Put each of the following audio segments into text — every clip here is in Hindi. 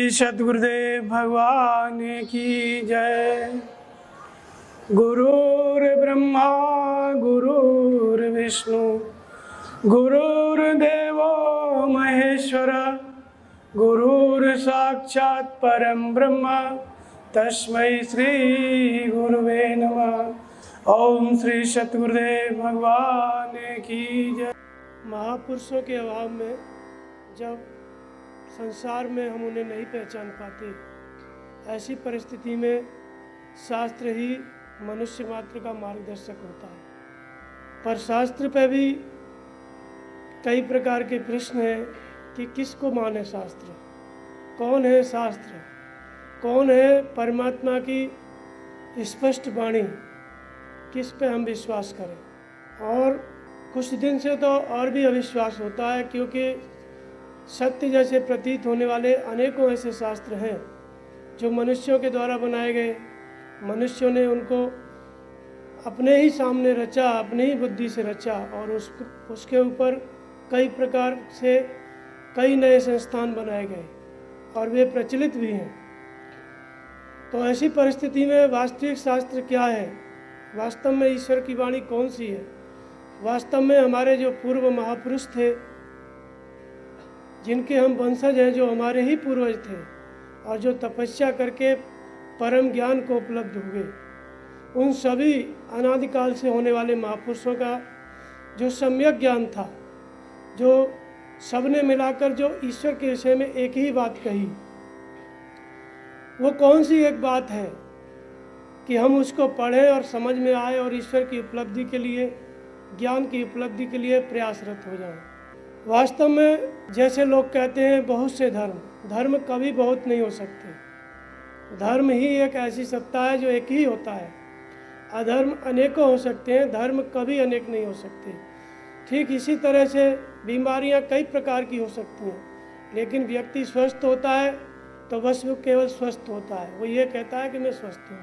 सतगुरुदेव भगवान की जय। गुरुर्ब्रह्मा गुरुर्विष्णु गुरुर्देवो महेश्वर गुरुर्साक्षात् परम ब्रह्म तस्मै श्री गुरुवे नमः। ओम श्री सतगुरुदेव भगवान की जय। महापुरुषों के अभाव में जब संसार में हम उन्हें नहीं पहचान पाते, ऐसी परिस्थिति में शास्त्र ही मनुष्य मात्र का मार्गदर्शक होता है। पर शास्त्र पे भी कई प्रकार के प्रश्न हैं कि किसको माने शास्त्र, कौन है शास्त्र, कौन है परमात्मा की स्पष्ट वाणी, किस पे हम विश्वास करें। और कुछ दिन से तो और भी अविश्वास होता है, क्योंकि सत्य जैसे प्रतीत होने वाले अनेकों ऐसे शास्त्र हैं जो मनुष्यों के द्वारा बनाए गए, मनुष्यों ने उनको अपने ही सामने रचा, अपनी ही बुद्धि से रचा और उसके ऊपर कई प्रकार से कई नए संस्थान बनाए गए और वे प्रचलित भी हैं। तो ऐसी परिस्थिति में वास्तविक शास्त्र क्या है, वास्तव में ईश्वर की वाणी कौन सी है, वास्तव में हमारे जो पूर्व महापुरुष थे, जिनके हम वंशज हैं, जो हमारे ही पूर्वज थे और जो तपस्या करके परम ज्ञान को उपलब्ध हुए, उन सभी अनादिकाल से होने वाले महापुरुषों का जो सम्यक ज्ञान था, जो सबने मिलाकर जो ईश्वर के विषय में एक ही बात कही, वो कौन सी एक बात है कि हम उसको पढ़ें और समझ में आए और ईश्वर की उपलब्धि के लिए, ज्ञान की उपलब्धि के लिए प्रयासरत हो जाएं। वास्तव में जैसे लोग कहते हैं बहुत से धर्म कभी बहुत नहीं हो सकते। धर्म ही एक ऐसी सत्ता है जो एक ही होता है। अधर्म अनेकों हो सकते हैं, धर्म कभी अनेक नहीं हो सकते। ठीक इसी तरह से बीमारियां कई प्रकार की हो सकती हैं, लेकिन व्यक्ति स्वस्थ होता है तो बस वो केवल स्वस्थ होता है, वो ये कहता है कि मैं स्वस्थ हूँ।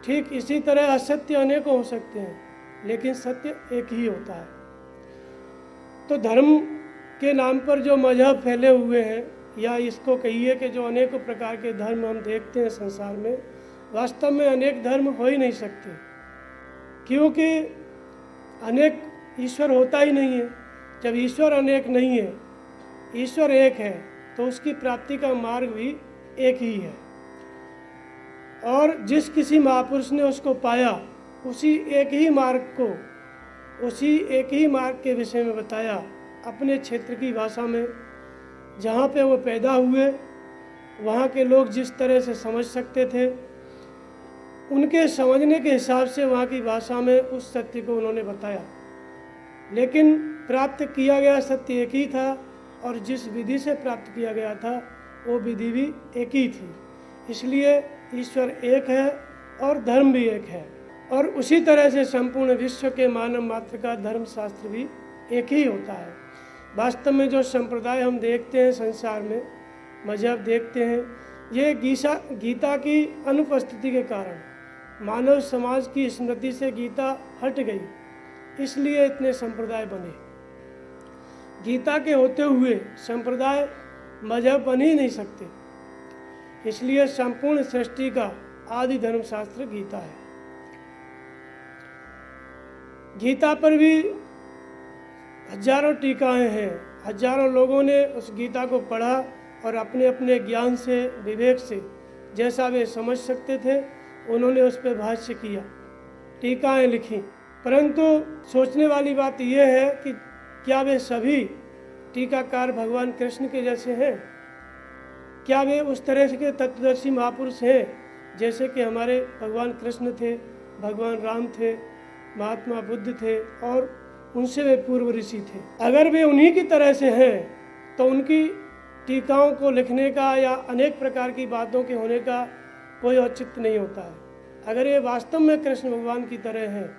ठीक इसी तरह असत्य अनेकों हो सकते हैं, लेकिन सत्य एक ही होता है। तो धर्म के नाम पर जो मजहब फैले हुए हैं, या इसको कहिए कि जो अनेकों प्रकार के धर्म हम देखते हैं संसार में, वास्तव में अनेक धर्म हो ही नहीं सकते, क्योंकि अनेक ईश्वर होता ही नहीं है। जब ईश्वर अनेक नहीं है, ईश्वर एक है, तो उसकी प्राप्ति का मार्ग भी एक ही है। और जिस किसी महापुरुष ने उसको पाया, उसी एक ही मार्ग को, उसी एक ही मार्ग के विषय में बताया अपने क्षेत्र की भाषा में। जहाँ पे वो पैदा हुए, वहाँ के लोग जिस तरह से समझ सकते थे, उनके समझने के हिसाब से वहाँ की भाषा में उस सत्य को उन्होंने बताया। लेकिन प्राप्त किया गया सत्य एक ही था, और जिस विधि से प्राप्त किया गया था वो विधि भी एक ही थी। इसलिए ईश्वर एक है और धर्म भी एक है, और उसी तरह से संपूर्ण विश्व के मानव मात्र का धर्म शास्त्र भी एक ही होता है। वास्तव में जो संप्रदाय हम देखते हैं संसार में, मजहब देखते हैं, ये गीता की अनुपस्थिति के कारण मानव समाज की स्मृति से गीता हट गई, इसलिए इतने संप्रदाय बने। गीता के होते हुए संप्रदाय मजहब बन ही नहीं सकते, इसलिए संपूर्ण सृष्टि का आदि धर्मशास्त्र गीता है। गीता पर भी हजारों टीकाएं हैं, हजारों लोगों ने उस गीता को पढ़ा और अपने अपने ज्ञान से, विवेक से, जैसा वे समझ सकते थे, उन्होंने उस पर भाष्य किया, टीकाएं लिखी। परंतु सोचने वाली बात यह है कि क्या वे सभी टीकाकार भगवान कृष्ण के जैसे हैं? क्या वे उस तरह के तत्वदर्शी महापुरुष हैं जैसे कि हमारे भगवान कृष्ण थे, भगवान राम थे, महात्मा बुद्ध थे, और उनसे वे पूर्व ऋषि थे? अगर वे उन्हीं की तरह से हैं तो उनकी टीकाओं को लिखने का या अनेक प्रकार की बातों के होने का कोई औचित्य नहीं होता है। अगर ये वास्तव में कृष्ण भगवान की तरह हैं,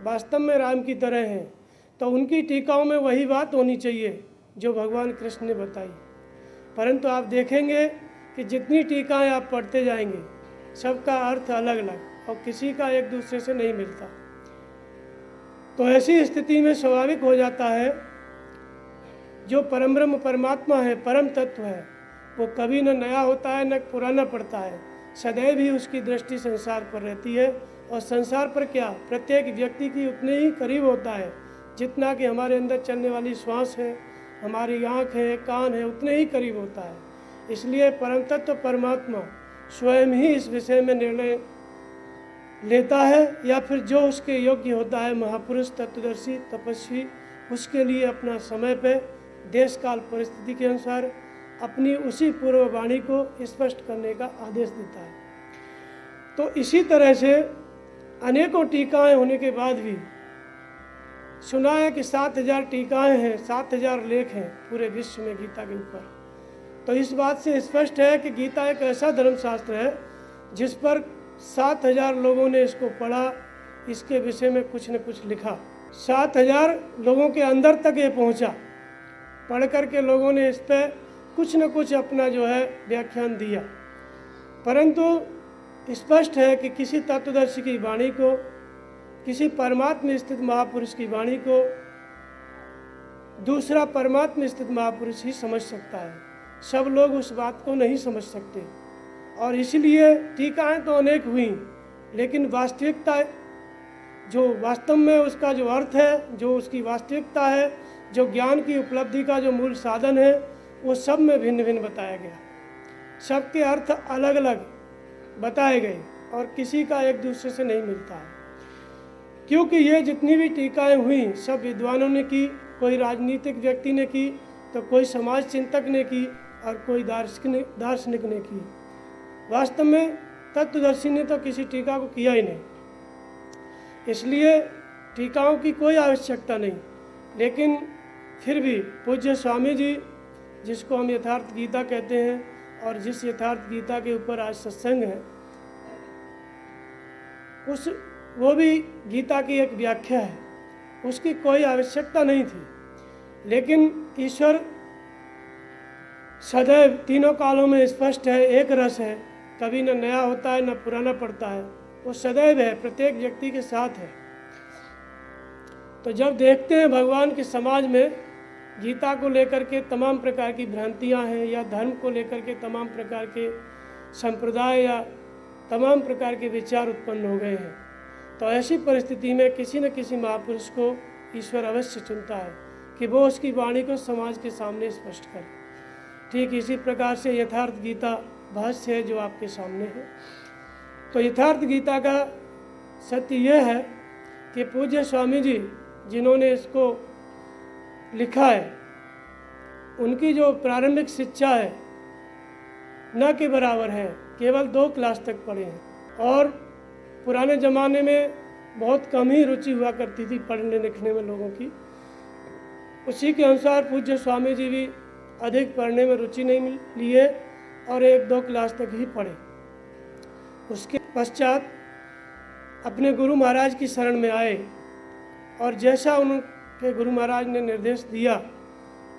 वास्तव में राम की तरह हैं, तो उनकी टीकाओं में वही बात होनी चाहिए जो भगवान कृष्ण ने बताई। परंतु आप देखेंगे कि जितनी टीकाएं आप पढ़ते जाएंगे, सबका अर्थ अलग अलग और किसी का एक दूसरे से नहीं मिलता। तो ऐसी स्थिति में स्वाभाविक हो जाता है जो परम ब्रह्म परमात्मा है, परम तत्व है, वो कभी न नया होता है न पुराना पड़ता है, सदैव ही उसकी दृष्टि संसार पर रहती है। और संसार पर क्या, प्रत्येक व्यक्ति की उतने ही करीब होता है जितना कि हमारे अंदर चलने वाली श्वास है, हमारी आँख है, कान है, उतने ही करीब होता है। इसलिए परम तत्व परमात्मा स्वयं ही इस विषय में निर्णय लेता है, या फिर जो उसके योग्य होता है महापुरुष, तत्वदर्शी, तपस्वी, उसके लिए अपना समय पे देश काल परिस्थिति के अनुसार अपनी उसी पूर्व वाणी को स्पष्ट करने का आदेश देता है। तो इसी तरह से अनेकों टीकाएं होने के बाद भी सुना है कि 7000 टीकाएं हैं, 7000 लेख हैं पूरे विश्व में गीता के ऊपर। तो इस बात से स्पष्ट है कि गीता एक ऐसा धर्मशास्त्र है जिस पर 7000 लोगों ने इसको पढ़ा, इसके विषय में कुछ न कुछ लिखा। 7000 लोगों के अंदर तक ये पहुंचा, पढ़ कर के लोगों ने इस पर कुछ न कुछ अपना जो है व्याख्यान दिया। परंतु स्पष्ट है कि किसी तत्वदर्शी की वाणी को, किसी परमात्मा स्थित महापुरुष की वाणी को दूसरा परमात्मा स्थित महापुरुष ही समझ सकता है। सब लोग उस बात को नहीं समझ सकते, और इसलिए टीकाएं तो अनेक हुई, लेकिन वास्तविकता, जो वास्तव में उसका जो अर्थ है, जो उसकी वास्तविकता है, जो ज्ञान की उपलब्धि का जो मूल साधन है, वो सब में भिन्न भिन्न बताया गया। सबके अर्थ अलग अलग बताए गए और किसी का एक दूसरे से नहीं मिलता है, क्योंकि ये जितनी भी टीकाएं हुई सब विद्वानों ने की, कोई राजनीतिक व्यक्ति ने की, तो कोई समाज चिंतक ने की, और कोई दार्शनिक ने की। वास्तव में तत्वदर्शी ने तो किसी टीका को किया ही नहीं, इसलिए टीकाओं की कोई आवश्यकता नहीं। लेकिन फिर भी पूज्य स्वामी जी, जिसको हम यथार्थ गीता कहते हैं, और जिस यथार्थ गीता के ऊपर आज सत्संग है, वो भी गीता की एक व्याख्या है, उसकी कोई आवश्यकता नहीं थी। लेकिन ईश्वर सदैव तीनों कालों में स्पष्ट है, एक रस है, कभी न नया होता है न पुराना पड़ता है, वो सदैव है, प्रत्येक व्यक्ति के साथ है। तो जब देखते हैं भगवान के समाज में गीता को लेकर के तमाम प्रकार की भ्रांतियां हैं, या धर्म को लेकर के तमाम प्रकार के संप्रदाय या तमाम प्रकार के विचार उत्पन्न हो गए हैं, तो ऐसी परिस्थिति में किसी न किसी महापुरुष को ईश्वर अवश्य चुनता है कि वो उसकी वाणी को समाज के सामने स्पष्ट करे। ठीक इसी प्रकार से यथार्थ गीता भाष्य है जो आपके सामने है। तो यथार्थ गीता का सत्य यह है कि पूज्य स्वामी जी जिन्होंने इसको लिखा है, उनकी जो प्रारंभिक शिक्षा है न के बराबर है, केवल 2 क्लास तक पढ़े हैं, और पुराने ज़माने में बहुत कम ही रुचि हुआ करती थी पढ़ने लिखने में लोगों की। उसी के अनुसार पूज्य स्वामी जी भी अधिक पढ़ने में रुचि नहीं लिए और 1-2 क्लास तक ही पढ़े। उसके पश्चात अपने गुरु महाराज की शरण में आए, और जैसा उनके गुरु महाराज ने निर्देश दिया,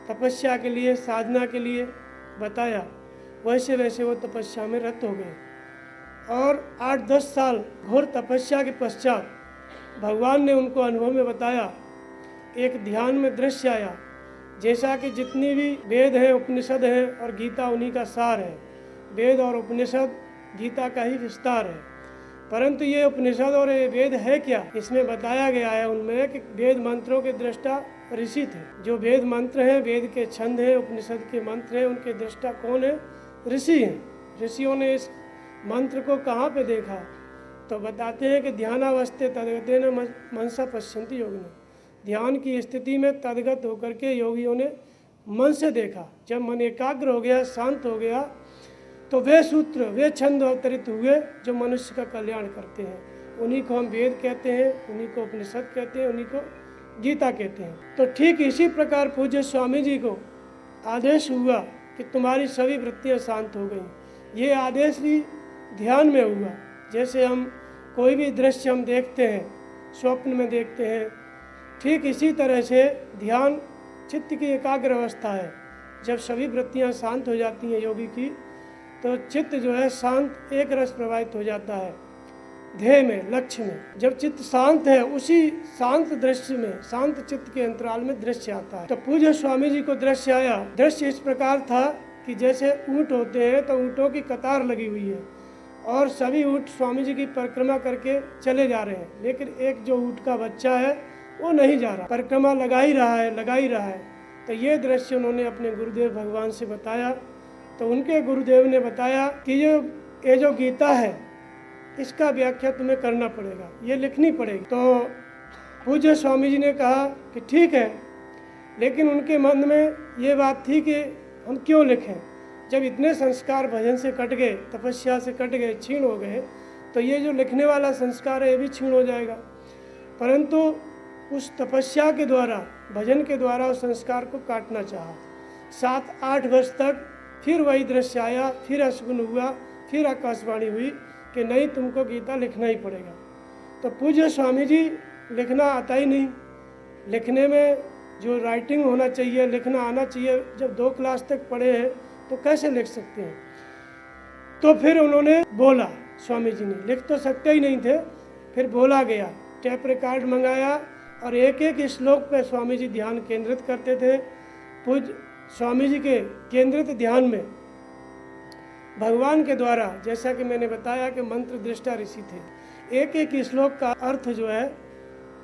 तपस्या के लिए, साधना के लिए बताया, वैसे वैसे वो तपस्या में रत हो गए। और 8-10 साल घोर तपस्या के पश्चात भगवान ने उनको अनुभव में बताया, एक ध्यान में दृश्य आया, जैसा कि जितनी भी वेद हैं, उपनिषद हैं, और गीता उन्हीं का सार है। वेद और उपनिषद गीता का ही विस्तार है, परंतु ये उपनिषद और ये वेद है क्या, इसमें बताया गया है उनमें कि वेद मंत्रों के दृष्टा ऋषि थे। जो वेद मंत्र हैं, वेद के छंद हैं, उपनिषद के मंत्र हैं, उनके दृष्टा कौन है? ऋषि हैं। ऋषियों ने इस मंत्र को कहाँ पे देखा? तो बताते हैं कि ध्यानावस्थे तदगतेन मनसा पश्यन्ति योगिनः, ध्यान की स्थिति में तदगत होकर के योगियों ने मन से देखा। जब मन एकाग्र हो गया, शांत हो गया, तो वे सूत्र, वे छंद अवतरित हुए जो मनुष्य का कल्याण करते हैं। उन्हीं को हम वेद कहते हैं, उन्हीं को उपनिषद कहते हैं, उन्हीं को गीता कहते हैं। तो ठीक इसी प्रकार पूज्य स्वामी जी को आदेश हुआ कि तुम्हारी सभी वृत्तियाँ शांत हो गई। ये आदेश भी ध्यान में हुआ। जैसे हम कोई भी दृश्य हम देखते हैं, स्वप्न में देखते हैं, ठीक इसी तरह से ध्येन चित्त की एकाग्र अवस्था है। जब सभी वृत्तियाँ शांत हो जाती हैं योगी की, तो चित्त जो है शांत, एक रस प्रवाहित हो जाता है ध्येय में, लक्ष्य में। जब चित्त शांत है, उसी शांत दृश्य में, शांत चित्त के अंतराल में दृश्य आता है। तो पूज्य स्वामी जी को दृश्य आया। दृश्य इस प्रकार था कि जैसे ऊँट होते हैं तो ऊँटों की कतार लगी हुई है और सभी ऊँट स्वामी जी की परिक्रमा करके चले जा रहे हैं, लेकिन एक जो ऊँट का बच्चा है वो नहीं जा रहा, परिक्रमा लगा ही रहा है। तो ये दृश्य उन्होंने अपने गुरुदेव भगवान से बताया। तो उनके गुरुदेव ने बताया कि ये जो गीता है इसका व्याख्या तुम्हें करना पड़ेगा, ये लिखनी पड़ेगी। तो पूज्य स्वामी जी ने कहा कि ठीक है, लेकिन उनके मन में ये बात थी कि हम क्यों लिखें, जब इतने संस्कार भजन से कट गए, तपस्या से कट गए, छीण हो गए, तो ये जो लिखने वाला संस्कार है ये भी छीण हो जाएगा। परंतु उस तपस्या के द्वारा, भजन के द्वारा उस संस्कार को काटना चाहा। 7-8 वर्ष तक फिर वही दृश्य आया, फिर अशगुन हुआ, फिर आकाशवाणी हुई कि नहीं, तुमको गीता लिखना ही पड़ेगा। तो पूज्य स्वामी जी लिखना आता ही नहीं, लिखने में जो राइटिंग होना चाहिए, लिखना आना चाहिए, जब 2 क्लास तक पढ़े हैं तो कैसे लिख सकते हैं। तो फिर उन्होंने बोला, स्वामी जी ने, लिख तो सकते ही नहीं थे, फिर बोला गया, टेप रिकॉर्ड मंगाया और एक एक श्लोक पे स्वामी जी ध्यान केंद्रित करते थे। पूज्य स्वामी जी के केंद्रित ध्यान में भगवान के द्वारा, जैसा कि मैंने बताया कि मंत्र दृष्टा ऋषि थे, एक एक श्लोक का अर्थ जो है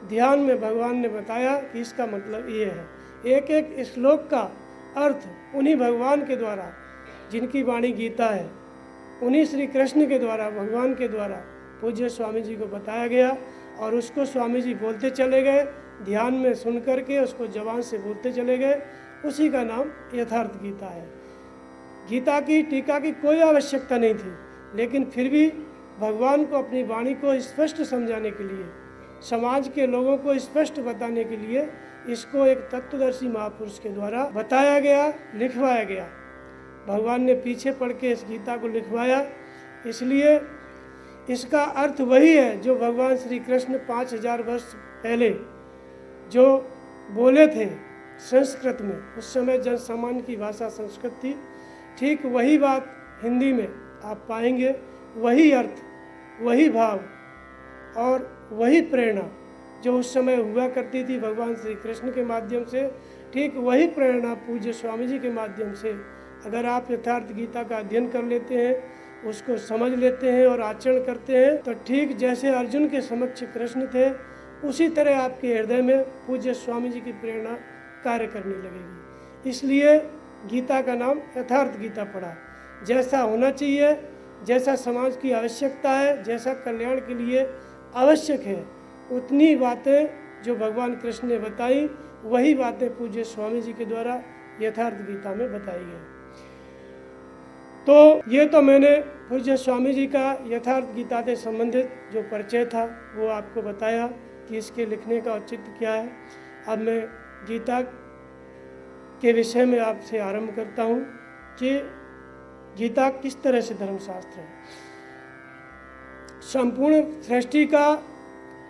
ध्यान में भगवान ने बताया कि इसका मतलब ये है। एक एक श्लोक का अर्थ उन्हीं भगवान के द्वारा, जिनकी वाणी गीता है, उन्हीं श्री कृष्ण के द्वारा, भगवान के द्वारा पूज्य स्वामी जी को बताया गया और उसको स्वामी जी बोलते चले गए, ध्यान में सुन करके उसको जबान से बोलते चले गए। उसी का नाम यथार्थ गीता है। गीता की टीका की कोई आवश्यकता नहीं थी, लेकिन फिर भी भगवान को अपनी वाणी को स्पष्ट समझाने के लिए, समाज के लोगों को स्पष्ट बताने के लिए इसको एक तत्वदर्शी महापुरुष के द्वारा बताया गया, लिखवाया गया। भगवान ने पीछे पड़ के इस गीता को लिखवाया, इसलिए इसका अर्थ वही है जो भगवान श्री कृष्ण 5000 वर्ष पहले जो बोले थे संस्कृत में। उस समय जन सामान्य की भाषा संस्कृत थी, ठीक वही बात हिंदी में आप पाएंगे, वही अर्थ, वही भाव और वही प्रेरणा जो उस समय हुआ करती थी भगवान श्री कृष्ण के माध्यम से, ठीक वही प्रेरणा पूज्य स्वामी जी के माध्यम से अगर आप यथार्थ गीता का अध्ययन कर लेते हैं, उसको समझ लेते हैं और आचरण करते हैं, तो ठीक जैसे अर्जुन के समक्ष कृष्ण थे, उसी तरह आपके हृदय में पूज्य स्वामी जी की प्रेरणा कार्य करने लगेगी। इसलिए गीता का नाम यथार्थ गीता पड़ा। जैसा होना चाहिए, जैसा समाज की आवश्यकता है, जैसा कल्याण के लिए आवश्यक है, उतनी बातें जो भगवान कृष्ण ने बताई, वही बातें पूज्य स्वामी जी के द्वारा यथार्थ गीता में बताई गई। तो ये तो मैंने पूज्य स्वामी जी का यथार्थ गीता से संबंधित जो परिचय था वो आपको बताया कि इसके लिखने का औचित्य क्या है। अब मैं गीता के विषय में आपसे आरंभ करता हूँ कि गीता किस तरह से धर्मशास्त्र है। संपूर्ण सृष्टि का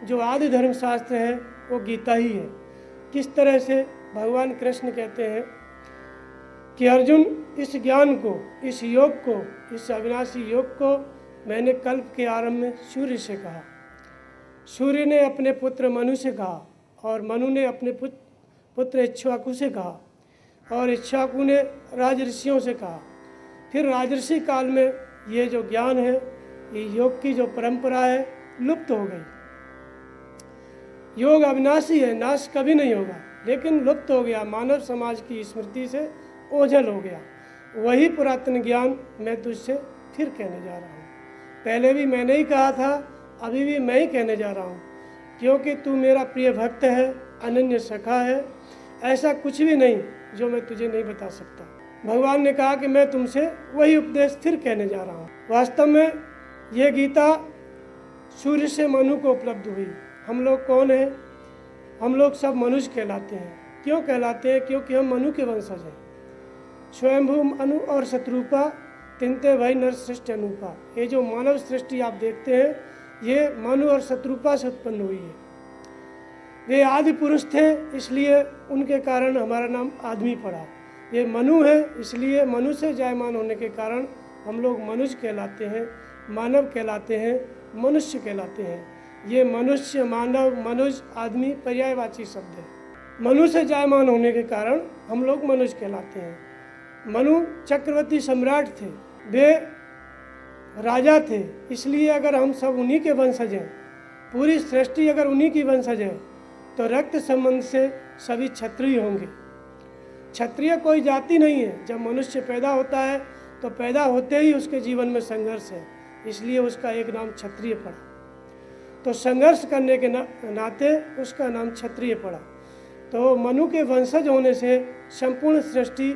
जो आदि धर्मशास्त्र है वो गीता ही है। किस तरह से भगवान कृष्ण कहते हैं कि अर्जुन, इस ज्ञान को, इस योग को, इस अविनाशी योग को मैंने कल्प के आरंभ में सूर्य से कहा। सूर्य ने अपने पुत्र मनु से कहा और मनु ने अपने पुत्र इक्ष्वाकु से कहा और इक्ष्वाकु ने राजऋषियों से कहा। फिर राजऋषि काल में ये जो ज्ञान है, ये योग की जो परंपरा है, लुप्त हो गई। योग अविनाशी है, नाश कभी नहीं होगा, लेकिन लुप्त हो गया, मानव समाज की स्मृति से ओझल हो गया। वही पुरातन ज्ञान मैं तुझसे फिर कहने जा रहा हूँ। पहले भी मैंने ही कहा था, अभी भी मैं ही कहने जा रहा हूँ, क्योंकि तू मेरा प्रिय भक्त है, अनन्य सखा है। ऐसा कुछ भी नहीं जो मैं तुझे नहीं बता सकता। भगवान ने कहा कि मैं तुमसे वही उपदेश फिर कहने जा रहा हूँ। वास्तव में ये गीता सूर्य से मनु को उपलब्ध हुई। हम लोग कौन हैं? हम लोग सब मनुष्य कहलाते हैं। क्यों कहलाते हैं? क्योंकि हम मनु के वंशज हैं। स्वयंभू मनु और शत्रुपा तिनते भई नर सृष्टि अनुपा। ये जो मानव सृष्टि आप देखते हैं, ये मनु और शत्रुपा से उत्पन्न हुई है। वे आदि पुरुष थे, इसलिए उनके कारण हमारा नाम आदमी पड़ा। ये मनु है, इसलिए मनु से जायमान होने के कारण हम लोग मनुष्य कहलाते हैं, मानव कहलाते हैं, मनुष्य कहलाते हैं। ये मनुष्य, मानव, मनुष्य, आदमी पर्यायवाची शब्द है। मनु से जायमान होने के कारण हम लोग मनुष्य कहलाते हैं। मनु चक्रवर्ती सम्राट थे, वे राजा थे, इसलिए अगर हम सब उन्हीं के वंशज हैं, पूरी सृष्टि अगर उन्हीं की वंशज है, तो रक्त संबंध से सभी क्षत्रिय होंगे। क्षत्रिय कोई जाति नहीं है। जब मनुष्य पैदा होता है तो पैदा होते ही उसके जीवन में संघर्ष है, इसलिए उसका एक नाम क्षत्रिय पड़ा। तो संघर्ष करने के नाते उसका नाम क्षत्रिय पड़ा। तो मनु के वंशज होने से संपूर्ण सृष्टि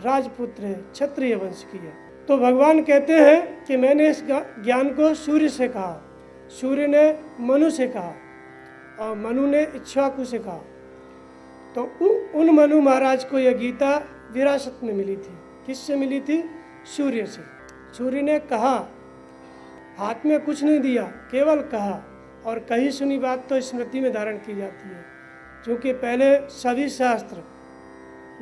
राजपुत्र है, क्षत्रिय वंश की है। तो भगवान कहते हैं कि मैंने इस ज्ञान को सूर्य से कहा, सूर्य ने मनु से कहा और मनु ने इक्ष्वाकु से कहा। तो उन मनु महाराज को यह गीता विरासत में मिली थी। किससे मिली थी? सूर्य से। सूर्य ने कहा, हाथ में कुछ नहीं दिया, केवल कहा, और कही सुनी बात तो स्मृति में धारण की जाती है। क्योंकि पहले सभी शास्त्र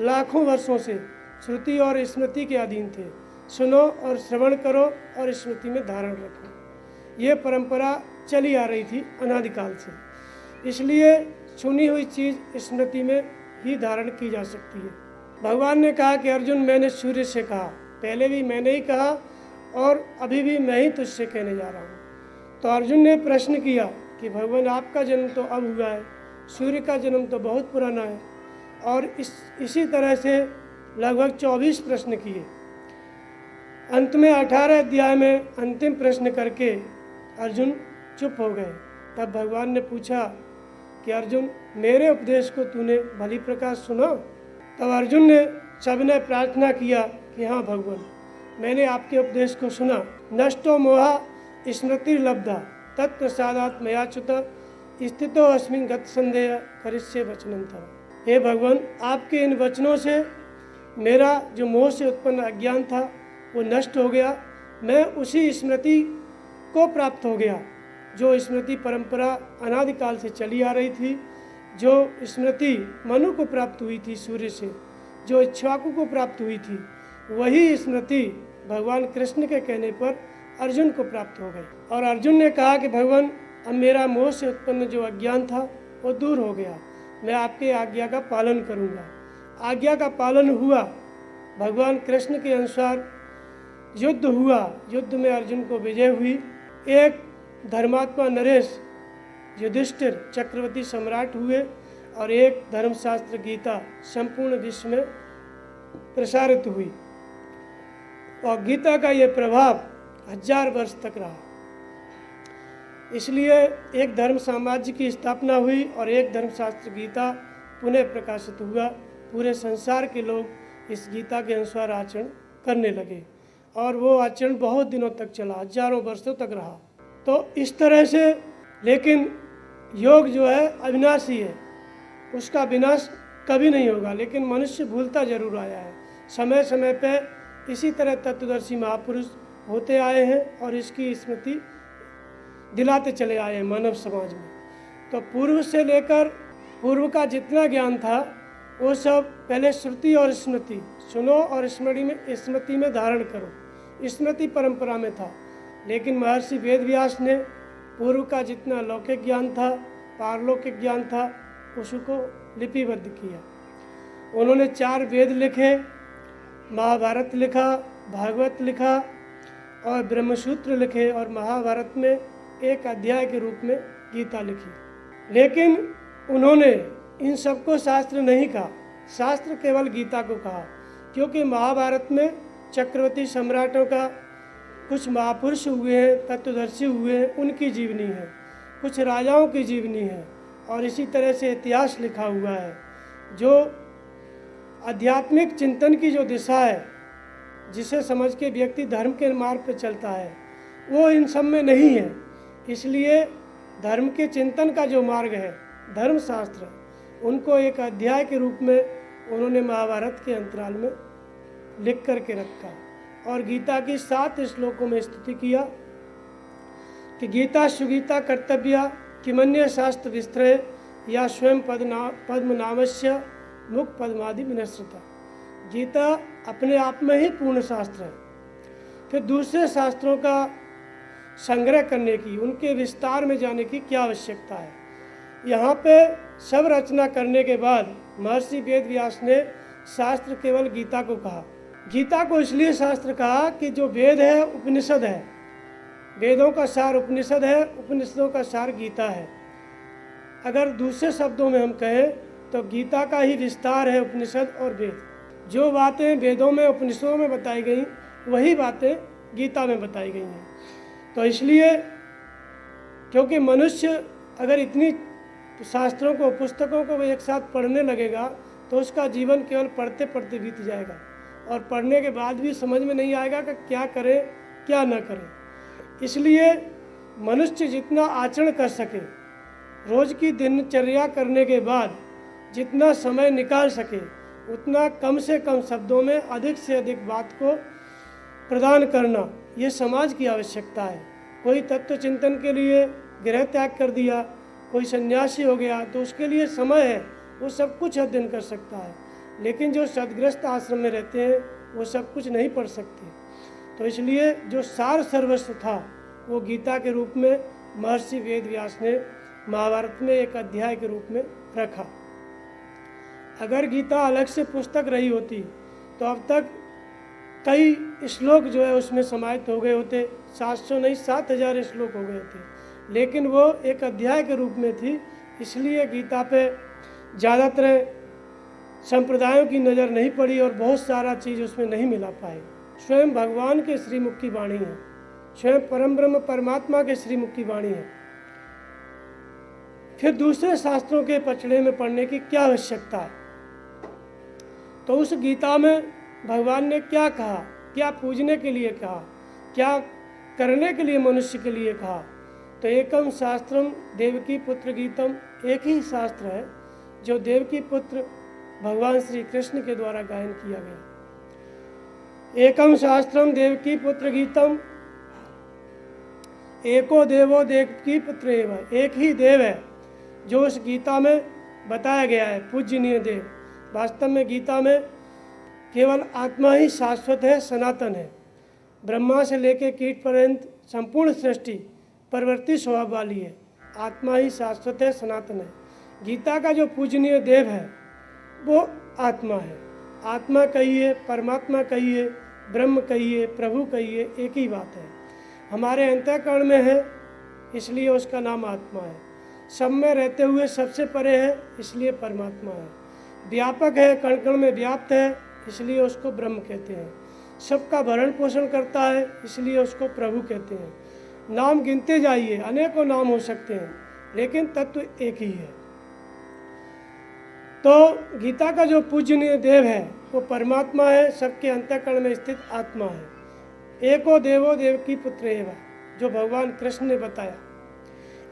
लाखों वर्षों से श्रुति और स्मृति के अधीन थे। सुनो और श्रवण करो और स्मृति में धारण रखो, ये परंपरा चली आ रही थी अनादिकाल से। इसलिए सुनी हुई चीज़ स्मृति में ही धारण की जा सकती है। भगवान ने कहा कि अर्जुन, मैंने सूर्य से कहा, पहले भी मैंने ही कहा और अभी भी मैं ही तुझसे कहने जा रहा हूँ। तो अर्जुन ने प्रश्न किया कि भगवान, आपका जन्म तो अब हुआ है, सूर्य का जन्म तो बहुत पुराना है। और इसी तरह से लगभग 24 प्रश्न किए। अंत में 18 अध्याय में अंतिम प्रश्न करके अर्जुन चुप हो गए। तब भगवान ने पूछा कि अर्जुन, मेरे उपदेश को तूने भली प्रकार सुना? तब अर्जुन ने सबने प्रार्थना किया कि हाँ भगवान, मैंने आपके उपदेश को सुना। नष्टो मोहा स्मृतिर्लब्धा तत्प्रसादात् मयाच्युत स्थितो अस्मिन् गत संदेह करिष्ये वचनं तव। हे भगवान, आपके इन वचनों से मेरा जो मोह से उत्पन्न अज्ञान था वो नष्ट हो गया। मैं उसी स्मृति को प्राप्त हो गया जो स्मृति परंपरा अनादिकाल से चली आ रही थी। जो स्मृति मनु को प्राप्त हुई थी सूर्य से, जो इक्ष्वाकु को प्राप्त हुई थी, वही स्मृति भगवान कृष्ण के कहने पर अर्जुन को प्राप्त हो गई। और अर्जुन ने कहा कि भगवान, अब मेरा मोह से उत्पन्न जो अज्ञान था वो दूर हो गया, मैं आपके आज्ञा का पालन करूंगा। आज्ञा का पालन हुआ। भगवान कृष्ण के अनुसार युद्ध हुआ। युद्ध में अर्जुन को विजय हुई। एक धर्मात्मा नरेश युधिष्ठिर चक्रवर्ती सम्राट हुए और एक धर्मशास्त्र गीता संपूर्ण विश्व में प्रसारित हुई। और गीता का ये प्रभाव 1000 वर्ष तक रहा। इसलिए एक धर्म साम्राज्य की स्थापना हुई और एक धर्मशास्त्र गीता पुनः प्रकाशित हुआ। पूरे संसार के लोग इस गीता के अनुसार आचरण करने लगे और वो आचरण बहुत दिनों तक चला, हजारों वर्षों तक रहा। तो इस तरह से, लेकिन योग जो है अविनाशी है, उसका विनाश कभी नहीं होगा। लेकिन मनुष्य भूलता जरूर आया है। समय समय पे इसी तरह तत्वदर्शी महापुरुष होते आए हैं और इसकी स्मृति दिलाते चले आए हैं मानव समाज में। तो पूर्व से लेकर पूर्व का जितना ज्ञान था वो सब पहले श्रुति और स्मृति, सुनो और स्मृति में धारण करो, स्मृति परंपरा में था। लेकिन महर्षि वेदव्यास ने पूर्व का जितना लौकिक ज्ञान था, पारलौकिक ज्ञान था, उसको लिपिबद्ध किया। उन्होंने 4 वेद लिखे, महाभारत लिखा, भागवत लिखा और ब्रह्मसूत्र लिखे और महाभारत में एक अध्याय के रूप में गीता लिखी। लेकिन उन्होंने इन सबको शास्त्र नहीं कहा, शास्त्र केवल गीता को कहा। क्योंकि महाभारत में चक्रवर्ती सम्राटों का कुछ महापुरुष हुए हैं, तत्वदर्शी हुए हैं, उनकी जीवनी है, कुछ राजाओं की जीवनी है और इसी तरह से इतिहास लिखा हुआ है। जो आध्यात्मिक चिंतन की जो दिशा है, जिसे समझ के व्यक्ति धर्म के मार्ग पर चलता है, वो इन सब में नहीं है। इसलिए धर्म के चिंतन का जो मार्ग है, धर्मशास्त्र, उनको एक अध्याय के रूप में उन्होंने महाभारत के अंतराल में लिख करके रखा और गीता की 7 श्लोकों में स्तुति किया कि गीता सुगीता कर्तव्या किमन्य शास्त्र विस्तृय या स्वयं पद्मनामस्य मुख पद्मादि विनश्रिता। गीता अपने आप में ही पूर्ण शास्त्र है। फिर दूसरे शास्त्रों का संग्रह करने की, उनके विस्तार में जाने की क्या आवश्यकता है। यहाँ पे सब रचना करने के बाद महर्षि वेदव्यास ने शास्त्र केवल गीता को कहा। गीता को इसलिए शास्त्र कहा कि जो वेद है उपनिषद है, वेदों का सार उपनिषद है, उपनिषदों का सार गीता है। अगर दूसरे शब्दों में हम कहें तो गीता का ही विस्तार है उपनिषद और वेद। जो बातें वेदों में उपनिषदों में बताई गई वही बातें गीता में बताई गई हैं। तो इसलिए क्योंकि मनुष्य अगर इतनी शास्त्रों को, पुस्तकों को एक साथ पढ़ने लगेगा तो उसका जीवन केवल पढ़ते पढ़ते बीत जाएगा और पढ़ने के बाद भी समझ में नहीं आएगा कि क्या करे क्या न करे। इसलिए मनुष्य जितना आचरण कर सके, रोज की दिनचर्या करने के बाद जितना समय निकाल सके, उतना कम से कम शब्दों में अधिक से अधिक बात को प्रदान करना, ये समाज की आवश्यकता है। कोई तत्व चिंतन के लिए गृह त्याग कर दिया, कोई सन्यासी हो गया तो उसके लिए समय है, वो सब कुछ अध्ययन कर सकता है, लेकिन जो सदग्रस्त आश्रम में रहते हैं वो सब कुछ नहीं पढ़ सकते। तो इसलिए जो सार सर्वस्व था वो गीता के रूप में महर्षि वेद व्यास ने महाभारत में एक अध्याय के रूप में रखा। अगर गीता अलग से पुस्तक रही होती तो अब तक कई श्लोक जो है उसमें समाहित हो गए होते, 700 नहीं 7000 श्लोक हो गए थे, लेकिन वो एक अध्याय के रूप में थी। इसलिए गीता पे ज़्यादातर संप्रदायों की नज़र नहीं पड़ी और बहुत सारा चीज़ उसमें नहीं मिला पाए। स्वयं भगवान के श्रीमुख की वाणी है, स्वयं परम ब्रह्म परमात्मा के श्रीमुख की वाणी है। फिर दूसरे शास्त्रों के पचड़े में पढ़ने की क्या आवश्यकता है? तो उस गीता में भगवान ने क्या कहा, क्या पूजने के लिए कहा, क्या करने के लिए मनुष्य के लिए कहा? तो एकम शास्त्रम देवकी पुत्र गीतम, एक ही शास्त्र है जो देवकी पुत्र भगवान श्री कृष्ण के द्वारा गायन किया गया। एकम शास्त्रम देवकी पुत्र गीतम, एको देवो देवकी पुत्र एव, एक ही देव है जो उस गीता में बताया गया है, पूजनीय देव। वास्तव में गीता में केवल आत्मा ही शाश्वत है, सनातन है। ब्रह्मा से लेकर कीट पर्यंत संपूर्ण सृष्टि परिवर्ती स्वभाव वाली है, आत्मा ही शाश्वत है, सनातन है। गीता का जो पूजनीय देव है वो आत्मा है। आत्मा कहिए, परमात्मा कहिए, ब्रह्म कहिए, प्रभु कहिए, एक ही बात है। हमारे अंतःकरण में है इसलिए उसका नाम आत्मा है। सब में रहते हुए सबसे परे है इसलिए परमात्मा है। व्यापक है, कण कण में व्याप्त है इसलिए उसको ब्रह्म कहते हैं। सबका भरण पोषण करता है इसलिए उसको प्रभु कहते हैं। नाम गिनते जाइए, अनेकों नाम हो सकते हैं, लेकिन तत्व एक ही है। तो गीता का जो पूजनीय देव है वो परमात्मा है, सबके अंतःकरण में स्थित आत्मा है। एको देवो देवकी पुत्र एव, जो भगवान कृष्ण ने बताया।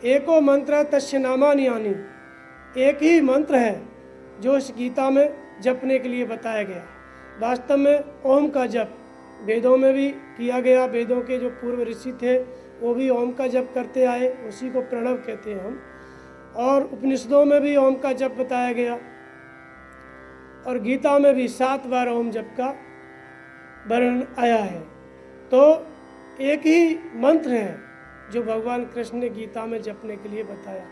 एको मंत्र तस्य नामानि यानि, एक ही मंत्र है जो इस गीता में जपने के लिए बताया गया। वास्तव में ओम का जप वेदों में भी किया गया। वेदों के जो पूर्व ऋषि थे वो भी ओम का जप करते आए, उसी को प्रणव कहते हैं हम। और उपनिषदों में भी ओम का जप बताया गया और गीता में भी 7 बार ओम जप का वर्णन आया है। तो एक ही मंत्र है जो भगवान कृष्ण ने गीता में जपने के लिए बताया।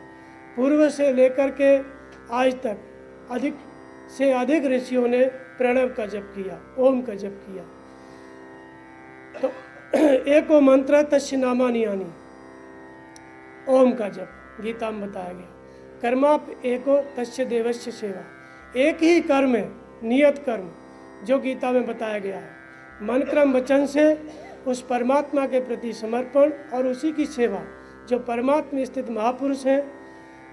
पूर्व से लेकर के आज तक अधिक से अधिक ऋषियों ने प्रणव का जप किया, ओम का जप किया। तो एको मंत्र तस्य नामानि यानि, ओम का जप गीता में बताया गया। कर्माप एको तस्य देवस्य सेवा, एक ही कर्म है, नियत कर्म, जो गीता में बताया गया है। मन क्रम वचन से उस परमात्मा के प्रति समर्पण और उसी की सेवा। जो परमात्मा स्थित महापुरुष हैं,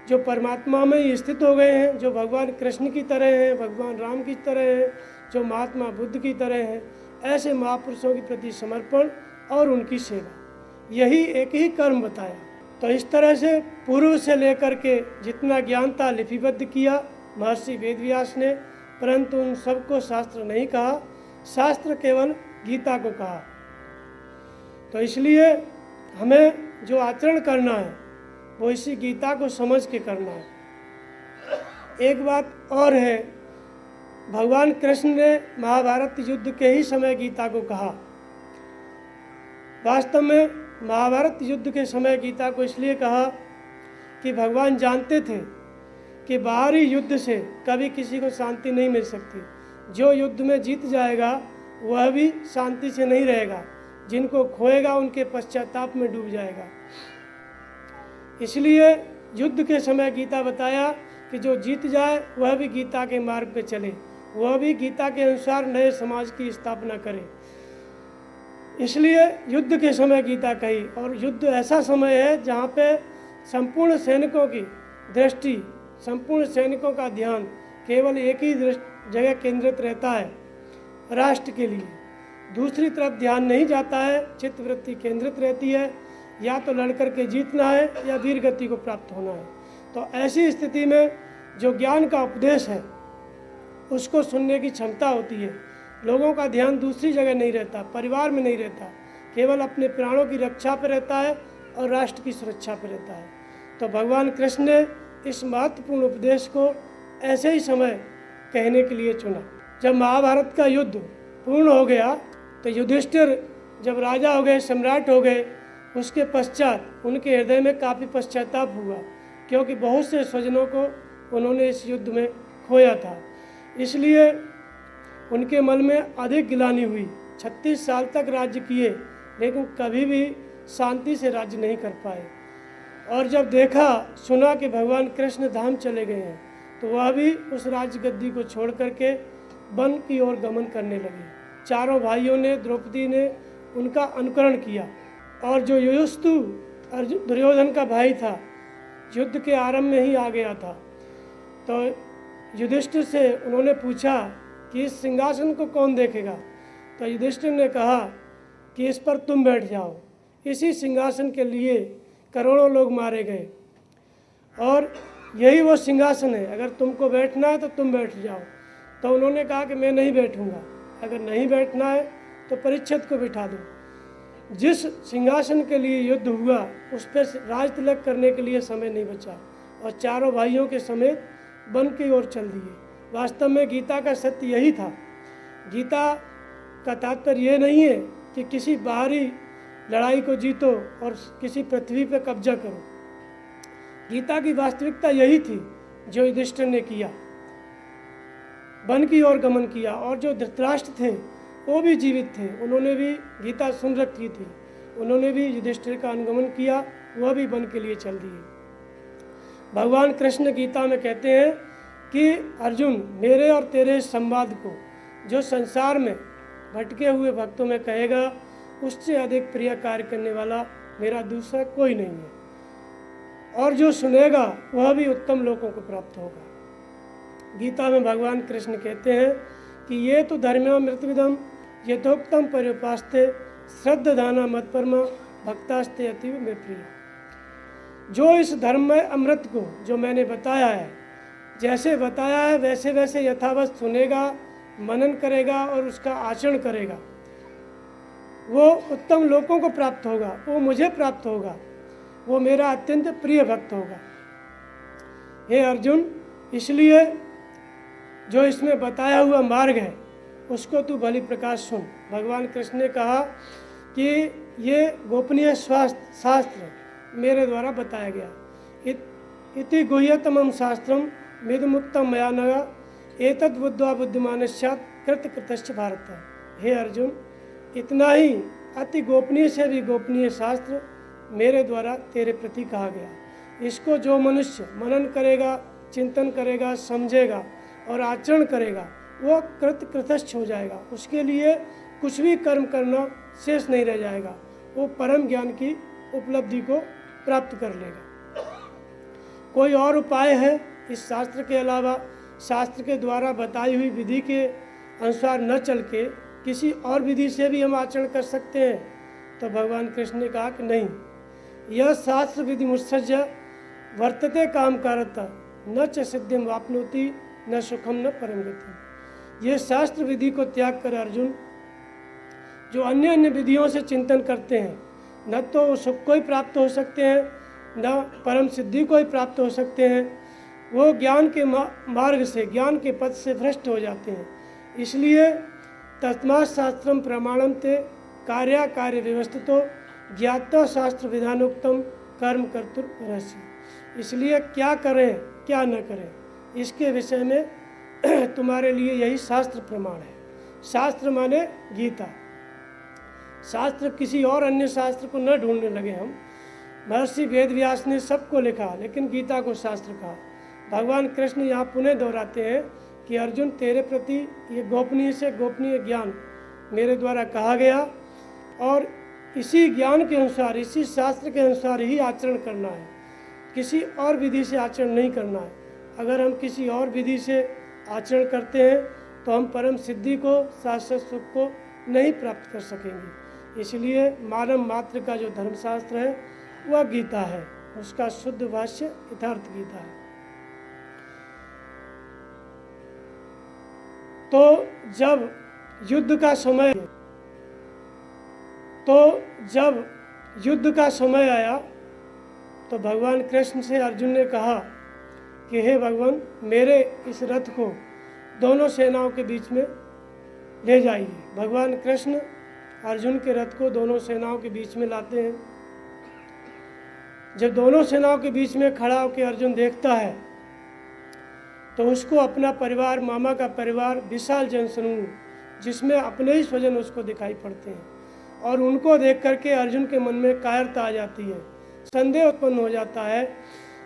जो परमात्मा में ही स्थित हो गए हैं, जो भगवान कृष्ण की तरह हैं, भगवान राम की तरह हैं, जो महात्मा बुद्ध की तरह हैं, ऐसे महापुरुषों के प्रति समर्पण और उनकी सेवा, यही एक ही कर्म बताया। तो इस तरह से पूर्व से लेकर के जितना ज्ञान था लिपिबद्ध किया महर्षि वेदव्यास ने, परंतु उन सबको शास्त्र नहीं कहा, शास्त्र केवल गीता को कहा। तो इसलिए हमें जो आचरण करना है वो इसी गीता को समझ के करना है। एक बात और है, भगवान कृष्ण ने महाभारत युद्ध के ही समय गीता को कहा। वास्तव में महाभारत युद्ध के समय गीता को इसलिए कहा कि भगवान जानते थे कि बाहरी युद्ध से कभी किसी को शांति नहीं मिल सकती। जो युद्ध में जीत जाएगा वह भी शांति से नहीं रहेगा, जिनको खोएगा उनके पश्चाताप में डूब जाएगा। इसलिए युद्ध के समय गीता बताया कि जो जीत जाए वह भी गीता के मार्ग पे चले, वह भी गीता के अनुसार नए समाज की स्थापना करे। इसलिए युद्ध के समय गीता कही। और युद्ध ऐसा समय है जहाँ पे संपूर्ण सैनिकों की दृष्टि, संपूर्ण सैनिकों का ध्यान केवल एक ही जगह केंद्रित रहता है, राष्ट्र के लिए। दूसरी तरफ ध्यान नहीं जाता है, चित्तवृत्ति केंद्रित रहती है, या तो लड़कर के जीतना है या वीर गति को प्राप्त होना है। तो ऐसी स्थिति में जो ज्ञान का उपदेश है उसको सुनने की क्षमता होती है। लोगों का ध्यान दूसरी जगह नहीं रहता, परिवार में नहीं रहता, केवल अपने प्राणों की रक्षा पर रहता है और राष्ट्र की सुरक्षा पर रहता है। तो भगवान कृष्ण ने इस महत्वपूर्ण उपदेश को ऐसे ही समय कहने के लिए चुना। जब महाभारत का युद्ध पूर्ण हो गया तो युधिष्ठिर जब राजा हो गए, सम्राट हो गए, उसके पश्चात उनके हृदय में काफ़ी पश्चाताप हुआ, क्योंकि बहुत से स्वजनों को उन्होंने इस युद्ध में खोया था। इसलिए उनके मन में अधिक गिलानी हुई। 36 साल तक राज्य किए, लेकिन कभी भी शांति से राज्य नहीं कर पाए। और जब देखा सुना कि भगवान कृष्ण धाम चले गए हैं, तो वह भी उस राज्य गद्दी को छोड़ करके वन की ओर गमन करने लगे। चारों भाइयों ने, द्रौपदी ने उनका अनुकरण किया। और जो युयुस्तु दुर्योधन का भाई था, युद्ध के आरंभ में ही आ गया था, तो युधिष्ठिर से उन्होंने पूछा कि इस सिंहासन को कौन देखेगा। तो युधिष्ठिर ने कहा कि इस पर तुम बैठ जाओ। इसी सिंहासन के लिए करोड़ों लोग मारे गए और यही वो सिंहासन है, अगर तुमको बैठना है तो तुम बैठ जाओ। तो उन्होंने कहा कि मैं नहीं बैठूंगा, अगर नहीं बैठना है तो परीक्षित को बिठा दो। जिस सिंहासन के लिए युद्ध हुआ उस पर राज तिलक करने के लिए समय नहीं बचा और चारों भाइयों के समेत वन की ओर चल दिए। वास्तव में गीता का सत्य यही था। गीता का तात्पर्य ये नहीं है कि किसी बाहरी लड़ाई को जीतो और किसी पृथ्वी पर कब्जा करो। गीता की वास्तविकता यही थी जो युधिष्ठिर ने किया, वन की ओर गमन किया। और जो धृतराष्ट्र थे वो भी जीवित थे, उन्होंने भी गीता सुन रखी थी, उन्होंने भी युधिष्ठिर का अनुगमन किया, वह भी वन के लिए चल दिए। भगवान कृष्ण गीता में कहते हैं कि अर्जुन, मेरे और तेरे संवाद को जो संसार में भटके हुए भक्तों में कहेगा, उससे अधिक प्रिय कार्य करने वाला मेरा दूसरा कोई नहीं है, और जो सुनेगा वह भी उत्तम लोकों को प्राप्त होगा। गीता में भगवान कृष्ण कहते हैं कि ये तो धर्म्यामृतविदम यथोक्तम पर्युपास्ते श्रद्धाना मत्परमा भक्तास्ते अतीव में प्रिय। जो इस धर्म में अमृत को जो मैंने बताया है, जैसे बताया है वैसे वैसे यथावत सुनेगा, मनन करेगा और उसका आचरण करेगा, वो उत्तम लोकों को प्राप्त होगा, वो मुझे प्राप्त होगा, वो मेरा अत्यंत प्रिय भक्त होगा। हे अर्जुन, इसलिए जो इसमें बताया हुआ मार्ग है उसको तू भली प्रकार सुन। भगवान कृष्ण ने कहा कि ये गोपनीय शास्त्र मेरे द्वारा बताया गया। इति गुह्यतमं शास्त्रम मिदमुक्तम मया नगा एतद् बुद्ध्वा बुद्धिमानस्यात् कृतकृतश्च भारत। हे अर्जुन, इतना ही अति गोपनीय से भी गोपनीय शास्त्र मेरे द्वारा तेरे प्रति कहा गया। इसको जो मनुष्य मनन करेगा, चिंतन करेगा, समझेगा और आचरण करेगा, वो कृतकृतश्च हो जाएगा। उसके लिए कुछ भी कर्म करना शेष नहीं रह जाएगा, वो परम ज्ञान की उपलब्धि को प्राप्त कर लेगा। कोई और उपाय है इस शास्त्र के अलावा? शास्त्र के द्वारा बताई हुई विधि के अनुसार न चल के किसी और विधि से भी हम आचरण कर सकते हैं? तो भगवान कृष्ण ने कहा कि नहीं, यह शास्त्र विधि मुत्सृज्य वर्तते काम कारता न च सिद्धिम वाप्नोति न सुखम न परम गति। ये शास्त्र विधि को त्याग कर अर्जुन, जो अन्य अन्य विधियों से चिंतन करते हैं, न तो सुख को ही प्राप्त हो सकते हैं, न परम सिद्धि को ही प्राप्त हो सकते हैं, वो ज्ञान के मार्ग से, ज्ञान के पथ से भ्रष्ट हो जाते हैं। इसलिए तस्मात् शास्त्रम प्रमाणम ते कार्य कार्य व्यवस्थितो ज्ञात्वा शास्त्र विधानोक्तम कर्म कर्तुर्हसि। इसलिए क्या करें क्या न करें, इसके विषय में तुम्हारे लिए यही शास्त्र प्रमाण है। शास्त्र माने गीता। शास्त्र किसी और अन्य शास्त्र को न ढूंढने लगे हम। महर्षि वेदव्यास ने सबको लिखा, लेकिन गीता को शास्त्र कहा। भगवान कृष्ण यहाँ पुनः दोहराते हैं कि अर्जुन, तेरे प्रति ये गोपनीय से गोपनीय ज्ञान मेरे द्वारा कहा गया और इसी ज्ञान के अनुसार, इसी शास्त्र के अनुसार ही आचरण करना है। किसी और विधि से आचरण नहीं करना है। अगर हम किसी और विधि से आचरण करते हैं तो हम परम सिद्धि को, शाश्वत सुख को नहीं प्राप्त कर सकेंगे। इसलिए मानव मात्र का जो धर्मशास्त्र है वह गीता है, उसका शुद्ध भाष्य यथार्थ गीता है। तो जब युद्ध का समय आया तो भगवान कृष्ण से अर्जुन ने कहा कि हे भगवान, मेरे इस रथ को दोनों सेनाओं के बीच में ले जाइए। भगवान कृष्ण अर्जुन के रथ को दोनों सेनाओं के बीच में लाते हैं। जब दोनों सेनाओं के बीच में खड़ा होकर अर्जुन देखता है तो उसको अपना परिवार, मामा का परिवार, विशाल जनसमूह, जिसमें अपने ही स्वजन उसको दिखाई पड़ते हैं, और उनको देख करके अर्जुन के मन में कायरता आ जाती है, संदेह उत्पन्न हो जाता है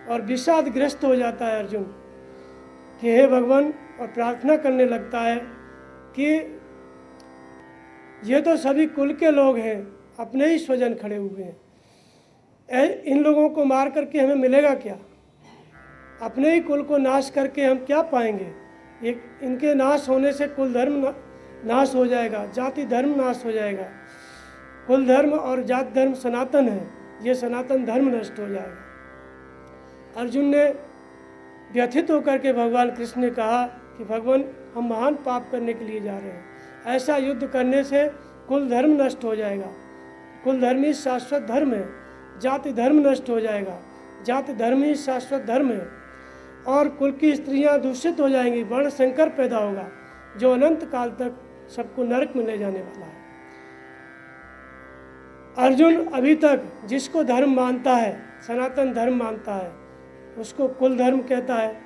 और विषादग्रस्त हो जाता है अर्जुन कि हे भगवान, और प्रार्थना करने लगता है कि ये तो सभी कुल के लोग हैं, अपने ही स्वजन खड़े हुए हैं, इन लोगों को मार करके हमें मिलेगा क्या? अपने ही कुल को नाश करके हम क्या पाएंगे? इनके नाश होने से कुल धर्म नाश हो जाएगा, जाति धर्म नाश हो जाएगा। कुल धर्म और जाति धर्म सनातन है, ये सनातन धर्म नष्ट हो जाएगा। अर्जुन ने व्यथित होकर के भगवान कृष्ण ने कहा कि भगवान, हम महान पाप करने के लिए जा रहे हैं। ऐसा युद्ध करने से कुल धर्म नष्ट हो जाएगा। कुल धर्म ही शाश्वत धर्म है, जाति धर्म नष्ट हो जाएगा, जाति धर्म ही शाश्वत धर्म है, और कुल की स्त्रियां दूषित हो जाएंगी, वर्ण संकर पैदा होगा जो अनंत काल तक सबको नरक में ले जाने वाला है। अर्जुन अभी तक जिसको धर्म मानता है, सनातन धर्म मानता है, उसको कुल धर्म कहता है।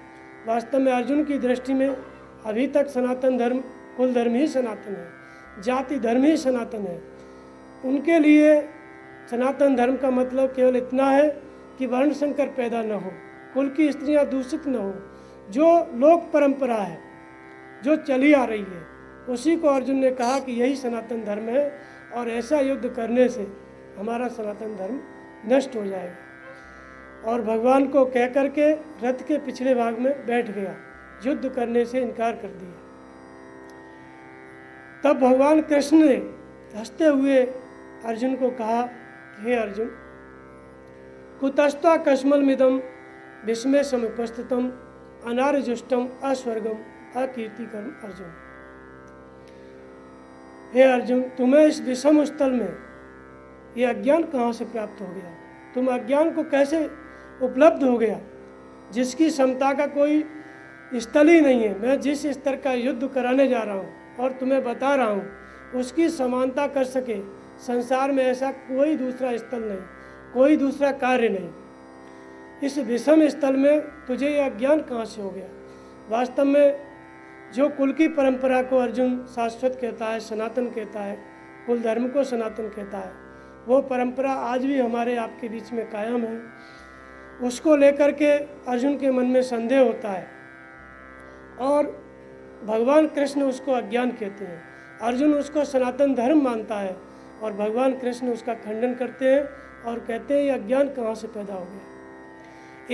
वास्तव में अर्जुन की दृष्टि में अभी तक सनातन धर्म, कुल धर्म ही सनातन है, जाति धर्म ही सनातन है। उनके लिए सनातन धर्म का मतलब केवल इतना है कि वर्ण संकर पैदा न हो, कुल की स्त्रियां दूषित न हो, जो लोक परंपरा है, जो चली आ रही है, उसी को अर्जुन ने कहा कि यही सनातन धर्म है, और ऐसा युद्ध करने से हमारा सनातन धर्म नष्ट हो जाएगा। और भगवान को कह करके रथ के पिछले भाग में बैठ गया, युद्ध करने से इनकार कर दिया। तब भगवान कृष्ण ने हंसते हुए अर्जुन को कहा, हे अर्जुन, कुतस्ता कश्मलमिदं विस्मय समुपस्थितम अनार्यजुष्टम अस्वर्गम अकीर्तिकरम। अर्जुन, हे अर्जुन, तुम्हें इस विषम स्थल में ये अज्ञान कहाँ से प्राप्त हो गया? तुम अज्ञान को कैसे उपलब्ध हो गया, जिसकी क्षमता का कोई स्थल ही नहीं है? मैं जिस स्तर का युद्ध कराने जा रहा हूँ और तुम्हें बता रहा हूँ, उसकी समानता कर सके संसार में ऐसा कोई दूसरा स्थल नहीं, कोई दूसरा कार्य नहीं। इस विषम स्थल में तुझे यह अज्ञान कहाँ से हो गया? वास्तव में जो कुल की परंपरा को अर्जुन शाश्वत कहता है, सनातन कहता है, कुल धर्म को सनातन कहता है, वो परंपरा आज भी हमारे आपके बीच में कायम है। उसको लेकर के अर्जुन के मन में संदेह होता है और भगवान कृष्ण उसको अज्ञान कहते हैं। अर्जुन उसको सनातन धर्म मानता है और भगवान कृष्ण उसका खंडन करते हैं और कहते हैं ये अज्ञान कहाँ से पैदा हो गया।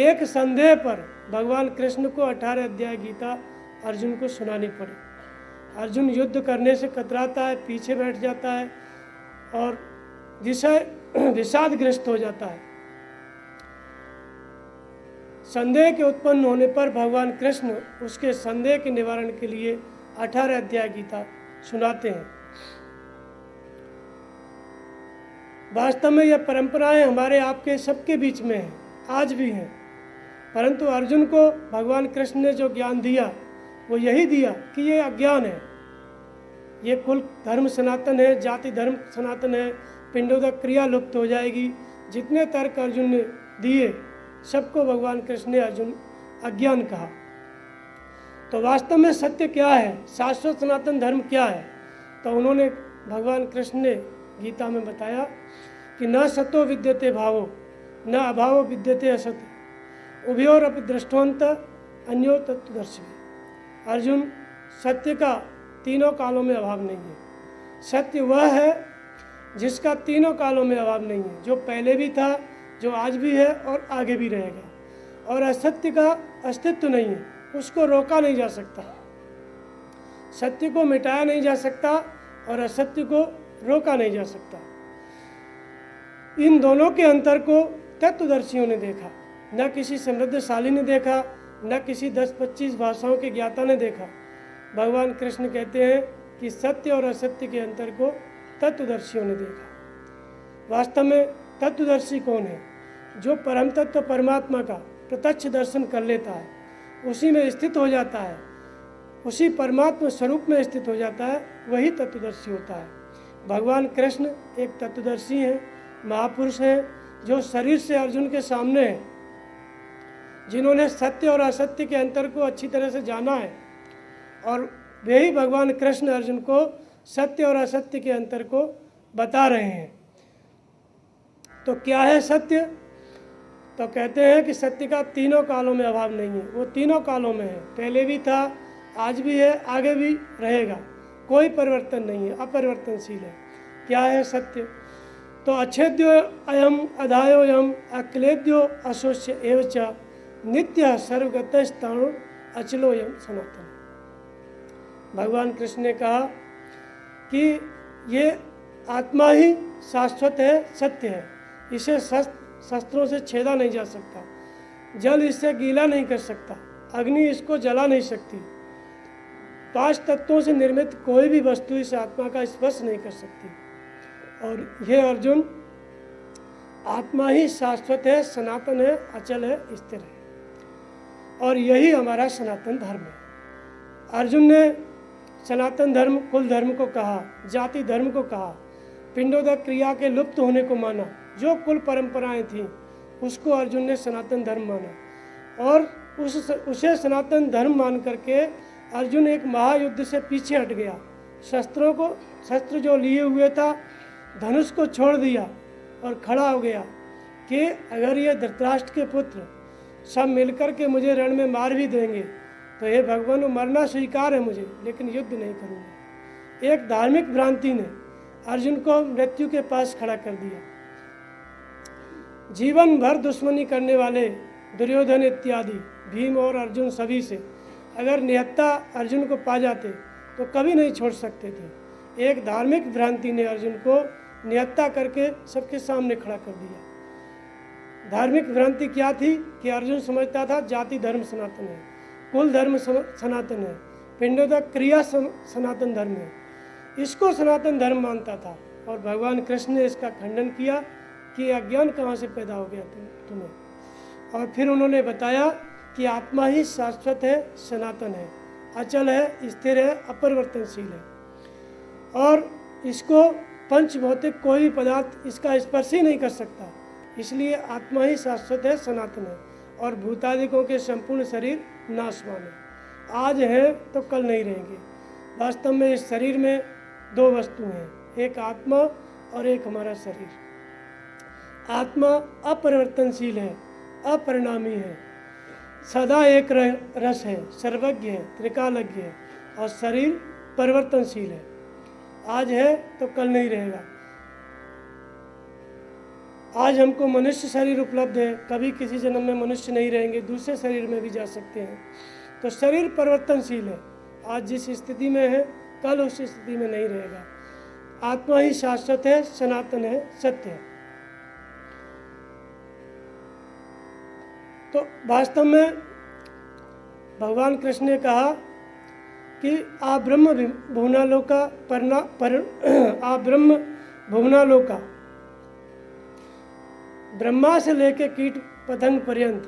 एक संदेह पर भगवान कृष्ण को 18 अध्याय गीता अर्जुन को सुनानी पड़ी। अर्जुन युद्ध करने से कतराता है, पीछे बैठ जाता है और विषादग्रस्त हो जाता है। संदेह के उत्पन्न होने पर भगवान कृष्ण उसके संदेह के निवारण के लिए 18 अध्याय गीता सुनाते हैं। वास्तव में यह परंपराएं हमारे आपके सबके बीच में हैं, आज भी हैं, परंतु अर्जुन को भगवान कृष्ण ने जो ज्ञान दिया वो यही दिया कि ये अज्ञान है, ये कुल धर्म सनातन है, जाति धर्म सनातन है, पिंडोदक क्रिया लुप्त हो जाएगी। जितने तर्क अर्जुन ने दिए सबको भगवान कृष्ण ने अर्जुन अज्ञान कहा। तो वास्तव में सत्य क्या है? शाश्वत सनातन धर्म क्या है? तो उन्होंने भगवान कृष्ण ने गीता में बताया कि न सतो विद्यते भावो न अभावो विद्यते असत उभयोरपि दृष्टवंत अन्यो तत्वदर्शी। अर्जुन, सत्य का तीनों कालों में अभाव नहीं है। सत्य वह है जिसका तीनों कालों में अभाव नहीं है, जो पहले भी था, जो आज भी है और आगे भी रहेगा। और असत्य का अस्तित्व नहीं है, उसको रोका नहीं जा सकता। सत्य को मिटाया नहीं जा सकता और असत्य को रोका नहीं जा सकता। इन दोनों के अंतर को तत्वदर्शियों ने देखा, न किसी समृद्धशाली ने देखा, न किसी 10-25 भाषाओं के ज्ञाता ने देखा। भगवान कृष्ण कहते हैं कि सत्य और असत्य के अंतर को तत्वदर्शियों ने देखा। वास्तव में तत्वदर्शी कौन है? जो परम तत्व परमात्मा का प्रत्यक्ष दर्शन कर लेता है, उसी में स्थित हो जाता है, उसी परमात्मा स्वरूप में स्थित हो जाता है, वही तत्वदर्शी होता है। भगवान कृष्ण एक तत्वदर्शी हैं, महापुरुष हैं, जो शरीर से अर्जुन के सामने हैं, जिन्होंने सत्य और असत्य के अंतर को अच्छी तरह से जाना है। और वे ही भगवान कृष्ण अर्जुन को सत्य और असत्य के अंतर को बता रहे हैं। तो क्या है सत्य? तो कहते हैं कि सत्य का तीनों कालों में अभाव नहीं है। वो तीनों कालों में है, पहले भी था, आज भी है, आगे भी रहेगा। कोई परिवर्तन नहीं है, अपरिवर्तनशील है। क्या है सत्य? तो अच्छेद्यो अयम अधायोयम अक्लेद्यो अशोष्य एवच नित्य सर्वगतस्थाणु अचलोयम सनातन। भगवान कृष्ण ने कहा कि ये आत्मा ही शाश्वत है, सत्य है। इसे शस्त्रों से छेदा नहीं जा सकता, जल इससे गीला नहीं कर सकता, अग्नि इसको जला नहीं सकती, 5 तत्वों से निर्मित कोई भी वस्तु इस आत्मा का स्पर्श नहीं कर सकती। और ये अर्जुन, आत्मा ही शाश्वत है, सनातन है, अचल है, स्थिर है, और यही हमारा सनातन धर्म है। अर्जुन ने सनातन धर्म कुल धर्म को कहा, जाति धर्म को कहा, पिंडोदक क्रिया के लुप्त होने को माना। जो कुल परंपराएं थीं उसको अर्जुन ने सनातन धर्म माना, और उसे सनातन धर्म मान करके अर्जुन एक महायुद्ध से पीछे हट गया। शस्त्र जो लिए हुए था, धनुष को छोड़ दिया और खड़ा हो गया कि अगर ये धृतराष्ट्र के पुत्र सब मिलकर के मुझे रण में मार भी देंगे तो हे भगवान, मरना स्वीकार है मुझे, लेकिन युद्ध नहीं करूँगा। एक धार्मिक भ्रांति ने अर्जुन को मृत्यु के पास खड़ा कर दिया। जीवन भर दुश्मनी करने वाले दुर्योधन इत्यादि, भीम और अर्जुन सभी से अगर निहत्था अर्जुन को पा जाते तो कभी नहीं छोड़ सकते थे। एक धार्मिक भ्रांति ने अर्जुन को निहत्था करके सबके सामने खड़ा कर दिया। धार्मिक भ्रांति क्या थी कि अर्जुन समझता था जाति धर्म सनातन है, कुल धर्म सनातन है, पिंडोदक क्रिया सनातन धर्म है, इसको सनातन धर्म मानता था। और भगवान कृष्ण ने इसका खंडन किया कि अज्ञान कहाँ से पैदा हो गया तुम्हें। और फिर उन्होंने बताया कि आत्मा ही शाश्वत है, सनातन है, अचल है, स्थिर है, अपरिवर्तनशील है, और इसको पंच भौतिक कोई भी पदार्थ इसका स्पर्श ही नहीं कर सकता। इसलिए आत्मा ही शाश्वत है, सनातन है, और भूतादिकों के संपूर्ण शरीर नाशवान है। आज हैं तो कल नहीं रहेंगे। वास्तव में इस शरीर में 2 वस्तु हैं, एक आत्मा और एक हमारा शरीर। आत्मा अपरिवर्तनशील है, अपरिणामी है, सदा एक रस है, सर्वज्ञ है, त्रिकालज्ञ है, और शरीर परिवर्तनशील है। आज है तो कल नहीं रहेगा। आज हमको मनुष्य शरीर उपलब्ध है, कभी किसी जन्म में मनुष्य नहीं रहेंगे, दूसरे शरीर में भी जा सकते हैं। तो शरीर परिवर्तनशील है, आज जिस स्थिति में है कल उस स्थिति में नहीं रहेगा। आत्मा ही शाश्वत है, सनातन है, सत्य है। तो वास्तव में भगवान कृष्ण ने कहा कि आ ब्रह्म भुवनालोका आ ब्रह्म भुवनालोका, ब्रह्मा से लेकर कीट पतंग पर्यंत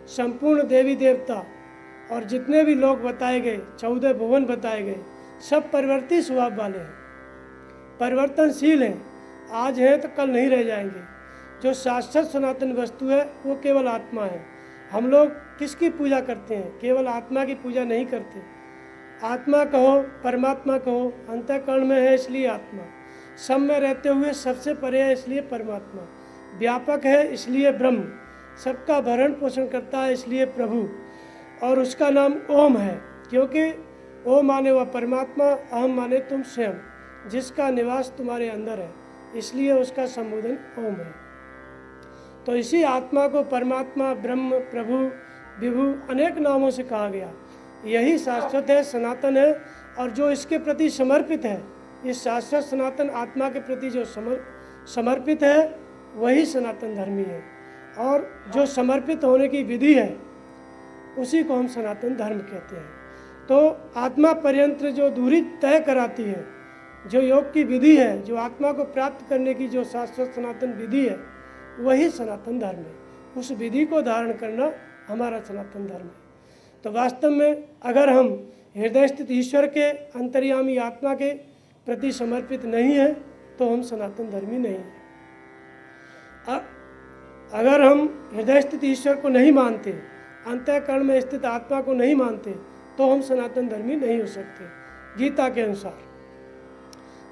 संपूर्ण देवी देवता और जितने भी लोग बताए गए, 14 भुवन बताए गए, सब परिवर्ती स्वभाव वाले हैं, परिवर्तनशील हैं। आज हैं तो कल नहीं रह जाएंगे। जो शाश्वत सनातन वस्तु है वो केवल आत्मा है। हम लोग किसकी पूजा करते हैं? केवल आत्मा की पूजा नहीं करते। आत्मा कहो, परमात्मा कहो, अंतःकरण में है इसलिए आत्मा, सब में रहते हुए सबसे परे है इसलिए परमात्मा, व्यापक है इसलिए ब्रह्म, सबका भरण पोषण करता है इसलिए प्रभु, और उसका नाम ओम है, क्योंकि ओम माने वह परमात्मा, अहम माने तुम स्वयं, जिसका निवास तुम्हारे अंदर है, इसलिए उसका संबोधन ओम है। तो इसी आत्मा को परमात्मा, ब्रह्म, प्रभु, विभु अनेक नामों से कहा गया। यही शाश्वत है, सनातन है, और जो इसके प्रति समर्पित है, इस शाश्वत सनातन आत्मा के प्रति जो समर्पित है वही सनातन धर्मी है। और जो समर्पित होने की विधि है उसी को हम सनातन धर्म कहते हैं। तो आत्मा पर्यंत जो दूरी तय कराती है, जो योग की विधि है, जो आत्मा को प्राप्त करने की जो शाश्वत सनातन विधि है, वही सनातन धर्म है। उस विधि को धारण करना हमारा सनातन धर्म है। तो वास्तव में अगर हम हृदय स्थित ईश्वर के अंतर्यामी आत्मा के प्रति समर्पित नहीं है तो हम सनातन धर्मी नहीं हैं। अगर हम हृदय स्थित ईश्वर को नहीं मानते, अंतःकरण में स्थित आत्मा को नहीं मानते, तो हम सनातन धर्मी नहीं हो सकते। गीता के अनुसार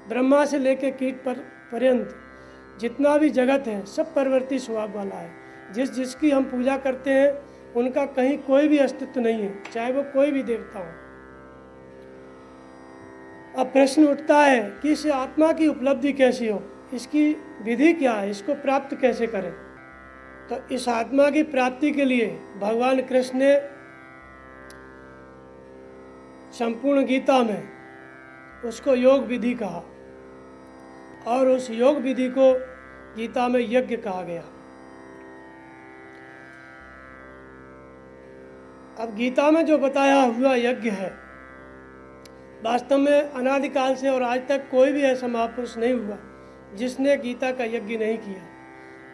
ब्रह्मा से लेकर कीट पर्यंत जितना भी जगत है सब परवर्ती स्वभाव वाला है। जिसकी हम पूजा करते हैं उनका कहीं कोई भी अस्तित्व नहीं है, चाहे वो कोई भी देवता हो। अब प्रश्न उठता है कि इस आत्मा की उपलब्धि कैसी हो, इसकी विधि क्या है, इसको प्राप्त कैसे करें। तो इस आत्मा की प्राप्ति के लिए भगवान कृष्ण ने संपूर्ण गीता में उसको योग विधि कहा, और उस योग विधि को गीता में यज्ञ कहा गया। अब गीता में जो बताया हुआ यज्ञ है, वास्तव में अनादिकाल से और आज तक कोई भी ऐसा महापुरुष नहीं हुआ जिसने गीता का यज्ञ नहीं किया।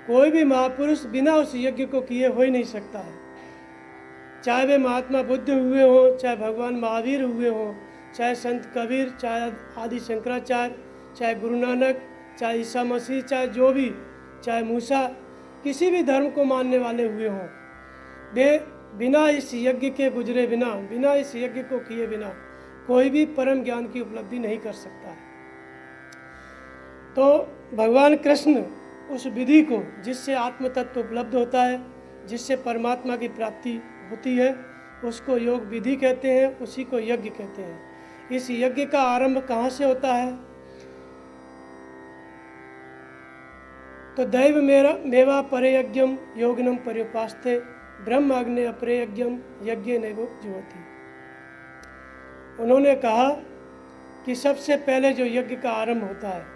कोई भी महापुरुष बिना उस यज्ञ को किए हो ही नहीं सकता है। चाहे वे महात्मा बुद्ध हुए हों, चाहे भगवान महावीर हुए हों, चाहे संत कबीर, चाहे आदि शंकराचार्य, चाहे गुरु नानक, चाहे ईसा मसीह, चाहे जो भी, चाहे मूसा, किसी भी धर्म को मानने वाले हुए हों, वे बिना इस यज्ञ के गुजरे बिना इस यज्ञ को किए बिना कोई भी परम ज्ञान की उपलब्धि नहीं कर सकता है। तो भगवान कृष्ण उस विधि को, जिससे आत्म तत्व उपलब्ध होता है, जिससे परमात्मा की प्राप्ति होती है, उसको योग विधि कहते हैं, उसी को यज्ञ कहते हैं। इस यज्ञ का आरंभ कहाँ से होता है? तो दैव मेवा परे यज्ञम योगिनम पर्युपास्ते ब्रह्म अग्ने अपरे यज्ञम यज्ञ नैवो ज्योति। उन्होंने कहा कि सबसे पहले जो यज्ञ का आरंभ होता है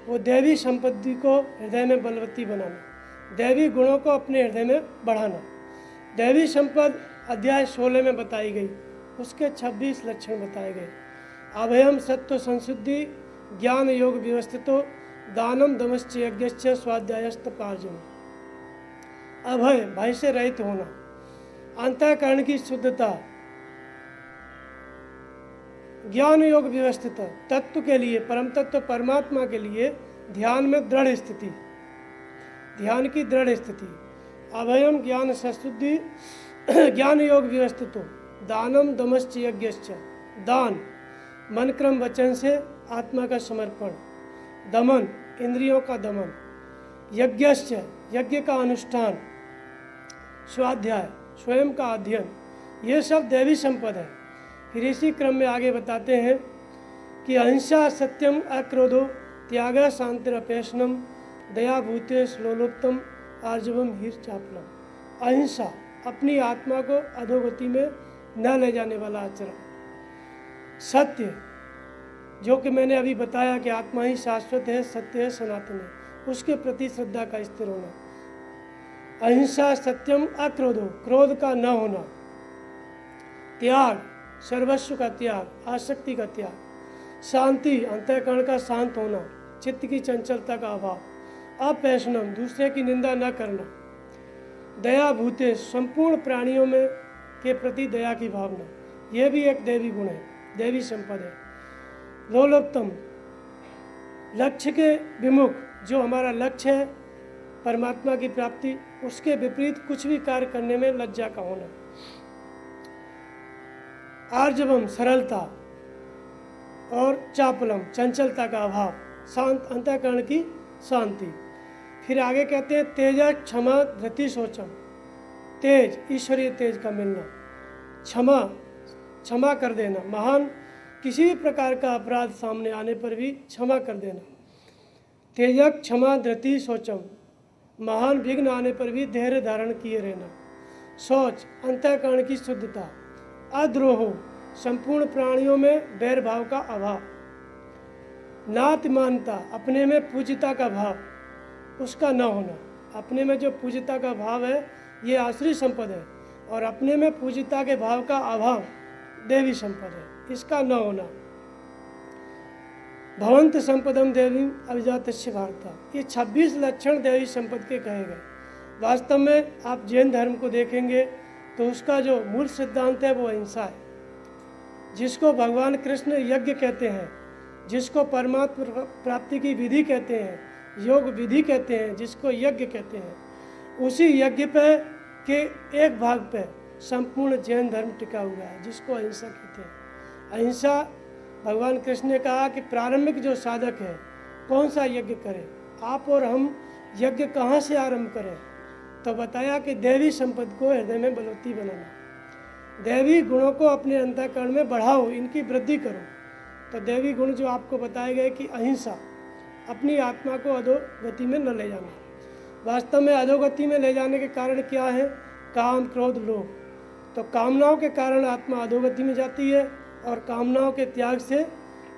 वो दैवी संपत्ति को हृदय में बलवती बनाना, दैवी गुणों को अपने हृदय में बढ़ाना। दैवी संपद अध्याय 16 में बताई गई, उसके 26 लक्षण बताए गए। अभयम सत्व संशुद्धि ज्ञान योग व्यवस्थितो दानम दमश्च यज्ञश्च स्वाध्यायस्त पार्जन। अभय, भय से रहित होना, अंतःकरण की शुद्धता, ज्ञान योग व्यवस्थित तत्व के लिए, परम तत्व परमात्मा के लिए ध्यान में दृढ़ स्थिति, ध्यान की दृढ़ स्थिति। अभयम ज्ञान सशुद्धि ज्ञान योग व्यवस्थितो दानम दमश्च यज्ञश्च, दान मन क्रम वचन से आत्मा का समर्पण, दमन इंद्रियों का दमन, यज्ञश्च यज्ञ का अनुष्ठान, स्वाध्याय स्वयं का अध्ययन, ये सब दैवी संपद है। फिर इसी क्रम में आगे बताते हैं कि अहिंसा सत्यम अक्रोधो त्याग शांतिरपेशनम दया भूते श्लोलोप्तम आर्जवम हीर चापलम। अहिंसा, अपनी आत्मा को अधोगति में न ले जाने वाला आचरण। सत्य, जो कि मैंने अभी बताया कि आत्मा ही शाश्वत है, सत्य है, सनातन है, उसके प्रति श्रद्धा का स्थिर होना। अहिंसा सत्यम अक्रोधो, क्रोध का न होना। त्याग, सर्वस्व का त्याग, आसक्ति का त्याग। शांति, अंतःकरण का शांत होना, चित्त की चंचलता का अभाव। अपैशनम, दूसरे की निंदा न करना। दया भूते, संपूर्ण प्राणियों में के प्रति दया की भावना, यह भी एक दैवी गुण है, दैवी संपद है। लोलोत्तम, लक्ष्य के विमुख, जो हमारा लक्ष्य है परमात्मा की प्राप्ति, उसके विपरीत कुछ भी कार्य करने में लज्जा का होना। आर्जवम सरलता और चापलम चंचलता का अभाव, शांत अंतःकरण की शांति। फिर आगे कहते हैं तेजा क्षमा धृति शोचम, तेज ईश्वरीय तेज का मिलना, क्षमा कर देना, महान किसी भी प्रकार का अपराध सामने आने पर भी क्षमा कर देना। तेजक क्षमा धृति शोचम, महान विघ्न आने पर भी धैर्य धारण किए रहना। शौच अंतःकरण की शुद्धता। अद्रोहो संपूर्ण प्राणियों में बैर भाव का अभाव। नातिमानता अपने में पूज्यता का भाव, उसका न होना। अपने में जो पूज्यता का भाव है ये आश्री संपद है, और अपने में पूज्यता के भाव का अभाव देवी संपद है, इसका न होना। भवंत संपदम देवी अभिजातस्य भारता, ये 26 लक्षण देवी संपद के कहे गए। वास्तव में आप जैन धर्म को देखेंगे तो उसका जो मूल सिद्धांत है वो अहिंसा है, जिसको भगवान कृष्ण यज्ञ कहते हैं, जिसको परमात्मा प्राप्ति की विधि कहते हैं, योग विधि कहते हैं, जिसको यज्ञ कहते हैं, उसी यज्ञ पे के एक भाग पे संपूर्ण जैन धर्म टिका हुआ है, जिसको अहिंसा कहते हैं। अहिंसा, भगवान कृष्ण ने कहा कि प्रारंभिक जो साधक है कौन सा यज्ञ करें, आप और हम यज्ञ कहाँ से आरंभ करें, तो बताया कि देवी संपद को हृदय में बलवती बनाना, देवी गुणों को अपने अंतःकरण में बढ़ाओ, इनकी वृद्धि करो। तो देवी गुण जो आपको बताए गए कि अहिंसा, अपनी आत्मा को अधोगति में न ले जाना। वास्तव में अधोगति में ले जाने के कारण क्या है? काम, क्रोध, लोभ। तो कामनाओं के कारण आत्मा अधोगति में जाती है, और कामनाओं के त्याग से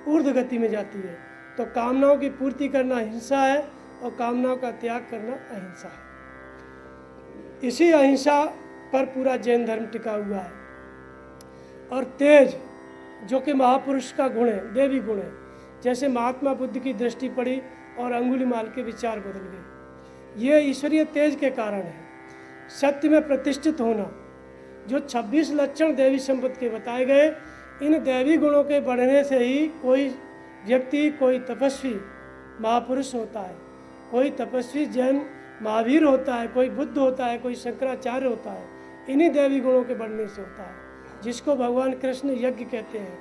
ऊर्ध्व गति में जाती है। तो कामनाओं की पूर्ति करना हिंसा है, और कामनाओं का त्याग करना अहिंसा है। इसी अहिंसा पर पूरा जैन धर्म टिका हुआ है। और तेज, जो कि महापुरुष का गुण है, देवी गुण है। जैसे महात्मा बुद्ध की दृष्टि पड़ी और अंगुलीमाल के विचार बदल गए, ये ईश्वरीय तेज के कारण है। सत्य में प्रतिष्ठित होना, जो 26 लक्षण देवी संपद के बताए गए, इन देवी गुणों के बढ़ने से ही कोई व्यक्ति, कोई तपस्वी महापुरुष होता है, कोई तपस्वी जैन महावीर होता है, कोई बुद्ध होता है, कोई शंकराचार्य होता है, इन्हीं देवी गुणों के बढ़ने से होता है, जिसको भगवान कृष्ण यज्ञ कहते हैं,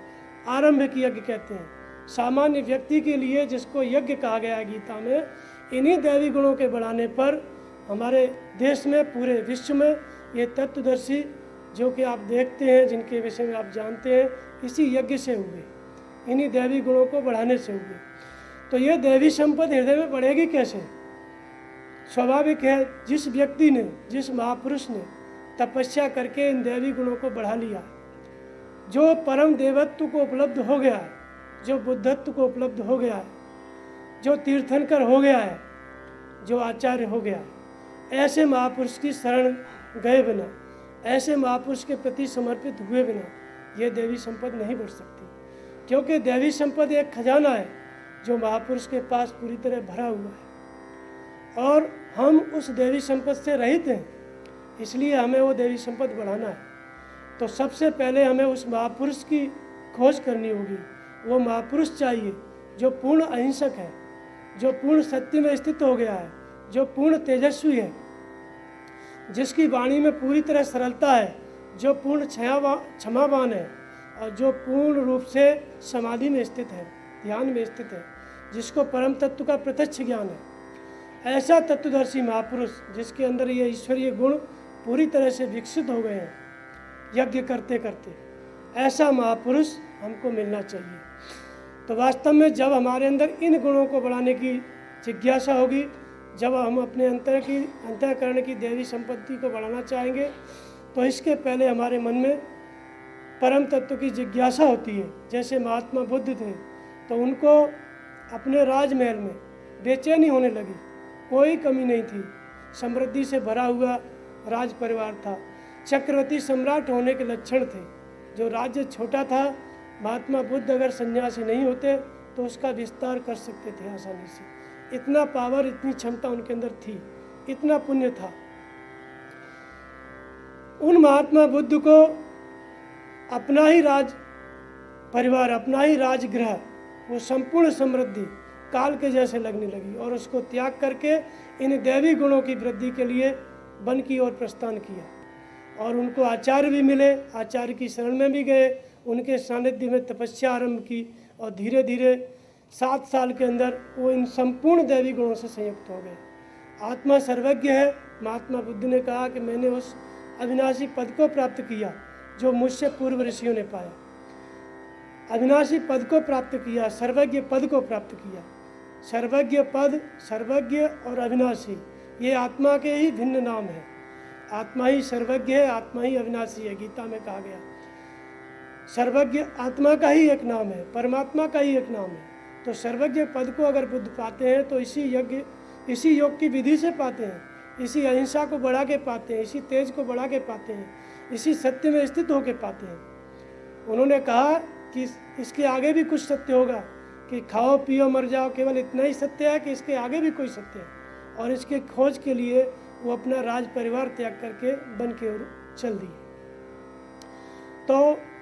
आरंभिक यज्ञ कहते हैं। सामान्य व्यक्ति के लिए जिसको यज्ञ कहा गया है गीता में, इन्हीं देवी गुणों के बढ़ाने पर हमारे देश में, पूरे विश्व में ये तत्वदर्शी जो कि आप देखते हैं, जिनके विषय में आप जानते हैं, इसी यज्ञ से हुए, इन्हीं देवी गुणों को बढ़ाने से हुए। तो ये देवी संपद हृदय में बढ़ेगी कैसे? स्वाभाविक है, जिस व्यक्ति ने, जिस महापुरुष ने तपस्या करके इन देवी गुणों को बढ़ा लिया, जो परम देवत्व को उपलब्ध हो गया है, जो बुद्धत्व को उपलब्ध हो गया है, जो तीर्थंकर हो गया है, जो आचार्य हो गया है, ऐसे महापुरुष की शरण गए बिना, ऐसे महापुरुष के प्रति समर्पित हुए बिना ये देवी संपद नहीं बढ़ सकती। क्योंकि देवी संपद एक खजाना है जो महापुरुष के पास पूरी तरह भरा हुआ है, और हम उस देवी संपद से रहित हैं, इसलिए हमें वो देवी संपद बढ़ाना है। तो सबसे पहले हमें उस महापुरुष की खोज करनी होगी। वो महापुरुष चाहिए जो पूर्ण अहिंसक है, जो पूर्ण सत्य में स्थित हो गया है, जो पूर्ण तेजस्वी है, जिसकी वाणी में पूरी तरह सरलता है, जो पूर्ण क्षमावान है, और जो पूर्ण रूप से समाधि में स्थित है, ध्यान में स्थित है, जिसको परम तत्व का प्रत्यक्ष ज्ञान है। ऐसा तत्वदर्शी महापुरुष जिसके अंदर ये ईश्वरीय गुण पूरी तरह से विकसित हो गए हैं यज्ञ करते करते, ऐसा महापुरुष हमको मिलना चाहिए। तो वास्तव में जब हमारे अंदर इन गुणों को बढ़ाने की जिज्ञासा होगी, जब हम अपने अंतःकरण की देवी संपत्ति को बढ़ाना चाहेंगे, तो इसके पहले हमारे मन में परम तत्व की जिज्ञासा होती है। जैसे महात्मा बुद्ध थे, तो उनको अपने राजमहल में बेचैनी होने लगी, कोई कमी नहीं थी, समृद्धि से भरा हुआ राज परिवार था, चक्रवर्ती सम्राट होने के लक्षण थे। जो राज्य छोटा था, महात्मा बुद्ध अगर सन्यासी नहीं होते तो उसका विस्तार कर सकते थे आसानी से। इतना पावर, इतनी क्षमता उनके अंदर थी, इतना पुण्य था। उन महात्मा बुद्ध को अपना ही राज परिवार, अपना ही राजगृह, वो संपूर्ण समृद्धि काल के जैसे लगने लगी, और उसको त्याग करके इन दैवी गुणों की वृद्धि के लिए वन की ओर प्रस्थान किया। और उनको आचार्य भी मिले, आचार्य की शरण में भी गए, उनके सानिध्य में तपस्या आरंभ की और धीरे धीरे 7 साल के अंदर वो इन संपूर्ण दैवी गुणों से संयुक्त हो गए। आत्मा सर्वज्ञ है। महात्मा बुद्ध ने कहा कि मैंने उस अविनाशी पद को प्राप्त किया जो मुझसे पूर्व ऋषियों ने पाया। अविनाशी पद को प्राप्त किया, सर्वज्ञ पद को प्राप्त किया। सर्वज्ञ पद, सर्वज्ञ और अविनाशी, ये आत्मा के ही भिन्न नाम है। आत्मा ही सर्वज्ञ है, आत्मा ही अविनाशी है, गीता में कहा गया। सर्वज्ञ आत्मा का ही एक नाम है, परमात्मा का ही एक नाम है। तो सर्वज्ञ पद को अगर बुद्ध पाते हैं तो इसी योग की विधि से पाते हैं, इसी अहिंसा को बढ़ा के पाते हैं, इसी तेज को बढ़ा के पाते हैं, इसी सत्य में स्थित होकर पाते हैं। उन्होंने कहा कि इसके आगे भी कुछ सत्य होगा, कि खाओ पियो मर जाओ, केवल इतना ही सत्य है कि इसके आगे भी कोई सत्य है। और इसके खोज के लिए वो अपना राज परिवार त्याग करके वन की ओर चल दिए। तो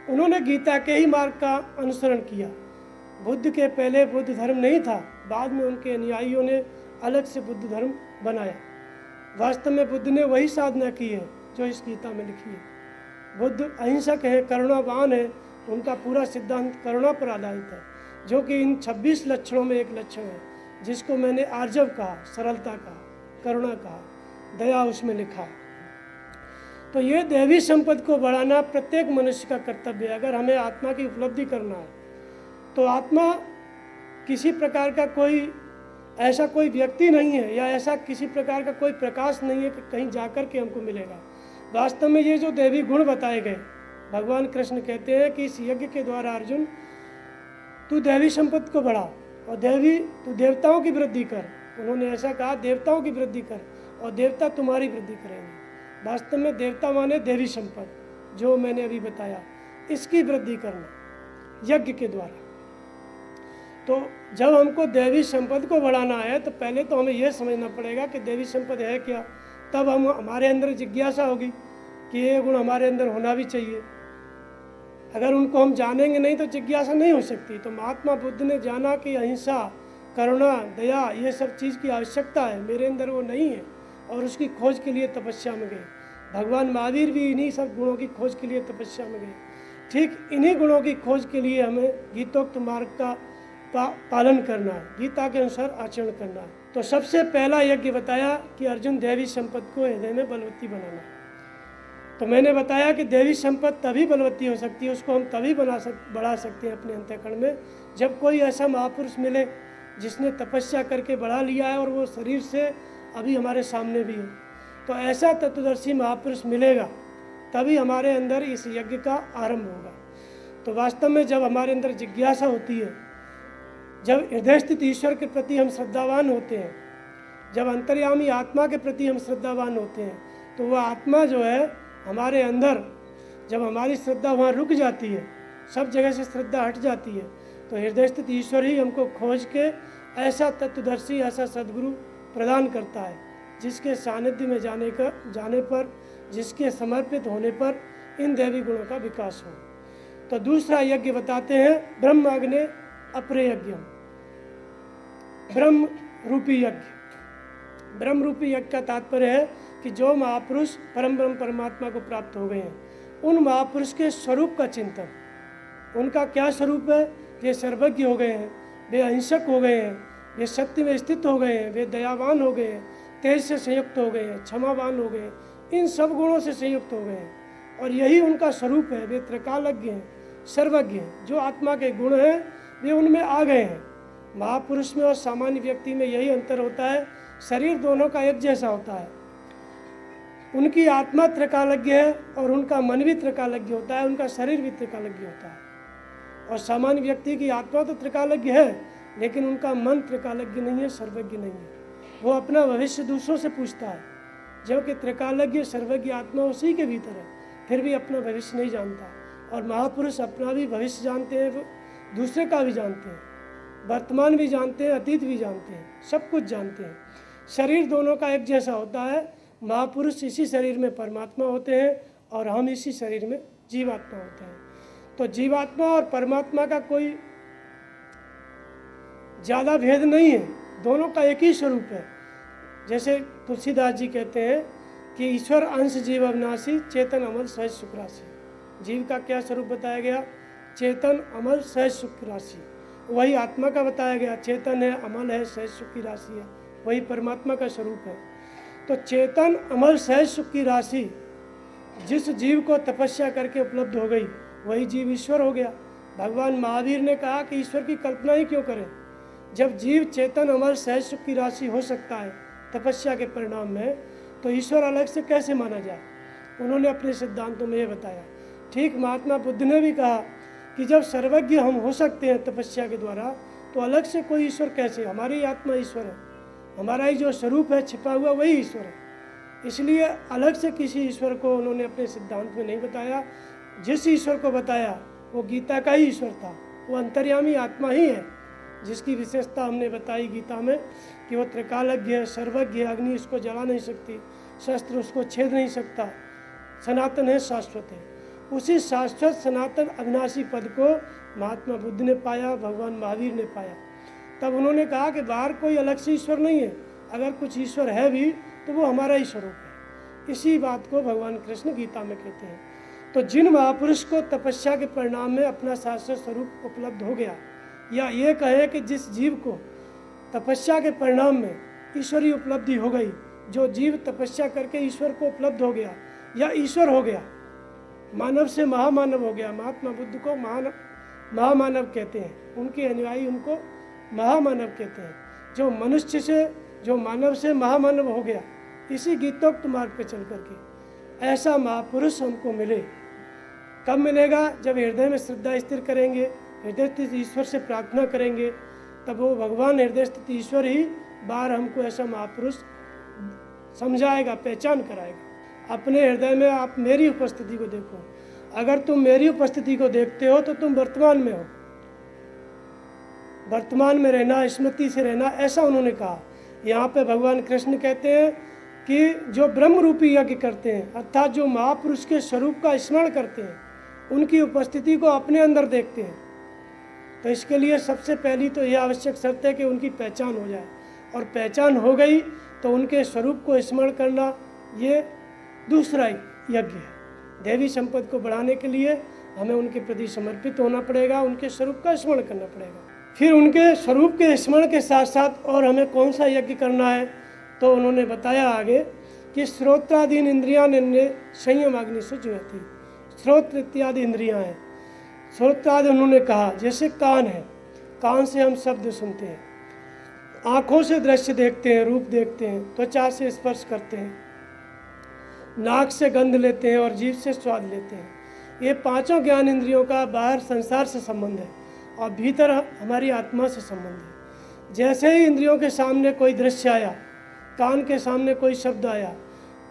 उन्होंने गीता के ही मार्ग का अनुसरण किया। बुद्ध के पहले बुद्ध धर्म नहीं था, बाद में उनके अनुयायियों ने अलग से बुद्ध धर्म बनाया। वास्तव में बुद्ध ने वही साधना की है जो इस गीता में लिखी है। बुद्ध अहिंसक है, करुणावान है, उनका पूरा सिद्धांत करुणा पर आधारित है, जो कि इन 26 लक्षणों में एक लक्षण है, जिसको मैंने आर्जव कहा, सरलता कहा, करुणा कहा, दया उसमें लिखा है। तो ये दैवी संपद को बढ़ाना प्रत्येक मनुष्य का कर्तव्य है। अगर हमें आत्मा की उपलब्धि करना है तो आत्मा किसी प्रकार का ऐसा कोई व्यक्ति नहीं है, या ऐसा किसी प्रकार का कोई प्रकाश नहीं है कि कहीं जाकर के हमको मिलेगा। वास्तव में ये जो दैवी गुण बताए गए, भगवान कृष्ण कहते हैं कि इस यज्ञ के द्वारा अर्जुन तू दैवी संपत्ति को बढ़ा और तू देवताओं की वृद्धि कर। उन्होंने ऐसा कहा, देवताओं की वृद्धि कर और देवता तुम्हारी वृद्धि करेंगे। वास्तव में देवता माने देवी संपत्ति, जो मैंने अभी बताया, इसकी वृद्धि करना यज्ञ के द्वारा। तो जब हमको दैवी संपत्ति को बढ़ाना है तो पहले तो हमें यह समझना पड़ेगा कि देवी संपत्ति है क्या। तब हमारे अंदर जिज्ञासा होगी कि ये गुण हमारे अंदर होना भी चाहिए। अगर उनको हम जानेंगे नहीं तो जिज्ञासा नहीं हो सकती। तो महात्मा बुद्ध ने जाना कि अहिंसा, करुणा, दया, ये सब चीज़ की आवश्यकता है, मेरे अंदर वो नहीं है, और उसकी खोज के लिए तपस्या में गए। भगवान महावीर भी इन्हीं सब गुणों की खोज के लिए तपस्या में गए। ठीक इन्हीं गुणों की खोज के लिए हमें गीतोक्त मार्ग का पालन करना है, गीता के अनुसार आचरण करना है। तो सबसे पहला यज्ञ बताया कि अर्जुन दैवी संपत्ति को हृदय में बलवती बनाना है। तो मैंने बताया कि दैवी संपत्ति तभी बलवती हो सकती है, उसको हम तभी बढ़ा सकते हैं अपने अंतःकरण में, जब कोई ऐसा महापुरुष मिले जिसने तपस्या करके बढ़ा लिया है और वो शरीर से अभी हमारे सामने भी हो। तो ऐसा तत्वदर्शी महापुरुष मिलेगा तभी हमारे अंदर इस यज्ञ का आरंभ होगा। तो वास्तव में जब हमारे अंदर जिज्ञासा होती है, जब हृदय स्थित ईश्वर के प्रति हम श्रद्धावान होते हैं, जब अंतर्यामी आत्मा के प्रति हम श्रद्धावान होते हैं, तो वह आत्मा जो है हमारे अंदर, जब हमारी श्रद्धा वहाँ रुक जाती है, सब जगह से श्रद्धा हट जाती है, तो हृदय स्थित ईश्वर ही हमको खोज के ऐसा तत्वदर्शी, ऐसा सद्गुरु प्रदान करता है, जिसके सानिध्य में जाने पर, जिसके समर्पित होने पर इन दैवी गुणों का विकास हो। तो दूसरा यज्ञ बताते हैं, ब्रह्म अग्नि अपरे यज्ञ, ब्रह्म रूपी यज्ञ। ब्रह्म रूपी यज्ञ का तात्पर्य है कि जो महापुरुष परम ब्रह्म परमात्मा को प्राप्त हो गए हैं, उन महापुरुष के स्वरूप का चिंतन। उनका क्या स्वरूप है? वे सर्वज्ञ हो गए हैं, वे अहिंसक हो गए हैं, वे सत्य में स्थित हो गए हैं, वे दयावान हो गए हैं, तेज से संयुक्त हो गए हैं, क्षमावान हो गए हैं, इन सब गुणों से संयुक्त हो गए हैं, और यही उनका स्वरूप है। वे त्रिकालज्ञ हैं, सर्वज्ञ हैं, जो आत्मा के गुण हैं वे उनमें आ गए हैं। महापुरुष में और सामान्य व्यक्ति में यही अंतर होता है, शरीर दोनों का एक जैसा होता है। उनकी आत्मा त्रिकालज्ञ है और उनका मन भी त्रिकालज्ञ होता है, उनका शरीर भी त्रिकालज्ञ होता है। और सामान्य व्यक्ति की आत्मा तो त्रिकालज्ञ है, लेकिन उनका मन त्रिकालज्ञ नहीं है, सर्वज्ञ नहीं है। वो अपना भविष्य दूसरों से पूछता है, जबकि त्रिकालज्ञ सर्वज्ञ आत्मा उसी के भीतर है, फिर भी अपना भविष्य नहीं जानता। और महापुरुष अपना भी भविष्य जानते हैं, दूसरे का भी जानते हैं, वर्तमान भी जानते हैं, अतीत भी जानते हैं, सब कुछ जानते हैं। शरीर दोनों का एक जैसा होता है। महापुरुष इसी शरीर में परमात्मा होते हैं और हम इसी शरीर में जीवात्मा होते हैं। तो जीवात्मा और परमात्मा का कोई ज़्यादा भेद नहीं है, दोनों का एक ही स्वरूप है। जैसे तुलसीदास जी कहते हैं कि ईश्वर अंश जीव अविनाशी, चेतन अमल सहज सुखराशि। जीव का क्या स्वरूप बताया गया? चेतन, अमल, सहज सुख की राशि। वही आत्मा का बताया गया, चेतन है, अमल है, सहज सुख की राशि है, वही परमात्मा का स्वरूप है। तो चेतन, अमल, सहज सुख की राशि जिस जीव को तपस्या करके उपलब्ध हो गई, वही जीव ईश्वर हो गया। भगवान महावीर ने कहा कि ईश्वर की कल्पना ही क्यों करें, जब जीव चेतन, अमल, सहज सुख की राशि हो सकता है तपस्या के परिणाम में, तो ईश्वर अलग से कैसे माना जाए। उन्होंने अपने सिद्धांतों में ये बताया। ठीक महात्मा बुद्ध ने भी कहा कि जब सर्वज्ञ हम हो सकते हैं तपस्या के द्वारा, तो अलग से कोई ईश्वर कैसे। हमारी आत्मा ईश्वर है, हमारा ही जो स्वरूप है छिपा हुआ वही ईश्वर है। इसलिए अलग से किसी ईश्वर को उन्होंने अपने सिद्धांत में नहीं बताया। जिस ईश्वर को बताया वो गीता का ही ईश्वर था, वो अंतर्यामी आत्मा ही है, जिसकी विशेषता हमने बताई गीता में कि वो त्रिकालज्ञ है, सर्वज्ञ है, अग्नि उसको जला नहीं सकती, शस्त्र उसको छेद नहीं सकता, सनातन है, शाश्वत है। उसी शाश्वत सनातन अविनाशी पद को महात्मा बुद्ध ने पाया, भगवान महावीर ने पाया। तब उन्होंने कहा कि बाहर कोई अलग से ईश्वर नहीं है, अगर कुछ ईश्वर है भी तो वो हमारा ही स्वरूप है। इसी बात को भगवान कृष्ण गीता में कहते हैं। तो जिन महापुरुष को तपस्या के परिणाम में अपना शाश्वत स्वरूप उपलब्ध हो गया, या ये कहें कि जिस जीव को तपस्या के परिणाम में ईश्वरीय उपलब्धि हो गई, जो जीव तपस्या करके ईश्वर को उपलब्ध हो गया या ईश्वर हो गया, मानव से महामानव हो गया। महात्मा बुद्ध को महामानव कहते हैं, उनके अनुयायी उनको महामानव कहते हैं। जो मनुष्य से, जो मानव से महामानव हो गया, इसी गीतोक्त मार्ग पे चल करके ऐसा महापुरुष हमको मिले। कब मिलेगा? जब हृदय में श्रद्धा स्थिर करेंगे, हृदय स्थित ईश्वर से प्रार्थना करेंगे, तब वो भगवान हृदय स्थित ईश्वर ही बाहर हमको ऐसा महापुरुष समझाएगा, पहचान कराएगा। अपने हृदय में आप मेरी उपस्थिति को देखो। अगर तुम मेरी उपस्थिति को देखते हो तो तुम वर्तमान में हो, वर्तमान में रहना, स्मृति से रहना, ऐसा उन्होंने कहा। यहाँ पे भगवान कृष्ण कहते हैं कि जो ब्रह्म रूपी यज्ञ करते हैं, अर्थात जो महापुरुष के स्वरूप का स्मरण करते हैं, उनकी उपस्थिति को अपने अंदर देखते हैं, तो इसके लिए सबसे पहली तो यह आवश्यक शर्त है कि उनकी पहचान हो जाए। और पहचान हो गई तो उनके स्वरूप को स्मरण करना, ये दूसरा यज्ञ है। देवी संपत्ति को बढ़ाने के लिए हमें उनके प्रति समर्पित होना पड़ेगा, उनके स्वरूप का स्मरण करना पड़ेगा। फिर उनके स्वरूप के स्मरण के साथ साथ और हमें कौन सा यज्ञ करना है, तो उन्होंने बताया आगे कि श्रोत्रादीन इंद्रियां संयम अग्नि से जुहती। श्रोत्र इत्यादि इंद्रियां हैं। श्रोत्रादि उन्होंने कहा जैसे कान है, कान से हम शब्द सुनते हैं, आँखों से दृश्य देखते हैं, रूप देखते हैं, त्वचा से स्पर्श करते हैं, नाक से गंध लेते हैं और जीभ से स्वाद लेते हैं। ये पांचों ज्ञान इंद्रियों का बाहर संसार से संबंध है और भीतर हमारी आत्मा से संबंध है। जैसे ही इंद्रियों के सामने कोई दृश्य आया, कान के सामने कोई शब्द आया,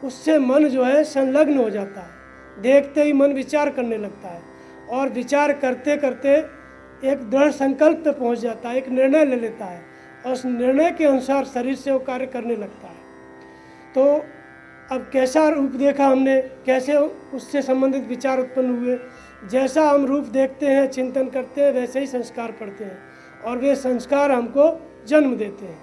उससे मन जो है संलग्न हो जाता है। देखते ही मन विचार करने लगता है और विचार करते करते एक दृढ़ संकल्प पे पहुंच जाता है, एक निर्णय ले लेता है और उस निर्णय के अनुसार शरीर से वो कार्य करने लगता है। तो अब कैसा रूप देखा हमने, कैसे उससे संबंधित विचार उत्पन्न हुए, जैसा हम रूप देखते हैं, चिंतन करते हैं, वैसे ही संस्कार पड़ते हैं और वे संस्कार हमको जन्म देते हैं।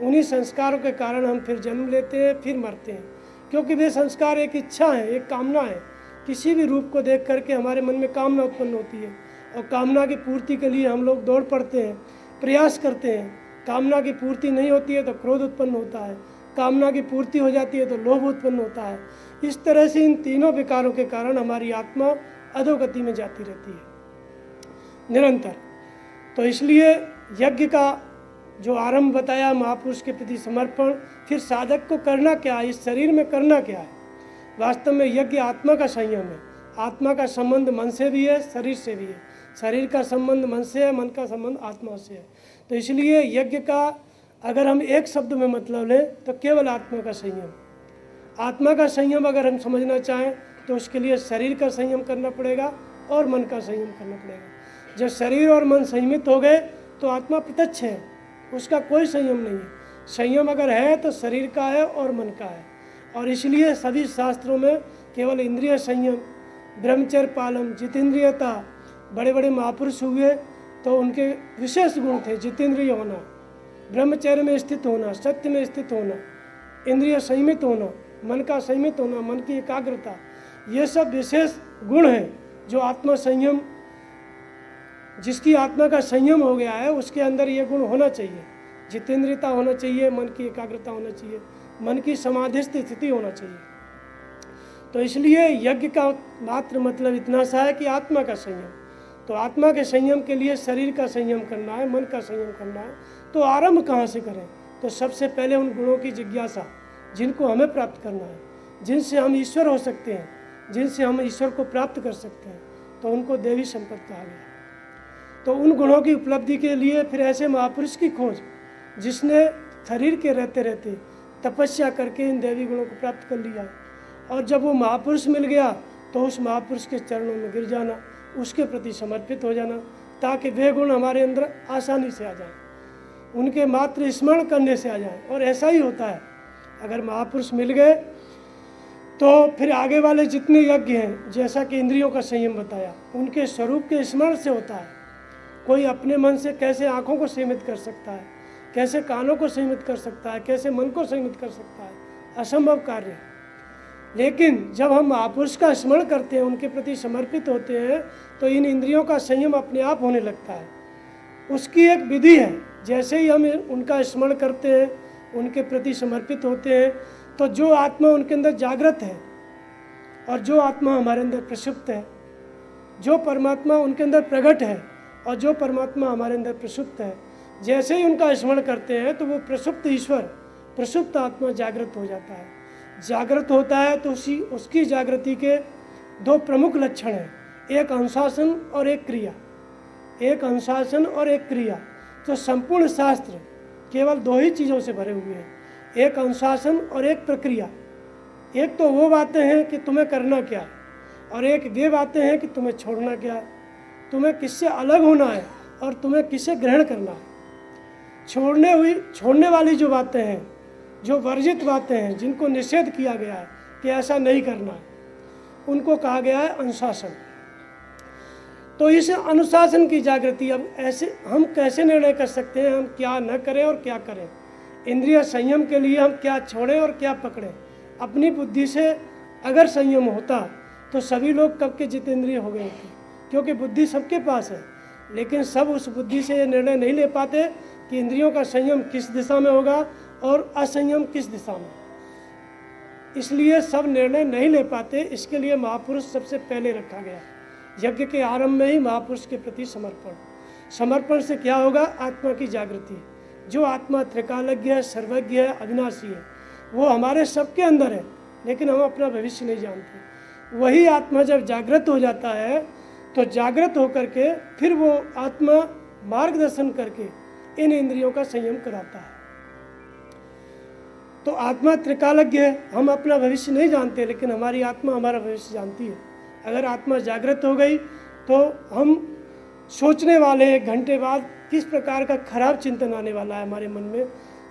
उन्हीं संस्कारों के कारण हम फिर जन्म लेते हैं, फिर मरते हैं, क्योंकि वे संस्कार एक इच्छा है, एक कामना है। किसी भी रूप को देख करके हमारे मन में कामना उत्पन्न होती है और कामना की पूर्ति के लिए हम लोग दौड़ पड़ते हैं, प्रयास करते हैं। कामना की पूर्ति नहीं होती है तो क्रोध उत्पन्न होता है, कामना की पूर्ति हो जाती है तो लोभ उत्पन्न होता है। इस तरह से इन तीनों विकारों के कारण हमारी आत्मा अधोगति में जाती रहती है निरंतर। तो इसलिए यज्ञ का जो आरंभ बताया, महापुरुष के प्रति समर्पण, फिर साधक को करना क्या है, इस शरीर में करना क्या है। वास्तव में यज्ञ आत्मा का संयम है। आत्मा का संबंध मन से भी है, शरीर से भी है। शरीर का संबंध मन से है, मन का संबंध आत्मा से है। तो इसलिए यज्ञ का अगर हम एक शब्द में मतलब लें तो केवल आत्मा का संयम। आत्मा का संयम अगर हम समझना चाहें तो उसके लिए शरीर का संयम करना पड़ेगा और मन का संयम करना पड़ेगा। जब शरीर और मन संयमित हो गए तो आत्मा प्रत्यक्ष है, उसका कोई संयम नहीं है। संयम अगर है तो शरीर का है और मन का है। और इसलिए सभी शास्त्रों में केवल इंद्रिय संयम, ब्रह्मचर्य पालन, जितेंद्रियता, बड़े बड़े महापुरुष हुए तो उनके विशेष गुण थे। जितेंद्रिय होना, ब्रह्मचर्य में स्थित होना, सत्य में स्थित होना, इंद्रिय संयमित होना, मन का संयमित होना, मन की एकाग्रता, ये सब विशेष गुण हैं जो आत्मा संयम जिसकी आत्मा का संयम हो गया है उसके अंदर ये गुण होना चाहिए। जितेंद्रियता होना चाहिए, मन की एकाग्रता होना चाहिए, मन की समाधिस्थ स्थिति होना चाहिए। तो इसलिए यज्ञ का मात्र मतलब इतना सा है कि आत्मा का संयम। तो आत्मा के संयम के लिए शरीर का संयम करना है, मन का संयम करना है। तो आरंभ कहाँ से करें? तो सबसे पहले उन गुणों की जिज्ञासा जिनको हमें प्राप्त करना है, जिनसे हम ईश्वर हो सकते हैं, जिनसे हम ईश्वर को प्राप्त कर सकते हैं, तो उनको देवी संपद कहा गया। तो उन गुणों की उपलब्धि के लिए फिर ऐसे महापुरुष की खोज जिसने शरीर के रहते रहते तपस्या करके इन देवी गुणों को प्राप्त कर लिया। और जब वो महापुरुष मिल गया तो उस महापुरुष के चरणों में गिर जाना, उसके प्रति समर्पित हो जाना, ताकि वे गुण हमारे अंदर आसानी से आ जाए, उनके मात्र स्मरण करने से आ जाए। और ऐसा ही होता है, अगर महापुरुष मिल गए तो फिर आगे वाले जितने यज्ञ हैं, जैसा कि इंद्रियों का संयम बताया, उनके स्वरूप के स्मरण से होता है। कोई अपने मन से कैसे आँखों को सीमित कर सकता है, कैसे कानों को सीमित कर सकता है, कैसे मन को सीमित कर सकता है, असंभव कार्य है। लेकिन जब हम महापुरुष का स्मरण करते हैं, उनके प्रति समर्पित होते हैं, तो इन इंद्रियों का संयम अपने आप होने लगता है। उसकी एक विधि है। जैसे ही हम उनका स्मरण करते हैं, उनके प्रति समर्पित होते हैं, तो जो आत्मा उनके अंदर जागृत है और जो आत्मा हमारे अंदर प्रसुप्त है, जो परमात्मा उनके अंदर प्रकट है और जो परमात्मा हमारे अंदर प्रसुप्त है, जैसे ही उनका स्मरण करते हैं तो वो प्रसुप्त ईश्वर, प्रसुप्त आत्मा जागृत हो जाता है। जागृत होता है तो उसकी जागृति के दो प्रमुख लक्षण हैं, एक अनुशासन और एक क्रिया। एक अनुशासन और एक क्रिया। तो संपूर्ण शास्त्र केवल दो ही चीज़ों से भरे हुए हैं, एक अनुशासन और एक प्रक्रिया। एक तो वो बातें हैं कि तुम्हें करना क्या है, और एक वे बातें हैं कि तुम्हें छोड़ना क्या है, तुम्हें किससे अलग होना है और तुम्हें किसे ग्रहण करना है। छोड़ने वाली जो बातें हैं, जो वर्जित बातें हैं, जिनको निषेध किया गया है कि ऐसा नहीं करना है, उनको कहा गया है अनुशासन। तो इस अनुशासन की जागृति, अब ऐसे हम कैसे निर्णय कर सकते हैं हम क्या न करें और क्या करें। इंद्रिय संयम के लिए हम क्या छोड़ें और क्या पकड़ें। अपनी बुद्धि से अगर संयम होता तो सभी लोग कब के जितेंद्रिय हो गए थे, क्योंकि बुद्धि सबके पास है। लेकिन सब उस बुद्धि से ये निर्णय नहीं ले पाते कि इंद्रियों का संयम किस दिशा में होगा और असंयम किस दिशा में। इसलिए सब निर्णय नहीं ले पाते। इसके लिए महापुरुष सबसे पहले रखा गया। यज्ञ के आरंभ में ही महापुरुष के प्रति समर्पण से क्या होगा? आत्मा की जागृति। जो आत्मा त्रिकालज्ञ है, सर्वज्ञ है, अविनाशी है, वो हमारे सबके अंदर है, लेकिन हम अपना भविष्य नहीं जानते। वही आत्मा जब जागृत हो जाता है तो जागृत होकर के फिर वो आत्मा मार्गदर्शन करके इन इंद्रियों का संयम कराता है। तो आत्मा त्रिकालज्ञ है, हम अपना भविष्य नहीं जानते, लेकिन हमारी आत्मा हमारा भविष्य जानती है। अगर आत्मा जागृत हो गई तो हम सोचने वाले हैं 1 घंटे बाद किस प्रकार का खराब चिंतन आने वाला है हमारे मन में,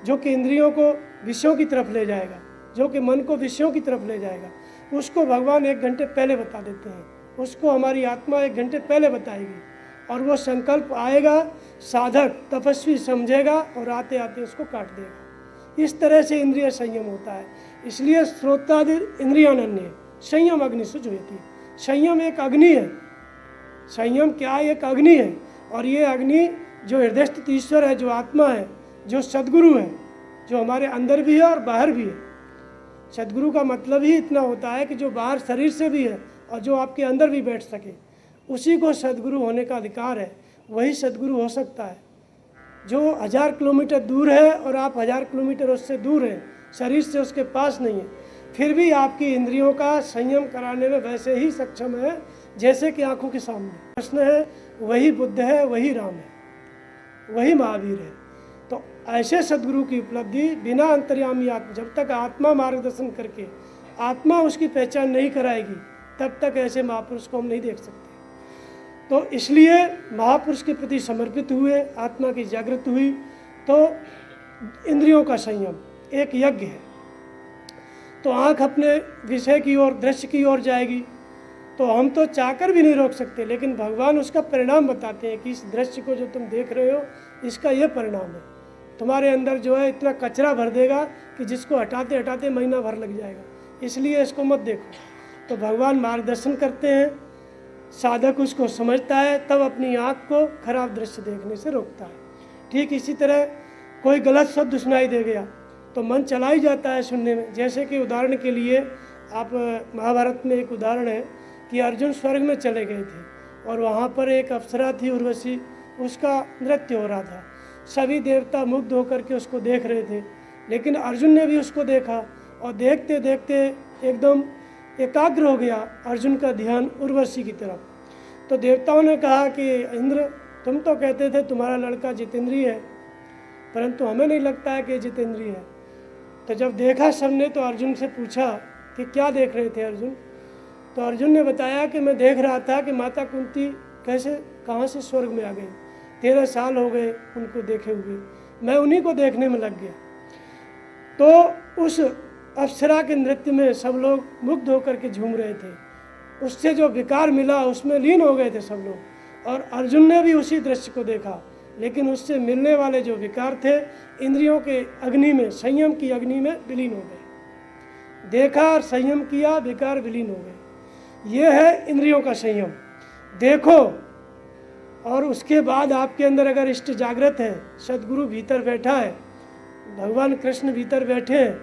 जो कि इंद्रियों को विषयों की तरफ ले जाएगा, जो कि मन को विषयों की तरफ ले जाएगा। उसको भगवान 1 घंटे पहले बता देते हैं, उसको हमारी आत्मा 1 घंटे पहले बताएगी, और वो संकल्प आएगा, साधक तपस्वी समझेगा और आते आते उसको काट देगा। इस तरह से इंद्रिय संयम होता है। इसलिए श्रोत्रादि इंद्रियानन्य संयम अग्नि सुजुयति। संयम एक अग्नि है। संयम क्या है? एक अग्नि है। और ये अग्नि जो हृदय स्थित ईश्वर है, जो आत्मा है, जो सद्गुरु है, जो हमारे अंदर भी है और बाहर भी है। सद्गुरु का मतलब ही इतना होता है कि जो बाहर शरीर से भी है और जो आपके अंदर भी बैठ सके, उसी को सद्गुरु होने का अधिकार है। वही सद्गुरु हो सकता है। जो 1000 किलोमीटर दूर है और आप 1000 किलोमीटर उससे दूर हैं, शरीर से उसके पास नहीं है, फिर भी आपकी इंद्रियों का संयम कराने में वैसे ही सक्षम है जैसे कि आंखों के सामने। प्रश्न है, वही बुद्ध है, वही राम है, वही महावीर है। तो ऐसे सद्गुरु की उपलब्धि बिना अंतर्यामी आत्मा, जब तक आत्मा मार्गदर्शन करके आत्मा उसकी पहचान नहीं कराएगी, तब तक ऐसे महापुरुष को हम नहीं देख सकते। तो इसलिए महापुरुष के प्रति समर्पित हुए, आत्मा की जागृत हुई, तो इंद्रियों का संयम एक यज्ञ है। तो आँख अपने विषय की ओर, दृश्य की ओर जाएगी, तो हम तो चाहकर भी नहीं रोक सकते, लेकिन भगवान उसका परिणाम बताते हैं कि इस दृश्य को जो तुम देख रहे हो, इसका ये परिणाम है। तुम्हारे अंदर जो है इतना कचरा भर देगा कि जिसको हटाते हटाते महीना भर लग जाएगा, इसलिए इसको मत देखो। तो भगवान मार्गदर्शन करते हैं साधक उसको समझता है, तब अपनी आँख को खराब दृश्य देखने से रोकता है। ठीक इसी तरह कोई गलत शब्द सुनाई दे गया तो मन चला ही जाता है सुनने में। जैसे कि उदाहरण के लिए आप महाभारत में एक उदाहरण है कि अर्जुन स्वर्ग में चले गए थे और वहाँ पर एक अप्सरा थी उर्वशी, उसका नृत्य हो रहा था। सभी देवता मुग्ध होकर के उसको देख रहे थे, लेकिन अर्जुन ने भी उसको देखा और देखते देखते एकदम एकाग्र हो गया अर्जुन का ध्यान उर्वशी की तरफ। तो देवताओं ने कहा कि इंद्र, तुम तो कहते थे तुम्हारा लड़का जितेंद्रिय है, परंतु हमें नहीं लगता है कि जितेंद्रिय है। तो जब देखा सबने तो अर्जुन से पूछा कि क्या देख रहे थे अर्जुन? तो अर्जुन ने बताया कि मैं देख रहा था कि माता कुंती कहाँ से स्वर्ग में आ गई। 13 साल हो गए उनको देखे हुए, मैं उन्हीं को देखने में लग गया। तो उस अप्सरा के नृत्य में सब लोग मुग्ध होकर के झूम रहे थे। उससे जो विकार मिला उसमें लीन हो गए थे सब लोग, और अर्जुन ने भी उसी दृश्य को देखा, लेकिन उससे मिलने वाले जो विकार थे इंद्रियों के अग्नि में, संयम की अग्नि में विलीन हो गए। देखा और संयम किया, विकार विलीन हो गए। ये है इंद्रियों का संयम। देखो, और उसके बाद आपके अंदर अगर इष्ट जागृत है, सदगुरु भीतर बैठा है, भगवान कृष्ण भीतर बैठे हैं,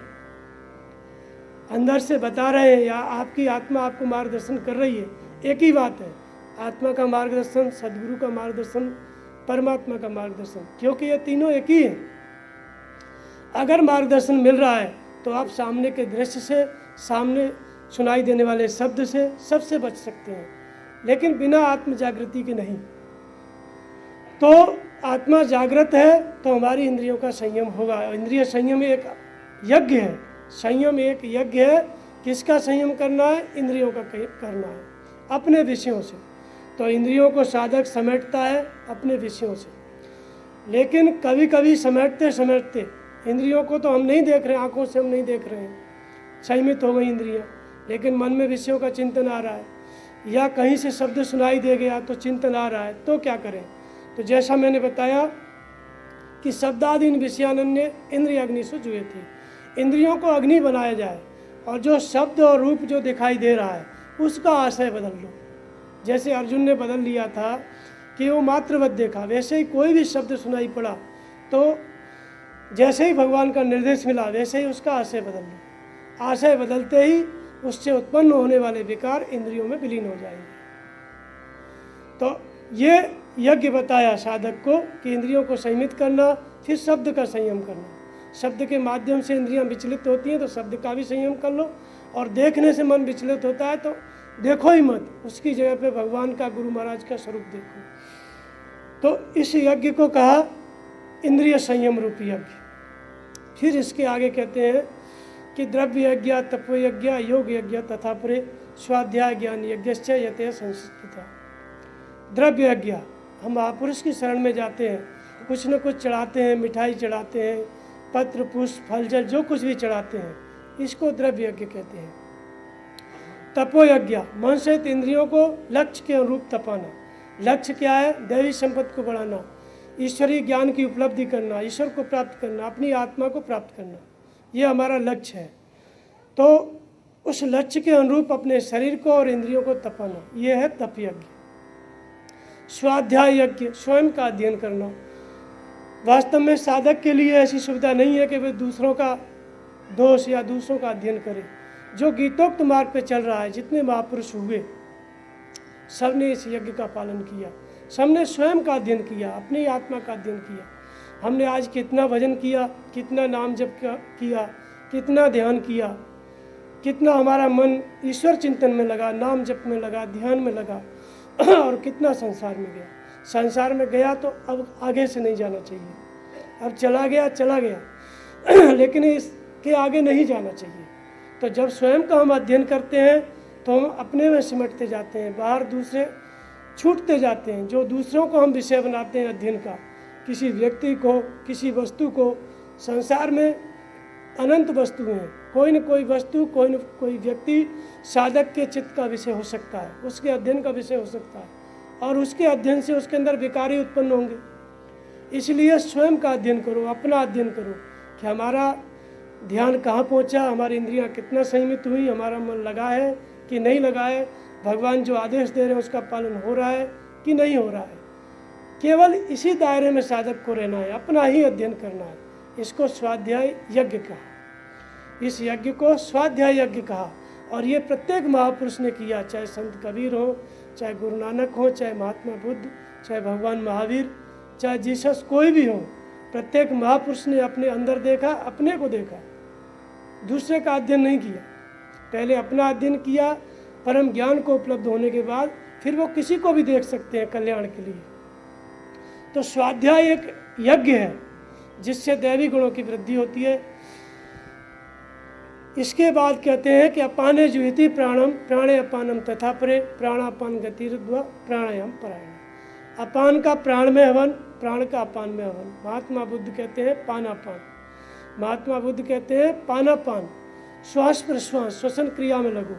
अंदर से बता रहे हैं, या आपकी आत्मा आपको मार्गदर्शन कर रही है, एक ही बात है, आत्मा का मार्गदर्शन, सदगुरु का मार्गदर्शन, परमात्मा का मार्गदर्शन, क्योंकि ये तीनों एक ही है। अगर मार्गदर्शन मिल रहा है तो आप सामने के दृश्य से, सामने सुनाई देने वाले शब्द से, सबसे बच सकते हैं, लेकिन बिना आत्म जागृति के नहीं। तो आत्मा जागृत है तो हमारी इंद्रियों का संयम होगा। इंद्रिय संयम एक यज्ञ है, संयम एक यज्ञ है। किसका संयम करना है? इंद्रियों का करना है, अपने विषयों से। तो इंद्रियों को साधक समेटता है अपने विषयों से, लेकिन कभी कभी समेटते समेटते इंद्रियों को तो हम नहीं देख रहे, आंखों से हम नहीं देख रहे हैं, संयमित हो गई इंद्रियां, लेकिन मन में विषयों का चिंतन आ रहा है, या कहीं से शब्द सुनाई दे गया तो चिंतन आ रहा है, तो क्या करें? तो जैसा मैंने बताया कि शब्दादीन विषयानन्य इंद्रिय अग्नि से जुए थी। इंद्रियों को अग्नि बनाया जाए, और जो शब्द और रूप जो दिखाई दे रहा है उसका आशय बदल लो। जैसे अर्जुन ने बदल लिया था कि वो मात्रवत देखा, वैसे ही कोई भी शब्द सुनाई पड़ा तो जैसे ही भगवान का निर्देश मिला वैसे ही उसका आशय बदल लो। आशय बदलते ही उससे उत्पन्न होने वाले विकार इंद्रियों में विलीन हो जाएंगे। तो ये यज्ञ बताया साधक को कि इंद्रियों को संयमित करना, फिर शब्द का संयम करना। शब्द के माध्यम से इंद्रियां विचलित होती हैं तो शब्द का भी संयम कर लो, और देखने से मन विचलित होता है तो देखो ही मत, उसकी जगह पे भगवान का, गुरु महाराज का स्वरूप देखो। तो इस यज्ञ को कहा इंद्रिय संयम रूपी यज्ञ। फिर इसके आगे कहते हैं कि द्रव्य यज्ञ, तत्व यज्ञ, योग यज्ञ तथा परे स्वाध्याय ज्ञान यज्ञश्च यते संस्कृता। द्रव्य यज्ञ, हम महापुरुष की शरण में जाते हैं, कुछ न कुछ चढ़ाते हैं, मिठाई चढ़ाते हैं, पत्र पुष्प फल जल जो कुछ भी चढ़ाते हैं, इसको द्रव्य यज्ञ कहते हैं। तपोयज्ञ, मन सहित इंद्रियों को लक्ष्य के अनुरूप तपाना। लक्ष्य क्या है? दैवी संपत्ति को बढ़ाना, ईश्वरीय ज्ञान की उपलब्धि करना, ईश्वर को प्राप्त करना, अपनी आत्मा को प्राप्त करना, ये हमारा लक्ष्य है। तो उस लक्ष्य के अनुरूप अपने शरीर को और इंद्रियों को तपाना, ये है तप यज्ञ। स्वाध्याय यज्ञ, स्वयं का अध्ययन करना। वास्तव में साधक के लिए ऐसी सुविधा नहीं है कि वे दूसरों का दोष या दूसरों का अध्ययन करें। जो गीतोक्त मार्ग पे चल रहा है, जितने महापुरुष हुए सब ने इस यज्ञ का पालन किया, सबने स्वयं का अध्ययन किया, अपनी आत्मा का अध्ययन किया। हमने आज कितना भजन किया, कितना नाम जप किया, कितना ध्यान किया, कितना हमारा मन ईश्वर चिंतन में लगा, नाम जप में लगा, ध्यान में लगा, और कितना संसार में गया। संसार में गया तो अब आगे से नहीं जाना चाहिए, अब चला गया लेकिन इसके आगे नहीं जाना चाहिए। तो जब स्वयं का हम अध्ययन करते हैं तो हम अपने में सिमटते जाते हैं, बाहर दूसरे छूटते जाते हैं। जो दूसरों को हम विषय बनाते हैं अध्ययन का, किसी व्यक्ति को, किसी वस्तु को, संसार में अनंत वस्तु हैं, कोई न कोई वस्तु, कोई न कोई व्यक्ति साधक के चित्त का विषय हो सकता है, उसके अध्ययन का विषय हो सकता है, और उसके अध्ययन से उसके अंदर विकारी उत्पन्न होंगे। इसलिए स्वयं का अध्ययन करो, अपना अध्ययन करो कि हमारा ध्यान कहाँ पहुँचा, हमारी इंद्रियां कितना संयमित हुई, हमारा मन लगा है कि नहीं लगा है, भगवान जो आदेश दे रहे हैं उसका पालन हो रहा है कि नहीं हो रहा है। केवल इसी दायरे में साधक को रहना है, अपना ही अध्ययन करना है। इसको स्वाध्याय यज्ञ कहा, इस यज्ञ को स्वाध्याय यज्ञ कहा। और ये प्रत्येक महापुरुष ने किया, चाहे संत कबीर हो, चाहे गुरु नानक हो, चाहे महात्मा बुद्ध, चाहे भगवान महावीर, चाहे जीसस, कोई भी हो। प्रत्येक महापुरुष ने अपने अंदर देखा, अपने को देखा, दूसरे का अध्ययन नहीं किया। पहले अपना अध्ययन किया, परम ज्ञान को उपलब्ध होने के बाद फिर वो किसी को भी देख सकते हैं कल्याण के लिए। तो स्वाध्याय एक यज्ञ है जिससे दैवी गुणों की वृद्धि होती है। इसके बाद कहते हैं कि अपाने जुहिति प्राणम प्राणे अपानम तथा परे प्राणापान गतिरुद्वा प्राणायाम परायण। अपान का प्राण में हवन, प्राण का अपान में हवन। महात्मा बुद्ध कहते हैं पानापान, महात्मा बुद्ध कहते हैं पानापान, श्वास प्रश्वास श्वसन क्रिया में लगो।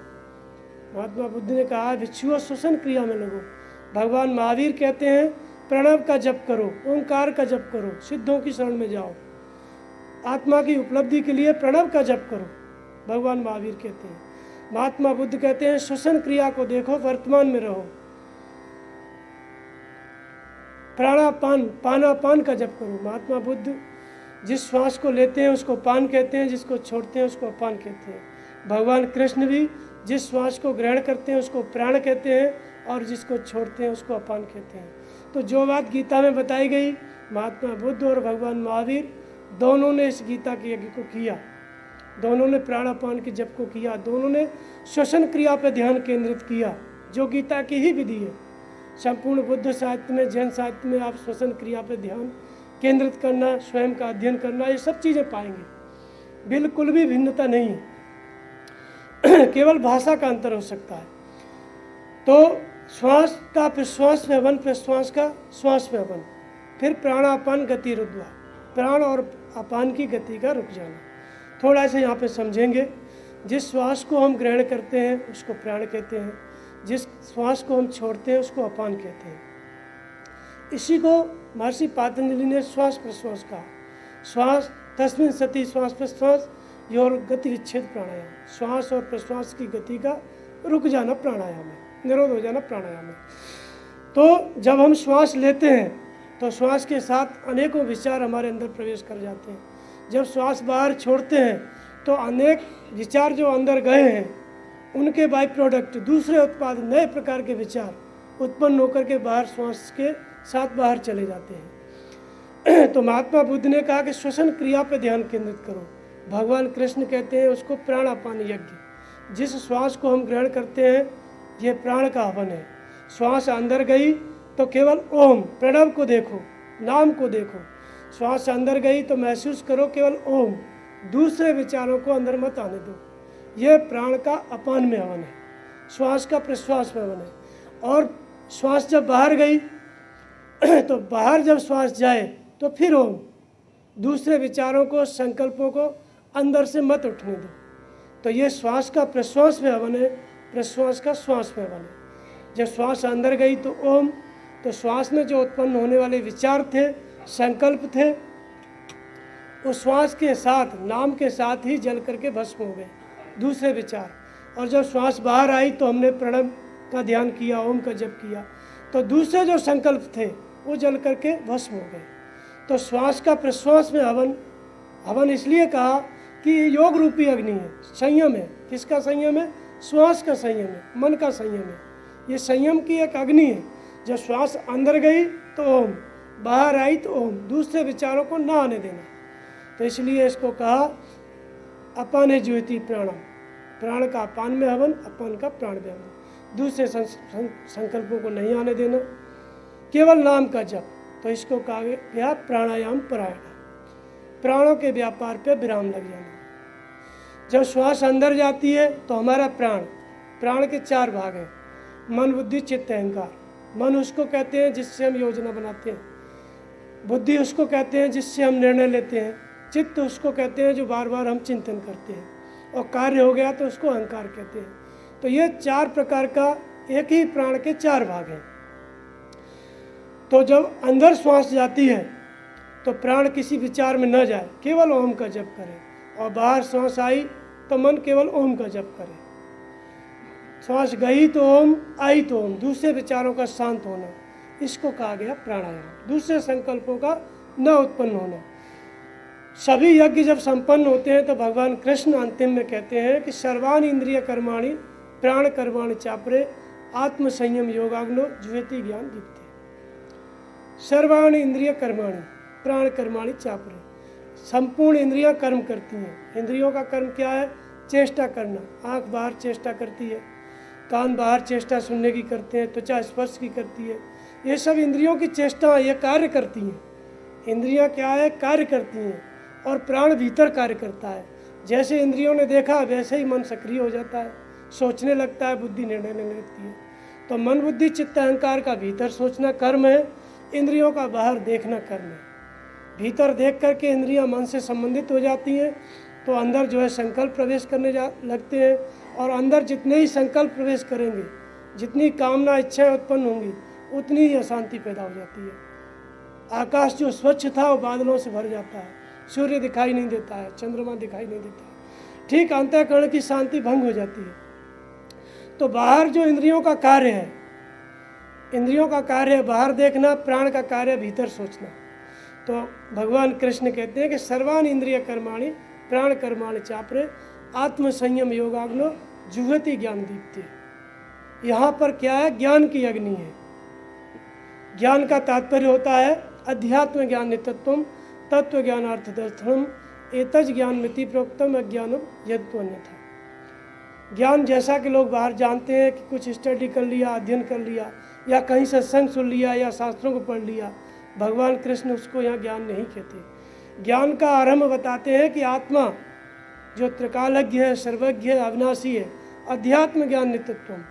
महात्मा बुद्ध ने कहा भिक्षुओं श्वसन क्रिया में लगो। भगवान महावीर कहते हैं प्रणव का जप करो, ओंकार का जप करो, सिद्धों की शरण में जाओ। आत्मा की उपलब्धि के लिए प्रणव का जप करो, भगवान महावीर कहते हैं। महात्मा बुद्ध कहते हैं श्वसन क्रिया को देखो, वर्तमान में रहो। प्राणापान पानापान का जप करो। महात्मा बुद्ध जिस श्वास को लेते हैं उसको पान कहते हैं, जिसको छोड़ते हैं उसको अपान कहते हैं। भगवान कृष्ण भी जिस श्वास को ग्रहण करते हैं उसको प्राण कहते हैं, और जिसको छोड़ते हैं उसको अपान कहते हैं। तो जो बात गीता में बताई गई, महात्मा बुद्ध और भगवान महावीर दोनों ने इस गीता के यज्ञ को किया। दोनों ने प्राणापान के जप को किया, दोनों ने श्वसन क्रिया पर ध्यान केंद्रित किया, जो गीता की ही विधि है। संपूर्ण बुद्ध साहित्य में, जैन साहित्य में आप श्वसन क्रिया पर ध्यान केंद्रित करना, स्वयं का अध्ययन करना, ये सब चीज़ें पाएंगे। बिल्कुल भी भिन्नता नहीं है, केवल भाषा का अंतर हो सकता है। तो श्वास का प्रश्वास में हवन, प्रश्वास का श्वास में हवन, फिर प्राणापान गति रुद्वा, प्राण और अपान की गति का रुक जाना। थोड़ा सा यहाँ पे समझेंगे। जिस श्वास को हम ग्रहण करते हैं उसको प्राण कहते हैं, जिस श्वास को हम छोड़ते हैं उसको अपान कहते हैं। इसी को महर्षि पातंजलि ने श्वास प्रश्वास कहा। श्वास तस्मिन् सति श्वास प्रश्वास योर गति विच्छेद प्राणायाम। श्वास और प्रश्वास की गति का रुक जाना प्राणायाम है, निरोध हो जाना प्राणायाम है। तो जब हम श्वास लेते हैं तो श्वास के साथ अनेकों विचार हमारे अंदर प्रवेश कर जाते हैं। जब श्वास बाहर छोड़ते हैं तो अनेक विचार जो अंदर गए हैं उनके बाई प्रोडक्ट दूसरे उत्पाद, नए प्रकार के विचार उत्पन्न होकर के बाहर श्वास के साथ बाहर चले जाते हैं। तो महात्मा बुद्ध ने कहा कि श्वसन क्रिया पर ध्यान केंद्रित करो। भगवान कृष्ण कहते हैं उसको प्राणापान यज्ञ। जिस श्वास को हम ग्रहण करते हैं ये प्राण का हवन है। श्वास अंदर गई तो केवल ओम, प्रणव को देखो, नाम को देखो। श्वास अंदर गई तो महसूस करो केवल ओम, दूसरे विचारों को अंदर मत आने दो। ये प्राण का अपान में हवन है, श्वास का प्रश्वास में हवन है। और श्वास जब बाहर गई तो बाहर जब श्वास जाए तो फिर ओम, दूसरे विचारों को, संकल्पों को अंदर से मत उठने दो। तो ये श्वास का प्रश्वास में हवन है, प्रश्वास का श्वास में हवन है। जब श्वास अंदर गई तो ओम, तो श्वास में जो उत्पन्न होने वाले विचार थे, संकल्प थे, उस श्वास के साथ, नाम के साथ ही जल करके भस्म हो गए दूसरे विचार। और जब श्वास बाहर आई तो हमने प्रणव का ध्यान किया, ओम का जप किया, तो दूसरे जो संकल्प थे वो जल करके भस्म हो गए। तो श्वास का प्रश्वास में हवन, हवन इसलिए कहा कि ये योग रूपी अग्नि है, संयम है। किसका संयम है? श्वास का संयम है, मन का संयम है। ये संयम की एक अग्नि है। जब श्वास अंदर गई तो ओम, बाहर आई तो ओम, दूसरे विचारों को ना आने देना। तो इसलिए इसको कहा अपाने ज्योति प्राणम। प्राण का अपान में हवन, अपान का प्राण में हवन। दूसरे संकल्पों को नहीं आने देना, केवल नाम का जप। तो इसको कहा गया प्राणायाम परायण, प्राणों के व्यापार पे विराम लग जाना। जब श्वास अंदर जाती है तो हमारा प्राण के 4 भाग हैं, मन, बुद्धि, चित्त, अहंकार। मन उसको कहते हैं जिससे हम योजना बनाते हैं, बुद्धि उसको कहते हैं जिससे हम निर्णय लेते हैं, चित्त उसको कहते हैं जो बार बार हम चिंतन करते हैं, और कार्य हो गया तो उसको अहंकार कहते हैं। तो ये 4 प्रकार का एक ही प्राण के 4 भाग हैं। तो जब अंदर श्वास जाती है तो प्राण किसी विचार में न जाए, केवल ओम का जप करे, और बाहर श्वास आई तो मन केवल ओम का जप करे। श्वास गई तो ओम, आई तो ओम, दूसरे विचारों का शांत होना, इसको कहा गया प्राणायाम। दूसरे संकल्पों का न उत्पन्न होना। सभी यज्ञ जब संपन्न होते हैं तो भगवान कृष्ण अंतिम में कहते हैं कि सर्वान इंद्रिय कर्माणि प्राण कर्माणि चापरे आत्म संयम योगाग्नो ज्योति ज्ञान दीप्ते। सर्वान इंद्रिय कर्माणि प्राण कर्माणि चापरे, संपूर्ण इंद्रियां कर्म करती हैं। इंद्रियों का कर्म क्या है? चेष्टा करना। आँख बाहर चेष्टा करती है, कान बाहर चेष्टा सुनने की करते हैं, त्वचा स्पर्श की करती है। ये सब इंद्रियों की चेष्टा, ये कार्य करती हैं। इंद्रियां क्या है? कार्य करती हैं। और प्राण भीतर कार्य करता है। जैसे इंद्रियों ने देखा वैसे ही मन सक्रिय हो जाता है, सोचने लगता है, बुद्धि निर्णय लेने लगती है। तो मन बुद्धि चित्त अहंकार का भीतर सोचना कर्म है, इंद्रियों का बाहर देखना कर्म है। भीतर देख करके इंद्रियां मन से संबंधित हो जाती हैं तो अंदर जो है संकल्प प्रवेश करने लगते हैं, और अंदर जितने ही संकल्प प्रवेश करेंगे, जितनी कामना इच्छाएं उत्पन्न होंगी, उतनी ही अशांति पैदा हो जाती है। आकाश जो स्वच्छ था वो बादलों से भर जाता है, सूर्य दिखाई नहीं देता है, चंद्रमा दिखाई नहीं देता है, ठीक अंतःकरण की शांति भंग हो जाती है। तो बाहर जो इंद्रियों का कार्य है, इंद्रियों का कार्य है बाहर देखना, प्राण का कार्य है भीतर सोचना। तो भगवान कृष्ण कहते हैं कि सर्वान इंद्रिय कर्माणि प्राण कर्माणि चापरे आत्म संयम योगाग्नो जुहति ज्ञान दीप्ते। यहाँ पर क्या है? ज्ञान की अग्नि है। ज्ञान का तात्पर्य होता है अध्यात्म ज्ञान नित्यत्वम तत्व ज्ञान अर्थदर्शनम एतज ज्ञान मिति प्रोक्तम अज्ञानम यद् अन्यथा। ज्ञान जैसा कि लोग बाहर जानते हैं कि कुछ स्टडी कर लिया, अध्ययन कर लिया, या कहीं सत्संग सुन लिया, या शास्त्रों को पढ़ लिया, भगवान कृष्ण उसको यहाँ ज्ञान नहीं कहते। ज्ञान का आरंभ बताते हैं कि आत्मा जो त्रिकालज्ञ है, सर्वज्ञ है, अविनाशी है, अध्यात्म ज्ञान नित्यत्वम,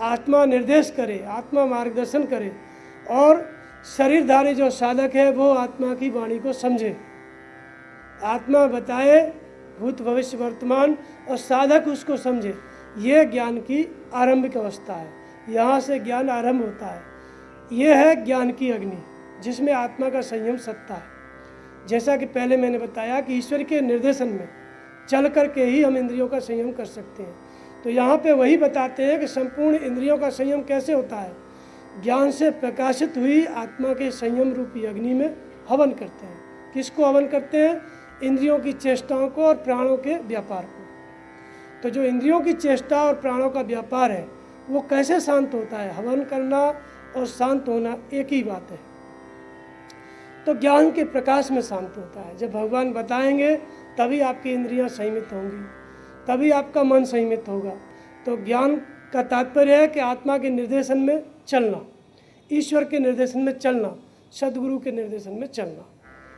आत्मा निर्देश करे, आत्मा मार्गदर्शन करे, और शरीरधारी जो साधक है वो आत्मा की वाणी को समझे। आत्मा बताए भूत भविष्य वर्तमान और साधक उसको समझे। ये ज्ञान की आरंभिक अवस्था है, यहाँ से ज्ञान आरंभ होता है। ये है ज्ञान की अग्नि जिसमें आत्मा का संयम सत्ता है। जैसा कि पहले मैंने बताया कि ईश्वर के निर्देशन में चल करके ही हम इंद्रियों का संयम कर सकते हैं। तो यहाँ पे वही बताते हैं कि संपूर्ण इंद्रियों का संयम कैसे होता है। ज्ञान से प्रकाशित हुई आत्मा के संयम रूपी अग्नि में हवन करते हैं। किसको हवन करते हैं? इंद्रियों की चेष्टाओं को और प्राणों के व्यापार को। तो जो इंद्रियों की चेष्टा और प्राणों का व्यापार है वो कैसे शांत होता है? हवन करना और शांत होना एक ही बात है। तो ज्ञान के प्रकाश में शांत होता है। जब भगवान बताएंगे तभी आपकी इंद्रियां संयमित होंगी, तभी आपका मन संयमित होगा। तो ज्ञान का तात्पर्य है कि आत्मा के निर्देशन में चलना, ईश्वर के निर्देशन में चलना, सदगुरु के निर्देशन में चलना।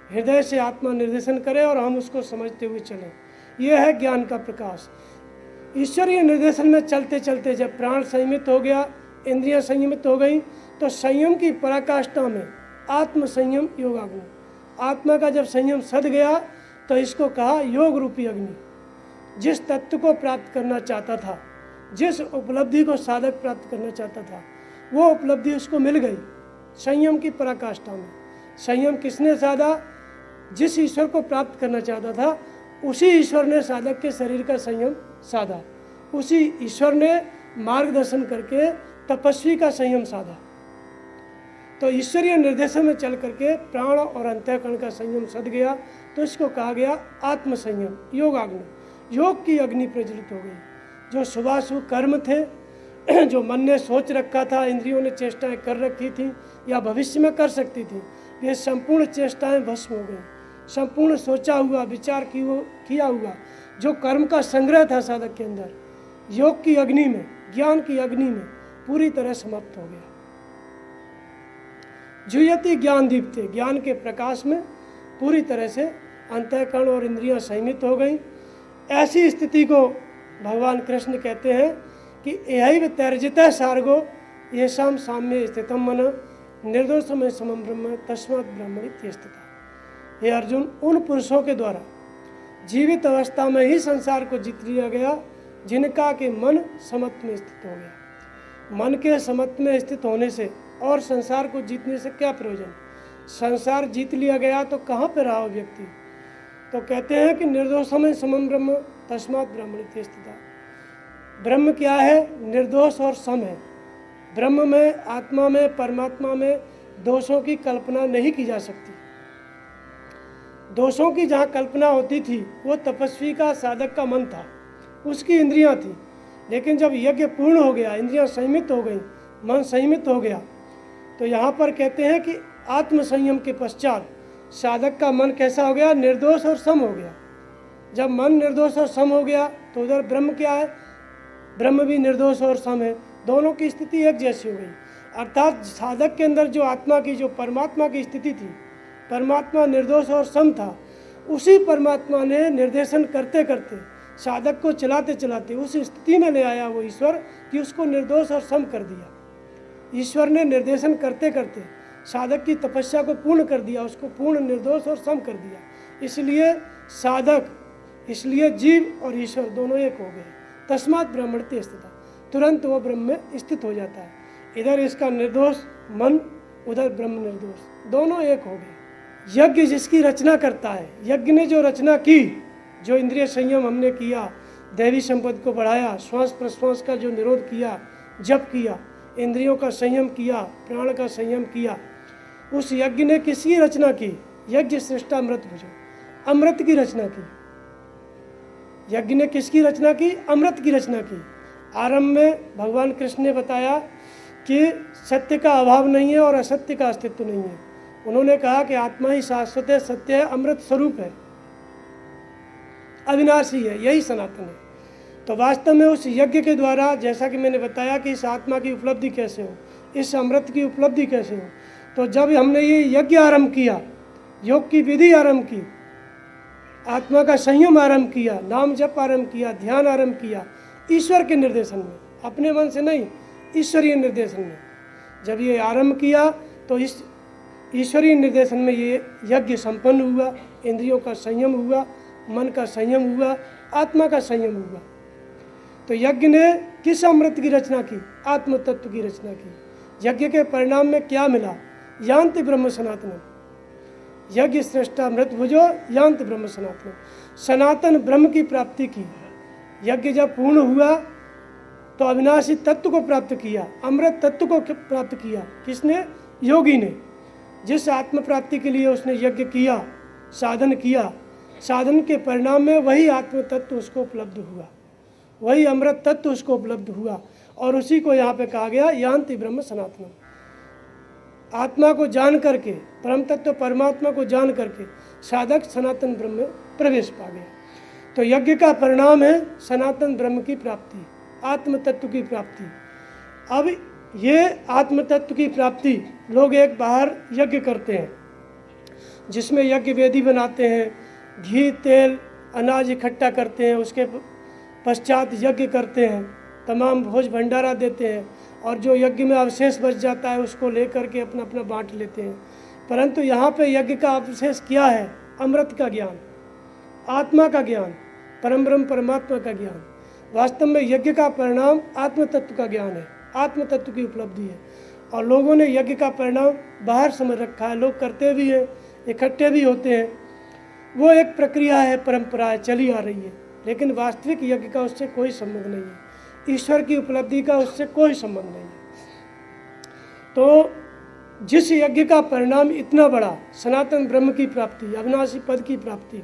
हृदय से आत्मा निर्देशन करे और हम उसको समझते हुए चलें। यह है ज्ञान का प्रकाश। ईश्वरीय निर्देशन में चलते चलते जब प्राण संयमित हो गया, इंद्रियां संयमित हो गई, तो संयम की पराकाष्ठा में आत्म संयम योगाग्नि, आत्मा का जब संयम सध गया तो इसको कहा योग रूपी अग्नि। जिस तत्व को प्राप्त करना चाहता था, जिस उपलब्धि को साधक प्राप्त करना चाहता था, वो उपलब्धि उसको मिल गई संयम की पराकाष्ठा में। संयम किसने साधा? जिस ईश्वर को प्राप्त करना चाहता था उसी ईश्वर ने साधक के शरीर का संयम साधा, उसी ईश्वर ने मार्गदर्शन करके तपस्वी का संयम साधा। तो ईश्वरीय निर्देशन में चल करके प्राण और अंतःकरण का संयम सध गया, तो इसको कहा गया आत्म संयम योगाग्नि। योग की अग्नि प्रज्वलित हो गई। जो शुभाशुभ कर्म थे, जो मन ने सोच रखा था, इंद्रियों ने चेष्टाएं कर रखी थी या भविष्य में कर सकती थी, ये संपूर्ण चेष्टाएं भस्म हो गई। संपूर्ण सोचा हुआ, विचार किया हुआ जो कर्म का संग्रह था साधक के अंदर, योग की अग्नि में, ज्ञान की अग्नि में पूरी तरह समाप्त हो गया। जुयति ज्ञान दीप्ते, ज्ञान के प्रकाश में पूरी तरह से अंतःकरण और इंद्रियां संयमित हो गई। ऐसी स्थिति को भगवान कृष्ण कहते हैं कि यही तैर्जितः सार्गो येषाम साम्य स्थितम मन निर्दोषमय समम ब्रह्म तस्मात् ब्रह्मणि स्थिता। हे अर्जुन, उन पुरुषों के द्वारा जीवित अवस्था में ही संसार को जीत लिया गया जिनका के मन समत्व में स्थित हो गया। मन के समत्व में स्थित होने से और संसार को जीतने से क्या प्रयोजन? संसार जीत लिया गया तो कहाँ पे रहा व्यक्ति? तो कहते हैं कि निर्दोषमय समम ब्रह्म तस्मात् ब्रह्मणि स्थिता। ब्रह्म क्या है? निर्दोष और सम है। ब्रह्म में, आत्मा में, परमात्मा में दोषों की कल्पना नहीं की जा सकती। दोषों की जहाँ कल्पना होती थी वो तपस्वी का, साधक का मन था, उसकी इंद्रियां थी। लेकिन जब यज्ञ पूर्ण हो गया, इंद्रियां संयमित हो गई, मन संयमित हो गया, तो यहाँ पर कहते हैं कि आत्म संयम के पश्चात साधक का मन कैसा हो गया? निर्दोष और सम हो गया। जब मन निर्दोष और सम हो गया तो उधर ब्रह्म क्या है? ब्रह्म भी निर्दोष और सम है, दोनों की स्थिति एक जैसी हो गई। अर्थात साधक के अंदर जो आत्मा की, जो परमात्मा की स्थिति थी, परमात्मा निर्दोष और सम था, उसी परमात्मा ने निर्देशन करते करते, साधक को चलाते चलाते उस स्थिति में ले आया वो ईश्वर कि उसको निर्दोष और सम कर दिया। ईश्वर ने निर्देशन करते करते साधक की तपस्या को पूर्ण कर दिया, उसको पूर्ण निर्दोष और सम कर दिया। इसलिए साधक, इसलिए जीव और ईश्वर दोनों एक हो गए। तस्मात् ब्रह्मण्यते स्थितः, तुरंत वो ब्रह्म में स्थित हो जाता है। इधर इसका निर्दोष मन, उधर ब्रह्म निर्दोष, दोनों एक हो गए। यज्ञ जिसकी रचना करता है, यज्ञ ने जो रचना की, जो इंद्रिय संयम हमने किया, दैवी संपत्ति को बढ़ाया, श्वास प्रश्वास का जो निरोध किया, जप किया, इंद्रियों का संयम किया, प्राण का संयम किया, उस यज्ञ ने किसकी रचना की? यज्ञ श्रेष्ठा अमृत भुजो, अमृत की रचना की। यज्ञ ने किसकी रचना की? अमृत की रचना की। आरंभ में भगवान कृष्ण ने बताया कि सत्य का अभाव नहीं है और असत्य का अस्तित्व नहीं है। उन्होंने कहा कि आत्मा ही शाश्वत है, सत्य है, अमृत स्वरूप है, अविनाशी है, यही सनातन है। तो वास्तव में उस यज्ञ के द्वारा, जैसा कि मैंने बताया कि इस आत्मा की उपलब्धि कैसे हो, इस अमृत की उपलब्धि कैसे हो, तो जब हमने ये यज्ञ आरंभ किया, योग की विधि आरंभ की, आत्मा का संयम आरंभ किया, नाम जप आरंभ किया, ध्यान आरंभ किया, ईश्वर के निर्देशन में, अपने मन से नहीं, ईश्वरीय निर्देशन में जब ये आरंभ किया तो इस ईश्वरीय निर्देशन में ये यज्ञ संपन्न हुआ। इंद्रियों का संयम हुआ, मन का संयम हुआ, आत्मा का संयम हुआ। तो यज्ञ ने किस अमृत की रचना की? आत्म तत्व की रचना की। यज्ञ के परिणाम में क्या मिला? यान्ति ब्रह्म सनातनम, यज्ञ श्रेष्ठा अमृत भुजो यान्ति ब्रह्म सनातनम, सनातन ब्रह्म की प्राप्ति की। यज्ञ जब पूर्ण हुआ तो अविनाशी तत्व को प्राप्त किया, अमृत तत्व को प्राप्त किया। किसने? योगी ने। जिस आत्म प्राप्ति के लिए उसने यज्ञ किया, साधन किया, साधन के परिणाम में वही आत्म तत्व उसको उपलब्ध हुआ, वही अमृत तत्व उसको उपलब्ध हुआ। और उसी को यहाँ पे कहा गया यान्ति ब्रह्म सनातनम। आत्मा को जान करके, परम तत्व परमात्मा को जान करके साधक सनातन ब्रह्म में प्रवेश पा गया। तो यज्ञ का परिणाम है सनातन ब्रह्म की प्राप्ति, आत्म तत्व की प्राप्ति। अब ये आत्म तत्व की प्राप्ति लोग एक बाहर यज्ञ करते हैं, जिसमें यज्ञ वेदी बनाते हैं, घी तेल अनाज इकट्ठा करते हैं, उसके पश्चात यज्ञ करते हैं, तमाम भोज भंडारा देते हैं, और जो यज्ञ में अवशेष बच जाता है उसको लेकर के अपना अपना बांट लेते हैं। परंतु यहाँ पे यज्ञ का अवशेष क्या है? अमृत का ज्ञान, आत्मा का ज्ञान, परम ब्रह्म परमात्मा का ज्ञान। वास्तव में यज्ञ का परिणाम आत्म तत्व का ज्ञान है, आत्म तत्व की उपलब्धि है। और लोगों ने यज्ञ का परिणाम बाहर समझ रखा है, लोग करते भी हैं, इकट्ठे भी होते हैं, वो एक प्रक्रिया है, परंपरा है, चली आ रही है। लेकिन वास्तविक यज्ञ का उससे कोई संबंध नहीं है, ईश्वर की उपलब्धि का उससे कोई संबंध नहीं है। तो जिस यज्ञ का परिणाम इतना बड़ा, सनातन ब्रह्म की प्राप्ति, अविनाशी पद की प्राप्ति,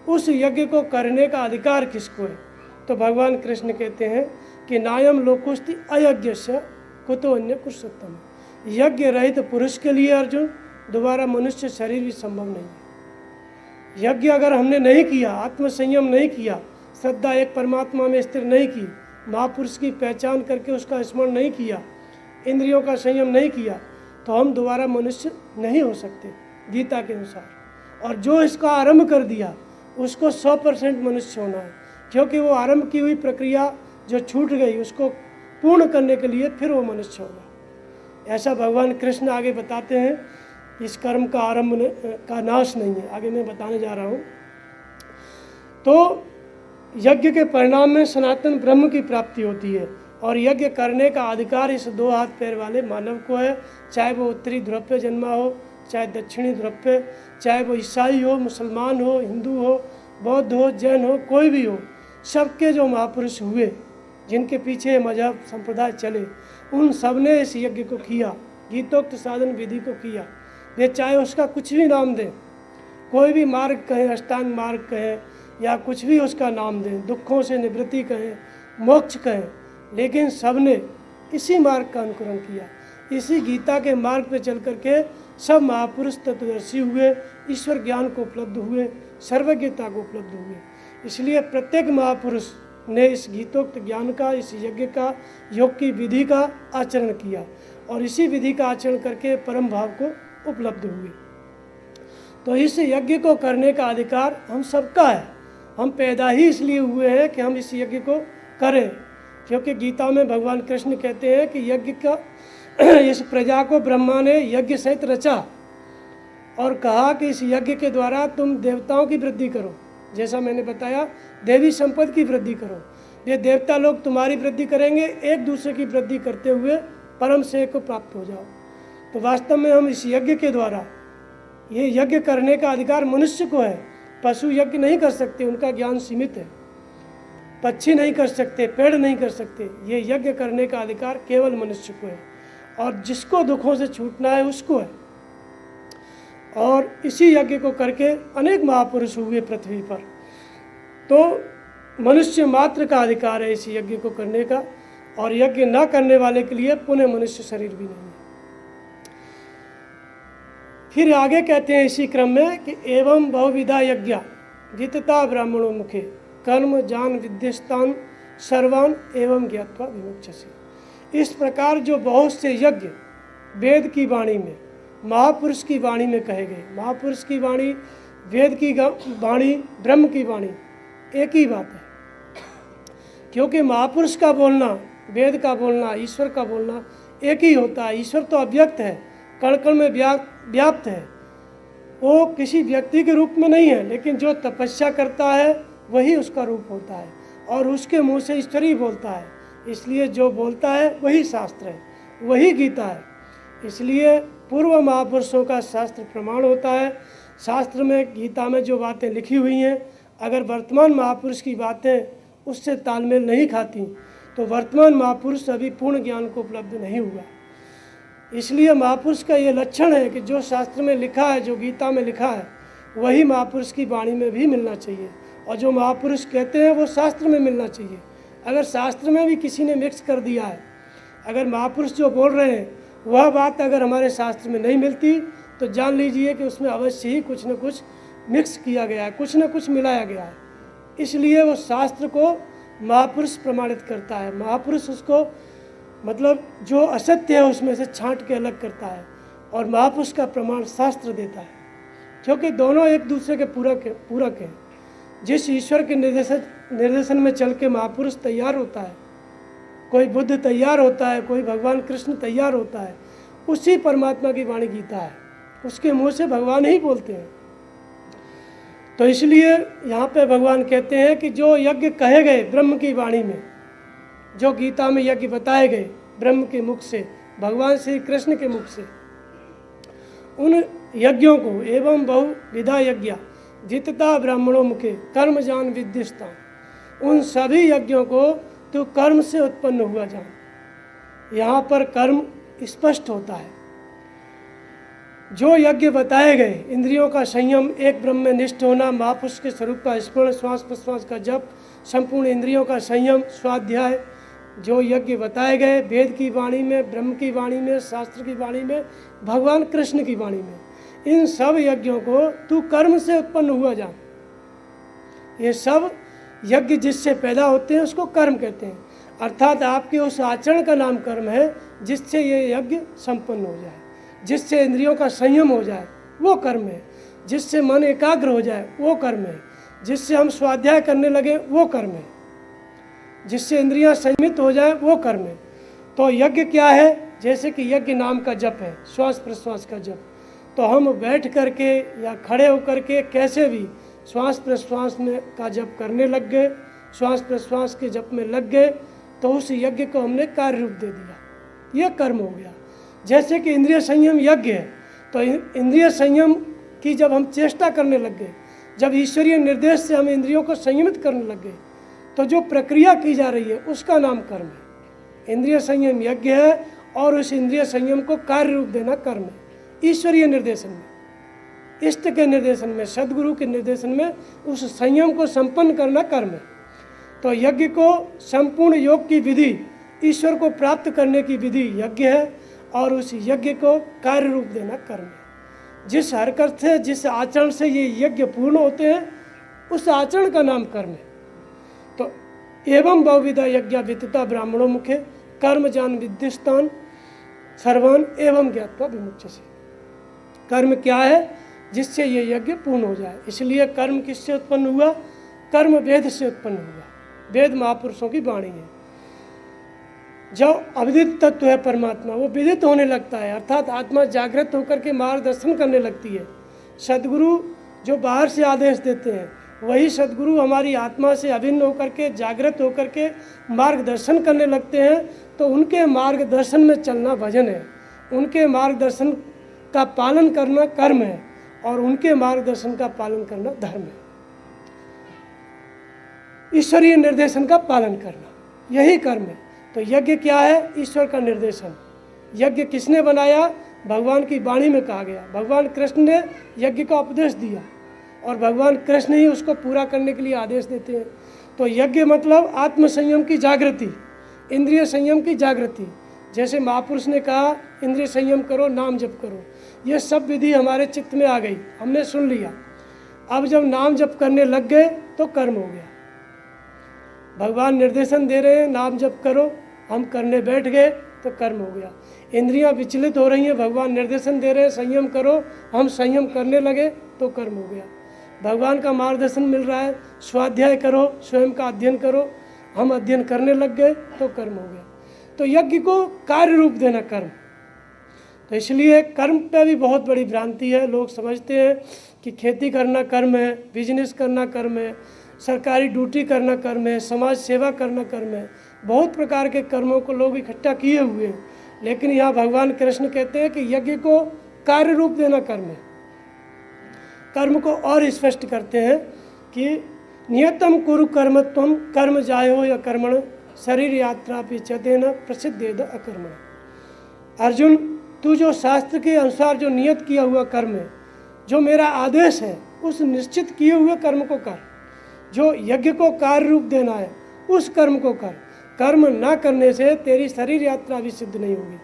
उस यज्ञ को करने का अधिकार किसको है? तो भगवान कृष्ण कहते हैं कि नायम लोकोस्ति अयज्ञस्य कुतो अन्य कुरुषोत्तम। यज्ञ रहित पुरुष के लिए अर्जुन दोबारा मनुष्य शरीर भी संभव नहीं है। यज्ञ अगर हमने नहीं किया, आत्मसंयम नहीं किया, श्रद्धा एक परमात्मा में स्थिर नहीं की, महापुरुष की पहचान करके उसका स्मरण नहीं किया, इंद्रियों का संयम नहीं किया, तो हम दोबारा मनुष्य नहीं हो सकते गीता के अनुसार। और जो इसका आरंभ कर दिया उसको 100% मनुष्य होना है, क्योंकि वो आरंभ की हुई प्रक्रिया जो छूट गई उसको पूर्ण करने के लिए फिर वो मनुष्य होगा। ऐसा भगवान कृष्ण आगे बताते हैं। इस कर्म का आरंभ का नाश नहीं है, आगे मैं बताने जा रहा हूँ। तो यज्ञ के परिणाम में सनातन ब्रह्म की प्राप्ति होती है, और यज्ञ करने का अधिकार इस 2 हाथ पैर वाले मानव को है, चाहे वो उत्तरी ध्रुव पे जन्मा हो, चाहे दक्षिणी ध्रुव पे, चाहे वो ईसाई हो, मुसलमान हो, हिंदू हो, बौद्ध हो, जैन हो, कोई भी हो। सबके जो महापुरुष हुए, जिनके पीछे मजहब संप्रदाय चले, उन सब ने इस यज्ञ को किया, गीतोक्त साधन विधि को किया। वे चाहे उसका कुछ भी नाम दें, कोई भी मार्ग कहें, अष्टांग मार्ग कहें या कुछ भी उसका नाम दें, दुखों से निवृत्ति कहें, मोक्ष कहें, लेकिन सब ने इसी मार्ग का अनुकरण किया। इसी गीता के मार्ग पर चल करके सब महापुरुष तत्वदर्शी हुए, ईश्वर ज्ञान को उपलब्ध हुए, सर्वज्ञता को उपलब्ध हुए। इसलिए प्रत्येक महापुरुष ने इस गीतोक्त ज्ञान का, इस यज्ञ का, योग की विधि का आचरण किया और इसी विधि का आचरण करके परम भाव को उपलब्ध हुए। तो इस यज्ञ को करने का अधिकार हम सबका है। हम पैदा ही इसलिए हुए हैं कि हम इस यज्ञ को करें, क्योंकि गीता में भगवान कृष्ण कहते हैं कि यज्ञ का इस प्रजा को ब्रह्मा ने यज्ञ सहित रचा और कहा कि इस यज्ञ के द्वारा तुम देवताओं की वृद्धि करो। जैसा मैंने बताया, देवी संपत्ति की वृद्धि करो। ये देवता लोग तुम्हारी वृद्धि करेंगे, एक दूसरे की वृद्धि करते हुए परम सेय को प्राप्त हो जाओ। तो वास्तव में हम इस यज्ञ के द्वारा, ये यज्ञ करने का अधिकार मनुष्य को है। पशु यज्ञ नहीं कर सकते, उनका ज्ञान सीमित है। पक्षी नहीं कर सकते, पेड़ नहीं कर सकते। ये यज्ञ करने का अधिकार केवल मनुष्य को है और जिसको दुखों से छूटना है उसको है। और इसी यज्ञ को करके अनेक महापुरुष हुए पृथ्वी पर। तो मनुष्य मात्र का अधिकार है इस यज्ञ को करने का, और यज्ञ न करने वाले के लिए पुनः मनुष्य शरीर भी नहीं है। फिर आगे कहते हैं इसी क्रम में कि एवं बहुविधा यज्ञ जितता ब्राह्मणों मुखे कर्म जान विद्यस्तान सर्वान एवं ज्ञात्वा विमुच्यसे। इस प्रकार जो बहुत से यज्ञ वेद की वाणी में, महापुरुष की वाणी में कहे गए, महापुरुष की वाणी, वेद की वाणी, ब्रह्म की वाणी एक ही बात है। क्योंकि महापुरुष का बोलना, वेद का बोलना, ईश्वर का बोलना एक ही होता है। ईश्वर तो अव्यक्त है, कण कण में व्याप्त है। वो किसी व्यक्ति के रूप में नहीं है, लेकिन जो तपस्या करता है वही उसका रूप होता है और उसके मुंह से ईश्वर ही बोलता है। इसलिए जो बोलता है वही शास्त्र है, वही गीता है। इसलिए पूर्व महापुरुषों का शास्त्र प्रमाण होता है। शास्त्र में, गीता में जो बातें लिखी हुई हैं, अगर वर्तमान महापुरुष की बातें उससे तालमेल नहीं खाती तो वर्तमान महापुरुष अभी पूर्ण ज्ञान को उपलब्ध नहीं हुआ। इसलिए महापुरुष का ये लक्षण है कि जो शास्त्र में लिखा है, जो गीता में लिखा है, वही महापुरुष की वाणी में भी मिलना चाहिए और जो महापुरुष कहते हैं वो शास्त्र में मिलना चाहिए। अगर शास्त्र में भी किसी ने मिक्स कर दिया है, अगर महापुरुष जो बोल रहे हैं वह बात अगर हमारे शास्त्र में नहीं मिलती तो जान लीजिए कि उसमें अवश्य ही कुछ न कुछ मिक्स किया गया है, कुछ न कुछ मिलाया गया है। इसलिए वो शास्त्र को महापुरुष प्रमाणित करता है। महापुरुष उसको, मतलब जो असत्य है उसमें से छांट के अलग करता है और महापुरुष का प्रमाण शास्त्र देता है, क्योंकि दोनों एक दूसरे के पूरक हैं। जिस ईश्वर के निर्देशन में चल के महापुरुष तैयार होता है, कोई बुद्ध तैयार होता है, कोई भगवान कृष्ण तैयार होता है, उसी परमात्मा की वाणी गीता है। उसके मुंह से भगवान ही बोलते हैं। तो इसलिए यहाँ पे भगवान कहते हैं कि जो यज्ञ कहे गए ब्रह्म की वाणी में, जो गीता में यज्ञ बताए गए ब्रह्म के मुख से, भगवान श्री कृष्ण के मुख से, उन यज्ञों को एवं बहुविधा यज्ञ जितता ब्राह्मणों मुखे कर्म जान विद्यस्ता, उन सभी यज्ञों को तो कर्म से उत्पन्न हुआ जान। यहाँ पर कर्म स्पष्ट होता है। जो यज्ञ बताए गए, इंद्रियों का संयम, एक ब्रह्म में निष्ठ होना, महापुरुष के स्वरूप का स्मरण, श्वास प्रश्वास का जप, संपूर्ण इंद्रियों का संयम, स्वाध्याय, जो यज्ञ बताए गए वेद की वाणी में, ब्रह्म की वाणी में, शास्त्र की वाणी में, भगवान कृष्ण की वाणी में, इन सब यज्ञों को तू कर्म से उत्पन्न हुआ जान। ये सब यज्ञ जिससे पैदा होते हैं उसको कर्म कहते हैं। अर्थात आपके उस आचरण का नाम कर्म है जिससे ये यज्ञ संपन्न हो जाए, जिससे इंद्रियों का संयम हो जाए वो कर्म है, जिससे मन एकाग्र हो जाए वो कर्म है, जिससे हम स्वाध्याय करने लगे वो कर्म है, जिससे इंद्रियां संयमित हो जाए वो कर्म है। तो यज्ञ क्या है? जैसे कि यज्ञ नाम का जप है, श्वास प्रश्वास का जप। तो हम बैठ करके या खड़े होकर के कैसे भी श्वास प्रश्वास में का जप करने लग गए, श्वास प्रश्वास के जप में लग गए, तो उस यज्ञ को हमने कार्य रूप दे दिया, यह कर्म हो गया। जैसे कि इंद्रिय संयम यज्ञ है, तो इंद्रिय संयम की जब हम चेष्टा करने लग गए, जब ईश्वरीय निर्देश से हम इंद्रियों को संयमित करने लग गए, तो जो प्रक्रिया की जा रही है उसका नाम कर्म है। इंद्रिय संयम यज्ञ है और उस इंद्रिय संयम को कार्य रूप देना कर्म है। ईश्वरीय निर्देशन में, इष्ट के निर्देशन में, सदगुरु के निर्देशन में उस संयम को संपन्न करना कर्म है। तो यज्ञ को संपूर्ण योग की विधि, ईश्वर को प्राप्त करने की विधि यज्ञ है और उस यज्ञ को कार्य रूप देना कर्म है। जिस हरकत से, जिस आचरण से ये यज्ञ पूर्ण होते हैं उस आचरण का नाम कर्म है। तो एवं बहुविधा यज्ञ विदिता ब्राह्मणों मुखे कर्म जान विद्युस्तान सर्वान एवं ज्ञात्वा विमुच्यसे। कर्म क्या है? जिससे ये यज्ञ पूर्ण हो जाए। इसलिए कर्म किससे उत्पन्न हुआ? कर्म वेद से उत्पन्न हुआ। वेद महापुरुषों की वाणी है। जब अविदित तत्व है परमात्मा, वो विदित होने लगता है, अर्थात आत्मा जागृत होकर के मार्गदर्शन करने लगती है। सदगुरु जो बाहर से आदेश देते हैं, वही सदगुरु हमारी आत्मा से अभिन्न होकर के, जागृत होकर के मार्गदर्शन करने लगते हैं। तो उनके मार्गदर्शन में चलना भजन है, उनके मार्गदर्शन का पालन करना कर्म है और उनके मार्गदर्शन का पालन करना धर्म है। ईश्वरीय निर्देशन का पालन करना यही कर्म है। तो यज्ञ क्या है? ईश्वर का निर्देशन। यज्ञ किसने बनाया? भगवान की वाणी में कहा गया। भगवान कृष्ण ने यज्ञ का उपदेश दिया और भगवान कृष्ण ही उसको पूरा करने के लिए आदेश देते हैं। तो यज्ञ मतलब आत्म संयम की जागृति, इंद्रिय संयम की जागृति। जैसे महापुरुष ने कहा इंद्रिय संयम करो, नाम जप करो, ये सब विधि हमारे चित्त में आ गई, हमने सुन लिया। अब जब नाम जप करने लग गए तो कर्म हो गया। भगवान निर्देशन दे रहे हैं नाम जप करो, हम करने बैठ गए तो कर्म हो गया। इंद्रियां विचलित हो रही हैं, भगवान निर्देशन दे रहे हैं संयम करो, हम संयम करने लगे तो कर्म हो गया। भगवान का मार्गदर्शन मिल रहा है, स्वाध्याय करो, स्वयं का अध्ययन करो, हम अध्ययन करने लग गए तो कर्म हो गया। तो यज्ञ को कार्य रूप देना कर्म। तो इसलिए कर्म पे भी बहुत बड़ी भ्रांति है। लोग समझते हैं कि खेती करना कर्म है, बिजनेस करना कर्म है, सरकारी ड्यूटी करना कर्म है, समाज सेवा करना कर्म है। बहुत प्रकार के कर्मों को लोग इकट्ठा किए हुए हैं, लेकिन यहाँ भगवान कृष्ण कहते हैं कि यज्ञ को कार्य रूप देना कर्म है। कर्म को और स्पष्ट करते हैं कि नियतम कुरु कर्मत्वम कर्म जायो या कर्मण शरीर यात्रा पिछतेन प्रसिद्धेद अकर्मण। अर्जुन, तू जो शास्त्र के अनुसार जो नियत किया हुआ कर्म है, जो मेरा आदेश है, उस निश्चित किए हुए कर्म को कर। जो यज्ञ को कार्य रूप देना है उस कर्म को कर। कर्म ना करने से तेरी शरीर यात्रा भी सिद्ध नहीं होगी।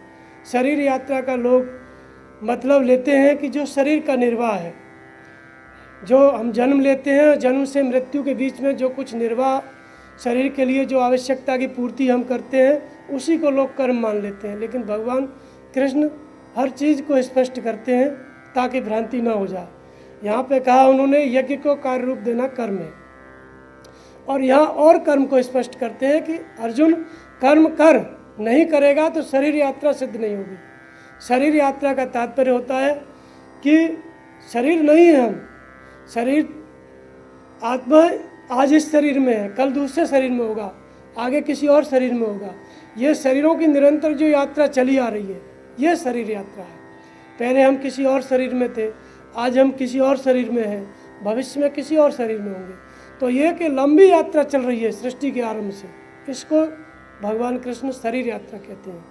शरीर यात्रा का लोग मतलब लेते हैं कि जो शरीर का निर्वाह है, जो हम जन्म लेते हैं, जन्म से मृत्यु के बीच में जो कुछ निर्वाह शरीर के लिए जो आवश्यकता की पूर्ति हम करते हैं, उसी को लोग कर्म मान लेते हैं। लेकिन भगवान कृष्ण हर चीज़ को स्पष्ट करते हैं ताकि भ्रांति ना हो जाए। यहाँ पे कहा उन्होंने यज्ञ को कार्य रूप देना कर्म है, और यहाँ और कर्म को स्पष्ट करते हैं कि अर्जुन, कर्म कर, नहीं करेगा तो शरीर यात्रा सिद्ध नहीं होगी। शरीर यात्रा का तात्पर्य होता है कि शरीर नहीं है हम, शरीर आत्मा आज इस शरीर में है, कल दूसरे शरीर में होगा, आगे किसी और शरीर में होगा। ये शरीरों की निरंतर जो यात्रा चली आ रही है, ये शरीर यात्रा है। पहले हम किसी और शरीर में थे, आज हम किसी और शरीर में हैं, भविष्य में किसी और शरीर में होंगे। तो ये कि लंबी यात्रा चल रही है सृष्टि के आरंभ से, इसको भगवान कृष्ण शरीर यात्रा कहते हैं।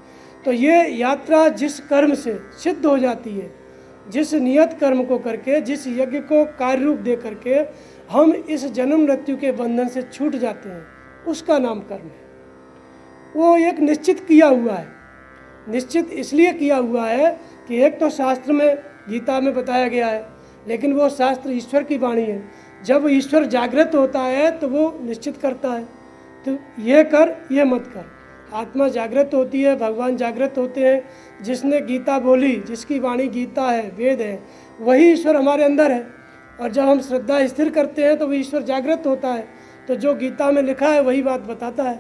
तो ये यात्रा जिस कर्म से सिद्ध हो जाती है, जिस नियत कर्म को करके, जिस यज्ञ को कार्य रूप दे करके हम इस जन्म मृत्यु के बंधन से छूट जाते हैं, उसका नाम कर्म है। वो एक निश्चित किया हुआ है। निश्चित इसलिए किया हुआ है कि एक तो शास्त्र में, गीता में बताया गया है, लेकिन वो शास्त्र ईश्वर की वाणी है। जब ईश्वर जागृत होता है तो वो निश्चित करता है, तो ये कर, ये मत कर। आत्मा जागृत होती है, भगवान जागृत होते हैं। जिसने गीता बोली, जिसकी वाणी गीता है, वेद है, वही ईश्वर हमारे अंदर है। और जब हम श्रद्धा स्थिर करते हैं तो वो ईश्वर जागृत होता है, तो जो गीता में लिखा है वही बात बताता है।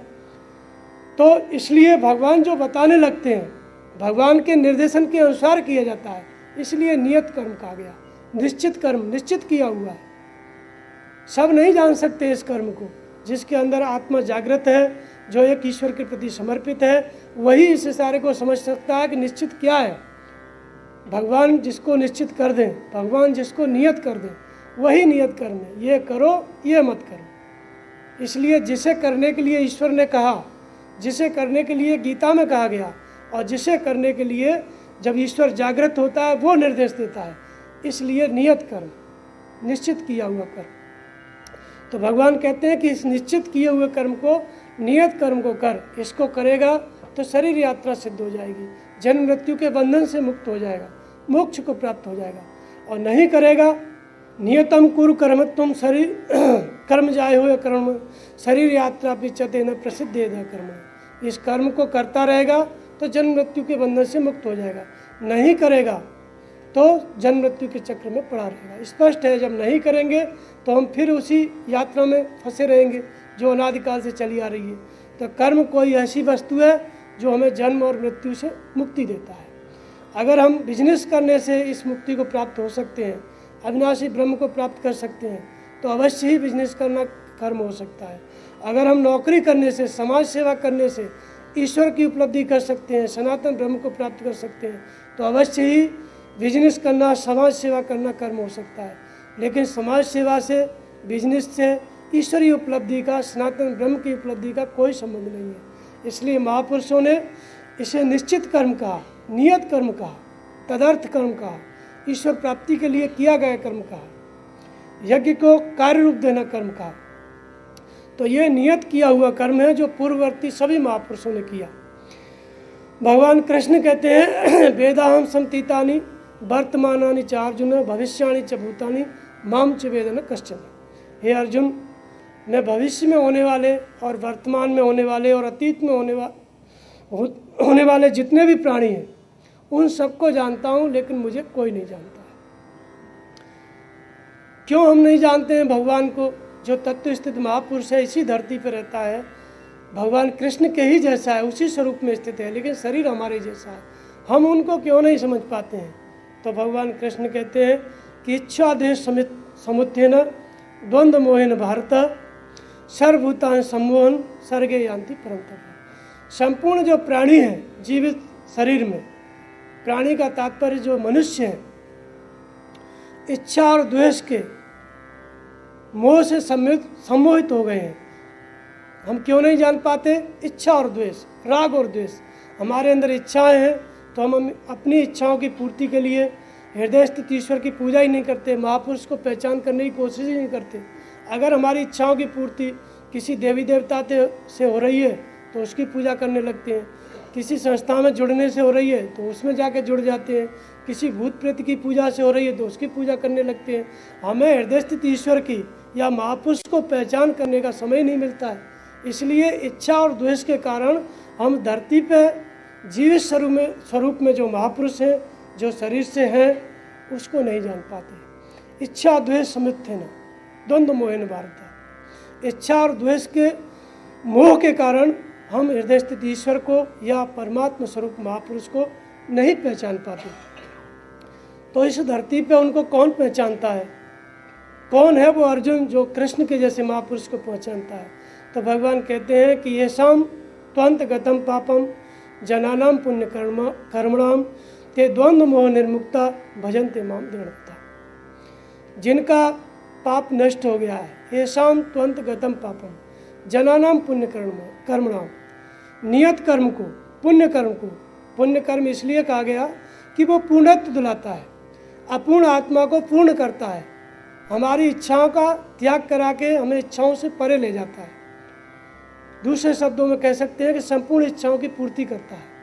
तो इसलिए भगवान जो बताने लगते हैं, भगवान के निर्देशन के अनुसार किया जाता है, इसलिए नियत कर्म कहा गया। निश्चित कर्म, निश्चित किया हुआ है। सब नहीं जान सकते इस कर्म को। जिसके अंदर आत्मा जागृत है, जो एक ईश्वर के प्रति समर्पित है, वही इस सारे को समझ सकता है कि निश्चित क्या है। भगवान जिसको निश्चित कर दें, भगवान जिसको नियत कर दें, वही नियत कर्म है। ये करो, ये मत करो। इसलिए जिसे करने के लिए ईश्वर ने कहा, जिसे करने के लिए गीता में कहा गया, और जिसे करने के लिए जब ईश्वर जागृत होता है वो निर्देश देता है, इसलिए नियत कर्म, निश्चित किया हुआ कर्म। तो भगवान कहते हैं कि इस निश्चित किए हुए कर्म को, नियत कर्म को कर, इसको करेगा तो शरीर यात्रा सिद्ध हो जाएगी, जन्म मृत्यु के बंधन से मुक्त हो जाएगा, मोक्ष को प्राप्त हो जाएगा। और नहीं करेगा, नियतम कुरु कर्म, तुम शरीर कर्म जाए हुए कर्म, शरीर यात्रा पिचते न प्रसिद्ध कर्म, इस कर्म को करता रहेगा तो जन्म मृत्यु के बंधन से मुक्त हो जाएगा। नहीं करेगा तो जन्म मृत्यु के चक्र में पड़ा रहेगा। स्पष्ट है, जब नहीं करेंगे तो हम फिर उसी यात्रा में फंसे रहेंगे जो अनादिकाल से चली आ रही है। तो कर्म कोई ऐसी वस्तु है जो हमें जन्म और मृत्यु से मुक्ति देता है। अगर हम बिजनेस करने से इस मुक्ति को प्राप्त हो सकते हैं, अविनाशी ब्रह्म को प्राप्त कर सकते हैं, तो अवश्य ही बिजनेस करना कर्म हो सकता है। अगर हम नौकरी करने से, समाज सेवा करने से ईश्वर की उपलब्धि कर सकते हैं, सनातन ब्रह्म को प्राप्त कर सकते हैं, तो अवश्य ही बिजनेस करना, समाज सेवा करना कर्म हो सकता है। लेकिन समाज सेवा से, बिजनेस से ईश्वरीय उपलब्धि का, सनातन ब्रह्म की उपलब्धि का कोई संबंध नहीं है। इसलिए महापुरुषों ने इसे निश्चित कर्म कहा, नियत कर्म कहा, तदर्थ कर्म कहा, ईश्वर प्राप्ति के लिए किया गया कर्म कहा, यज्ञ को कार्य रूप देना कर्म कहा। तो ये नियत किया हुआ कर्म है जो पूर्ववर्ती सभी महापुरुषों ने किया। भगवान कृष्ण कहते हैं वेदाहम समतीतानि वर्तमानानि च अर्जुन भविष्याणि च भूतानि माम च वेद न कश्चन। हे अर्जुन, मैं भविष्य में होने वाले और वर्तमान में होने वाले और अतीत में होने वाले जितने भी प्राणी हैं उन सबको जानता हूँ, लेकिन मुझे कोई नहीं जानता है। क्यों हम नहीं जानते हैं भगवान को? जो तत्व स्थित महापुरुष है, इसी धरती पर रहता है, भगवान कृष्ण के ही जैसा है, उसी स्वरूप में स्थित है, लेकिन शरीर हमारे जैसा है। हम उनको क्यों नहीं समझ पाते हैं? तो भगवान कृष्ण कहते हैं कि इच्छा देश समुत्थेन द्वंद्व मोहेन भारत सर्वभूतान सम्मोहन सर्गे यान्ति परंतप। संपूर्ण जो प्राणी हैं जीवित शरीर में, प्राणी का तात्पर्य जो मनुष्य है, इच्छा और द्वेष के मोह से सम्मोहित हो गए हैं। हम क्यों नहीं जान पाते? इच्छा और द्वेष, राग और द्वेष। हमारे अंदर इच्छाएं हैं तो हम अपनी इच्छाओं की पूर्ति के लिए हृदय स्थित ईश्वर की पूजा ही नहीं करते, महापुरुष को पहचान करने की कोशिश ही नहीं करते। अगर हमारी इच्छाओं की पूर्ति किसी देवी देवता से हो रही है तो उसकी पूजा करने लगते हैं, किसी संस्था में जुड़ने से हो रही है तो उसमें जाके जुड़ जाते हैं, किसी भूत प्रेत की पूजा से हो रही है तो उसकी पूजा करने लगते हैं। हमें हृदय स्थित ईश्वर की या महापुरुष को पहचान करने का समय नहीं मिलता है। इसलिए इच्छा और द्वेष के कारण हम धरती पर जीवित स्वरूप में जो महापुरुष हैं, जो शरीर से हैं, उसको नहीं जान पाते। इच्छा द्वेष समुत्थेन द्वंद्व मोहेन भारत। इच्छा और द्वेष के मोह के कारण हम हृदय स्थित ईश्वर को या परमात्मा स्वरूप महापुरुष को नहीं पहचान पाते। तो इस धरती पे उनको कौन पहचानता है? कौन है वो अर्जुन जो कृष्ण के जैसे महापुरुष को पहचानता है? तो भगवान कहते हैं कि ये शाम त्वंत गतम पापम जनानाम पुण्य कर्मणाम ते द्वंद्व मोह निर्मुक्ता भजन्ते माम दृढ़ता। जिनका पाप नष्ट हो गया है, ये शाम त्वंत गतम पापम जनानाम पुण्य कर्मणाम, नियत कर्म को, पुण्य कर्म को, पुण्य कर्म इसलिए कहा गया कि वो पूर्णत्व दिलाता है, अपूर्ण आत्मा को पूर्ण करता है, हमारी इच्छाओं का त्याग करा के हमें इच्छाओं से परे ले जाता है। दूसरे शब्दों में कह सकते हैं कि संपूर्ण इच्छाओं की पूर्ति करता है।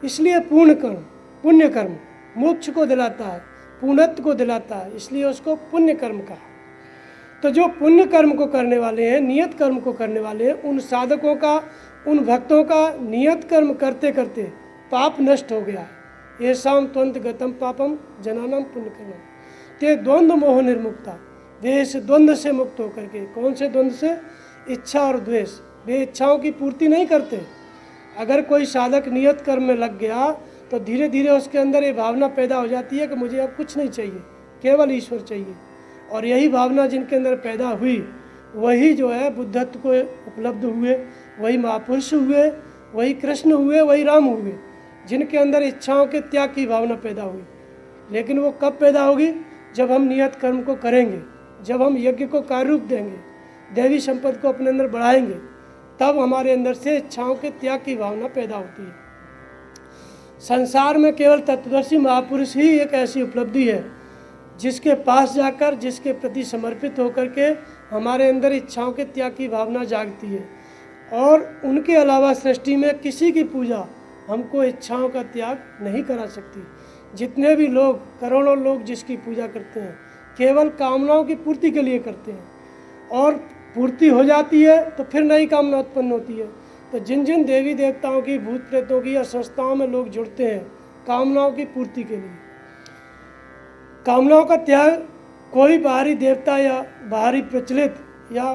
इसलिए पूर्ण कर्म, पुण्य कर्म मोक्ष को दिलाता है, पूर्णत्व को दिलाता है, इसलिए उसको पुण्य कर्म कहा। तो जो पुण्य कर्म को करने वाले हैं, नियत कर्म को करने वाले हैं, उन साधकों का, उन भक्तों का नियत कर्म करते करते पाप नष्ट हो गया है। ये शाम त्वंत गतम पापम जनानाम पुण्य कर्म ते द्वंद्व मोह निर्मुक्ता। वे इस द्वंद्व से मुक्त होकर के, कौन से द्वंद्व से? इच्छा और द्वेष। वे इच्छाओं की पूर्ति नहीं करते। अगर कोई साधक नियत कर्म में लग गया तो धीरे धीरे उसके अंदर ये भावना पैदा हो जाती है कि मुझे अब कुछ नहीं चाहिए, केवल ईश्वर चाहिए। और यही भावना जिनके अंदर पैदा हुई वही जो है बुद्धत्व को उपलब्ध हुए, वही महापुरुष हुए, वही कृष्ण हुए, वही राम हुए, जिनके अंदर इच्छाओं के त्याग की भावना पैदा हुई। लेकिन वो कब पैदा होगी? जब हम नियत कर्म को करेंगे, जब हम यज्ञ को कार्य रूप देंगे, दैवी संपत्ति को अपने अंदर बढ़ाएंगे, तब हमारे अंदर से इच्छाओं के त्याग की भावना पैदा होती है। संसार में केवल तत्वदर्शी महापुरुष ही एक ऐसी उपलब्धि है जिसके पास जाकर, जिसके प्रति समर्पित होकर के हमारे अंदर इच्छाओं के त्याग की भावना जागती है। और उनके अलावा सृष्टि में किसी की पूजा हमको इच्छाओं का त्याग नहीं करा सकती। जितने भी लोग, करोड़ों लोग जिसकी पूजा करते हैं, केवल कामनाओं की पूर्ति के लिए करते हैं, और पूर्ति हो जाती है तो फिर नई कामना उत्पन्न होती है। तो जिन जिन देवी देवताओं की, भूत प्रेतों की या संस्थाओं में लोग जुड़ते हैं कामनाओं की पूर्ति के लिए, कामनाओं का त्याग कोई बाहरी देवता या बाहरी प्रचलित या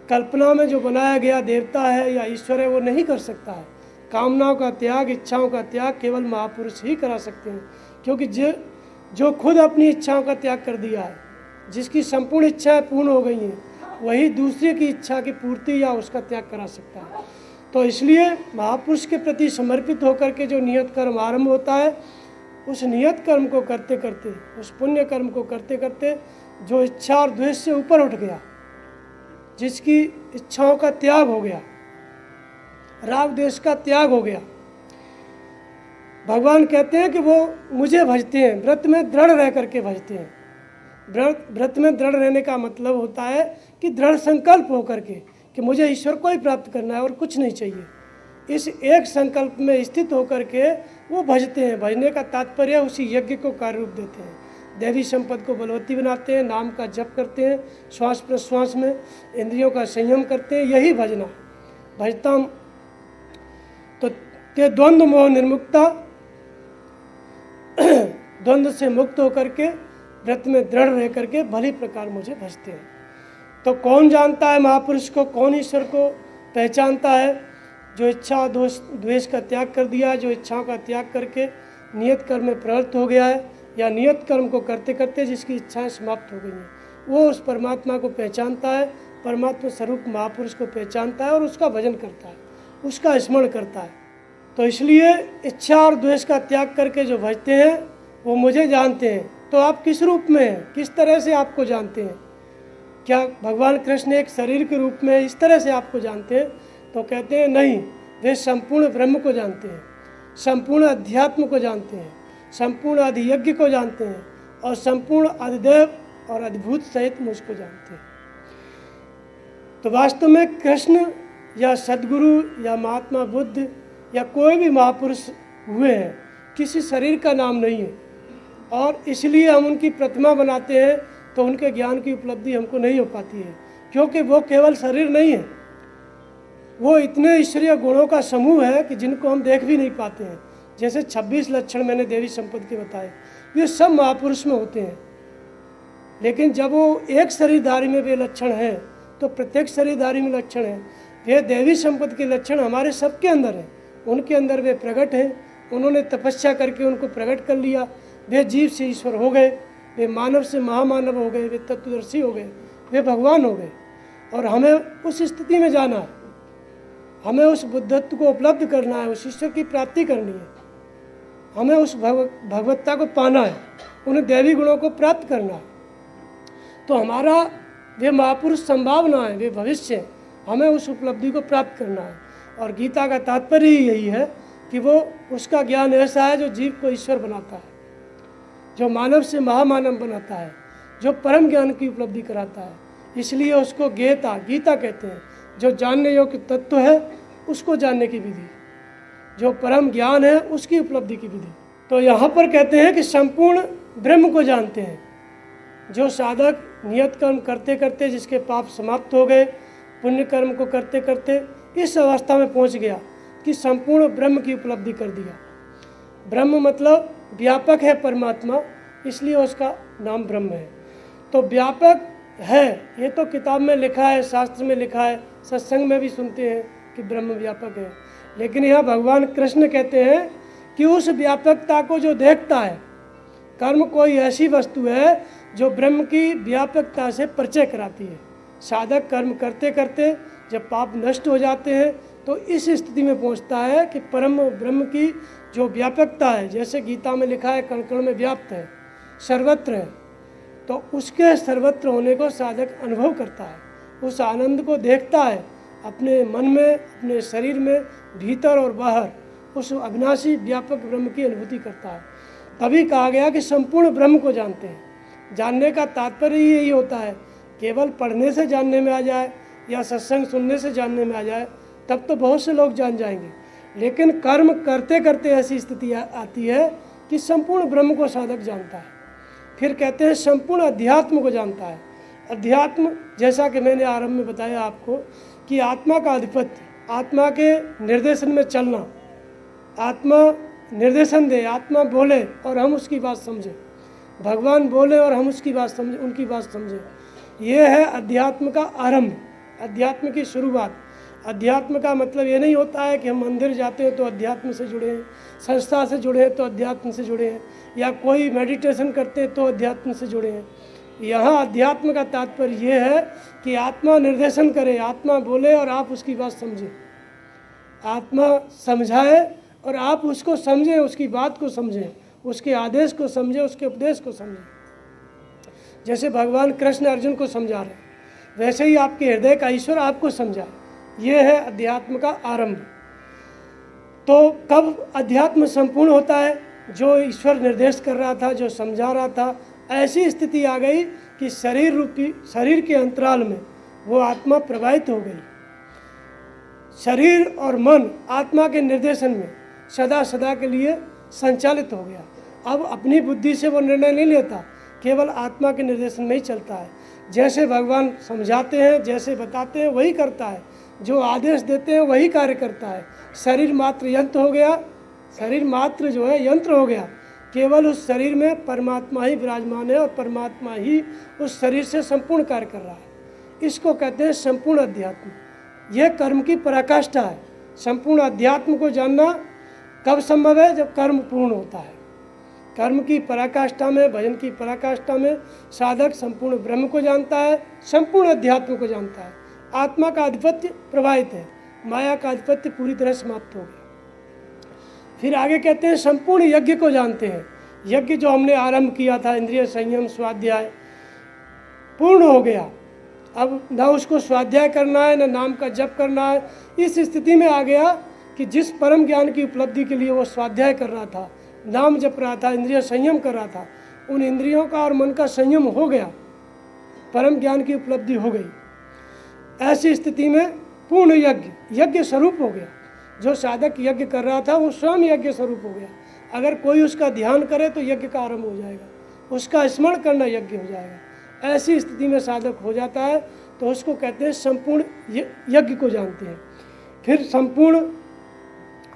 कल्पना में जो बनाया गया देवता है या ईश्वर है वो नहीं कर सकता है। कामनाओं का त्याग, इच्छाओं का त्याग केवल महापुरुष ही करा सकते हैं, क्योंकि जो खुद अपनी इच्छाओं का त्याग कर दिया है, जिसकी संपूर्ण इच्छाएं पूर्ण हो गई हैं, वही दूसरे की इच्छा की पूर्ति या उसका त्याग करा सकता है। तो इसलिए महापुरुष के प्रति समर्पित होकर के जो नियत कर्म आरंभ होता है, उस नियत कर्म को करते करते, उस पुण्य कर्म को करते करते जो इच्छा और द्वेष से ऊपर उठ गया, जिसकी इच्छाओं का त्याग हो गया, राग द्वेष का त्याग हो गया, भगवान कहते हैं कि वो मुझे भजते हैं, व्रत में दृढ़ रह करके भजते हैं। व्रत में दृढ़ रहने का मतलब होता है कि दृढ़ संकल्प होकर के कि मुझे ईश्वर को ही प्राप्त करना है और कुछ नहीं चाहिए। इस एक संकल्प में स्थित होकर के वो भजते हैं। भजने का तात्पर्य उसी यज्ञ को कार्य रूप देते हैं, दैवी संपत्ति को बलवती बनाते हैं, नाम का जप करते हैं, श्वास प्रश्वास में इंद्रियों का संयम करते हैं, यही भजना। भजता तो ते द्वंद्व मोह निर्मुक्ता, द्वंद्व से मुक्त होकर के व्रत में दृढ़ रह करके भली प्रकार मुझे भजते हैं। तो कौन जानता है महापुरुष को, कौन ईश्वर को पहचानता है? जो इच्छा द्वेष का त्याग कर दिया है, जो इच्छाओं का त्याग करके नियत कर्म में प्रवृत्त हो गया है, या नियत कर्म को करते करते जिसकी इच्छाएं समाप्त हो गई हैं, वो उस परमात्मा को पहचानता है, परमात्मा स्वरूप महापुरुष को पहचानता है और उसका भजन करता है, उसका स्मरण करता है। तो इसलिए इच्छा और द्वेष का त्याग करके जो भजते हैं वो मुझे जानते हैं। तो आप किस रूप में हैं, किस तरह से आपको जानते हैं? क्या भगवान कृष्ण एक शरीर के रूप में इस तरह से आपको जानते हैं? तो कहते हैं नहीं, वे संपूर्ण ब्रह्म को जानते हैं, संपूर्ण अध्यात्म को जानते हैं, संपूर्ण अधियज्ञ को जानते हैं, और संपूर्ण अधिदेव और अद्भुत सहित मुझको जानते हैं। तो वास्तव में कृष्ण या सदगुरु या महात्मा बुद्ध या कोई भी महापुरुष हुए हैं, किसी शरीर का नाम नहीं है, और इसलिए हम उनकी प्रतिमा बनाते हैं तो उनके ज्ञान की उपलब्धि हमको नहीं हो पाती है, क्योंकि वो केवल शरीर नहीं है, वो इतने ईश्वरीय गुणों का समूह है कि जिनको हम देख भी नहीं पाते हैं। जैसे 26 लक्षण मैंने देवी संपत्ति के बताए, ये सब महापुरुष में होते हैं, लेकिन जब वो एक शरीरधारी में वे लक्षण हैं तो प्रत्येक शरीरधारी में लक्षण है। वे देवी संपत्ति के लक्षण हमारे सबके अंदर हैं, उनके अंदर वे प्रकट हैं, उन्होंने तपस्या करके उनको प्रकट कर लिया, वे जीव से ईश्वर हो गए, वे मानव से महामानव हो गए, वे तत्वदर्शी हो गए, वे भगवान हो गए। और हमें उस स्थिति में जाना है, हमें उस बुद्धत्व को उपलब्ध करना है, उस ईश्वर की प्राप्ति करनी है, हमें उस भगवत्ता को पाना है, उन्हें दैवी गुणों को प्राप्त करना है। तो हमारा वे महापुरुष संभावना है, वे भविष्य है, हमें उस उपलब्धि को प्राप्त करना है। और गीता का तात्पर्य ही यही है कि वो उसका ज्ञान ऐसा है जो जीव को ईश्वर बनाता है, जो मानव से महामानव बनाता है, जो परम ज्ञान की उपलब्धि कराता है। इसलिए उसको गीता कहते हैं। जो जानने योग्य तत्व है उसको जानने की विधि, जो परम ज्ञान है उसकी उपलब्धि की विधि। तो यहाँ पर कहते हैं कि संपूर्ण ब्रह्म को जानते हैं। जो साधक नियत कर्म करते करते जिसके पाप समाप्त हो गए, पुण्य कर्म को करते करते इस अवस्था में पहुँच गया कि संपूर्ण ब्रह्म की उपलब्धि कर दिया। ब्रह्म मतलब व्यापक है परमात्मा, इसलिए उसका नाम ब्रह्म है। तो व्यापक है, ये तो किताब में लिखा है, शास्त्र में लिखा है, सत्संग में भी सुनते हैं कि ब्रह्म व्यापक है। लेकिन यहाँ भगवान कृष्ण कहते हैं कि उस व्यापकता को जो देखता है, कर्म कोई ऐसी वस्तु है जो ब्रह्म की व्यापकता से परिचय कराती है। साधक कर्म करते करते जब पाप नष्ट हो जाते हैं तो इस स्थिति में पहुंचता है कि परम ब्रह्म की जो व्यापकता है, जैसे गीता में लिखा है कण कण में व्याप्त है, सर्वत्र है, तो उसके सर्वत्र होने को साधक अनुभव करता है। उस आनंद को देखता है अपने मन में, अपने शरीर में, भीतर और बाहर, उस अविनाशी व्यापक ब्रह्म की अनुभूति करता है। तभी कहा गया कि संपूर्ण ब्रह्म को जानते हैं। जानने का तात्पर्य ही यही होता है, केवल पढ़ने से जानने में आ जाए या सत्संग सुनने से जानने में आ जाए तब तो बहुत से लोग जान जाएंगे, लेकिन कर्म करते करते ऐसी स्थिति आती है कि संपूर्ण ब्रह्म को साधक जानता है। फिर कहते हैं संपूर्ण अध्यात्म को जानता है। अध्यात्म, जैसा कि मैंने आरंभ में बताया आपको, कि आत्मा का आधिपत्य, आत्मा के निर्देशन में चलना, आत्मा निर्देशन दे, आत्मा बोले और हम उसकी बात समझें, भगवान बोले और हम उसकी बात समझें, उनकी बात समझें। ये है अध्यात्म का आरंभ, अध्यात्म की शुरुआत। अध्यात्म का मतलब ये नहीं होता है कि हम मंदिर जाते हैं तो अध्यात्म से जुड़े हैं, संस्था से जुड़े हैं तो अध्यात्म से जुड़े हैं, या कोई मेडिटेशन करते हैं तो अध्यात्म से जुड़े हैं। यहाँ अध्यात्म का तात्पर्य ये है कि आत्मा निर्देशन करे, आत्मा बोले और आप उसकी बात समझें, आत्मा समझाए और आप उसको समझें, उसकी बात को समझें, उसके आदेश को समझें, उसके उपदेश को समझें। जैसे भगवान कृष्ण अर्जुन को समझा रहे, वैसे ही आपके हृदय का ईश्वर आपको समझाए। ये है अध्यात्म का आरंभ। तो कब अध्यात्म संपूर्ण होता है? जो ईश्वर निर्देश कर रहा था, जो समझा रहा था, ऐसी स्थिति आ गई कि शरीर के अंतराल में वो आत्मा प्रवाहित हो गई। शरीर और मन आत्मा के निर्देशन में सदा सदा के लिए संचालित हो गया। अब अपनी बुद्धि से वो निर्णय नहीं लेता, केवल आत्मा के निर्देशन में ही चलता है। जैसे भगवान समझाते हैं, जैसे बताते हैं, वही करता है। जो आदेश देते हैं वही कार्य करता है। शरीर मात्र यंत्र हो गया, शरीर मात्र जो है यंत्र हो गया। केवल उस शरीर में परमात्मा ही विराजमान है और परमात्मा ही उस शरीर से संपूर्ण कार्य कर रहा है। इसको कहते हैं संपूर्ण अध्यात्म। यह कर्म की पराकाष्ठा है। संपूर्ण अध्यात्म को जानना कब संभव है? जब कर्म पूर्ण होता है। कर्म की पराकाष्ठा में, भजन की पराकाष्ठा में साधक संपूर्ण ब्रह्म को जानता है, संपूर्ण अध्यात्म को जानता है। आत्मा का आधिपत्य प्रवाहित है, माया का आधिपत्य पूरी तरह समाप्त हो गया। फिर आगे कहते हैं संपूर्ण यज्ञ को जानते हैं। यज्ञ जो हमने आरंभ किया था, इंद्रिय संयम स्वाध्याय, पूर्ण हो गया। अब ना उसको स्वाध्याय करना है, ना नाम का जप करना है। इस स्थिति में आ गया कि जिस परम ज्ञान की उपलब्धि के लिए वो स्वाध्याय कर रहा था, नाम जप रहा था, इंद्रिय संयम कर रहा था, उन इंद्रियों का और मन का संयम हो गया, परम ज्ञान की उपलब्धि हो गई। ऐसी स्थिति में पूर्ण यज्ञ स्वरूप हो गया। जो साधक यज्ञ कर रहा था वो स्वयं यज्ञ स्वरूप हो गया। अगर कोई उसका ध्यान करे तो यज्ञ का आरंभ हो जाएगा, उसका स्मरण करना यज्ञ हो जाएगा। ऐसी स्थिति में साधक हो जाता है तो उसको कहते हैं संपूर्ण यज्ञ को जानते हैं। फिर संपूर्ण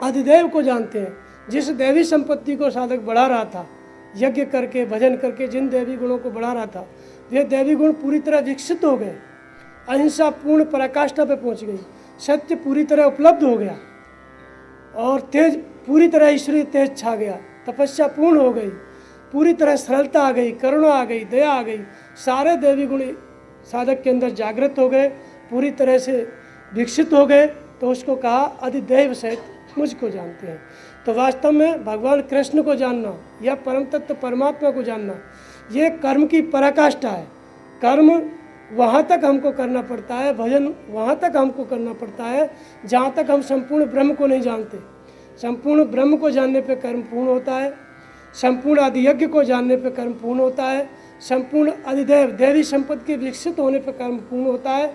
अधिदेव को जानते हैं। जिस दैवी संपत्ति को साधक बढ़ा रहा था, यज्ञ करके, भजन करके जिन दैवी गुणों को बढ़ा रहा था, वे दैवी गुण पूरी तरह विकसित हो गए। अहिंसा पूर्ण पराकाष्ठा पे पहुंच गई, सत्य पूरी तरह उपलब्ध हो गया और तेज पूरी तरह ईश्वरीय तेज छा गया। तपस्या पूर्ण हो गई, पूरी तरह सरलता आ गई, करुणा आ गई, दया आ गई। सारे दैवी गुण साधक के अंदर जागृत हो गए, पूरी तरह से विकसित हो गए। तो उसको कहा अधिदैव सहित मुझको जानते हैं। तो वास्तव में भगवान कृष्ण को जानना या परम तत्व परमात्मा को जानना, ये कर्म की पराकाष्ठा है। कर्म वहाँ तक हमको करना पड़ता है, भजन वहाँ तक हमको करना पड़ता है जहाँ तक हम संपूर्ण ब्रह्म को नहीं जानते। संपूर्ण ब्रह्म को जानने पे कर्म पूर्ण होता है, संपूर्ण अधियज्ञ को जानने पे कर्म पूर्ण होता है, संपूर्ण अधिदैव दैवी संपत्ति के विकसित होने पे कर्म पूर्ण होता है।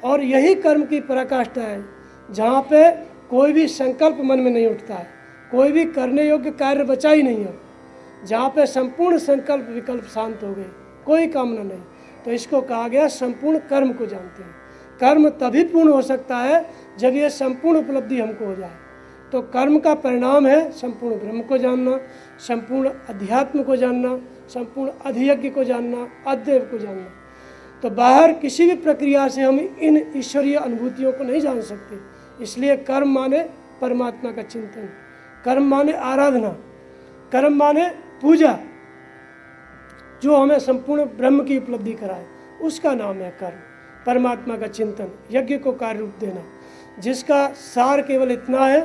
और यही कर्म की पराकाष्ठा है जहाँ पे कोई भी संकल्प मन में नहीं उठता है, कोई भी करने योग्य कार्य बचा ही नहीं है, जहाँ पे संपूर्ण संकल्प विकल्प शांत हो गए, कोई कामना नहीं। तो इसको कहा गया संपूर्ण कर्म को जानते हैं। कर्म तभी पूर्ण हो सकता है जब ये संपूर्ण उपलब्धि हमको हो जाए। तो कर्म का परिणाम है संपूर्ण ब्रह्म को जानना, संपूर्ण अध्यात्म को जानना, संपूर्ण अधियज्ञ को जानना, अद्वैत को जानना। तो बाहर किसी भी प्रक्रिया से हम इन ईश्वरीय अनुभूतियों को नहीं जान सकते। इसलिए कर्म माने परमात्मा का चिंतन, कर्म माने आराधना, कर्म माने पूजा, जो हमें संपूर्ण ब्रह्म की उपलब्धि कराए, उसका नाम है कर्म। परमात्मा का चिंतन, यज्ञ को कार्य रूप देना, जिसका सार केवल इतना है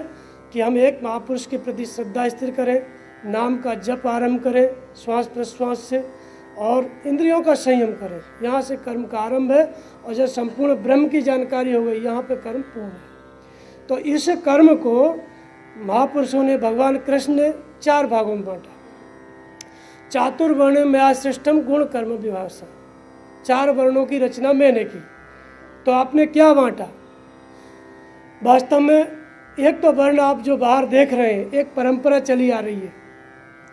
कि हम एक महापुरुष के प्रति श्रद्धा स्थिर करें, नाम का जप आरंभ करें श्वास प्रश्वास से, और इंद्रियों का संयम करें। यहाँ से कर्म का आरंभ है, और जब संपूर्ण ब्रह्म की जानकारी हो गई, यहाँ पे कर्म पूर्ण है। तो इस कर्म को महापुरुषों ने, भगवान कृष्ण ने 4 भागों में बांटा। चातुर्वर्ण मया सृष्टम गुण कर्म विभाषा, 4 वर्णों की रचना मैंने की। तो आपने क्या बांटा? वास्तव में एक तो वर्ण आप जो बाहर देख रहे हैं, एक परंपरा चली आ रही है।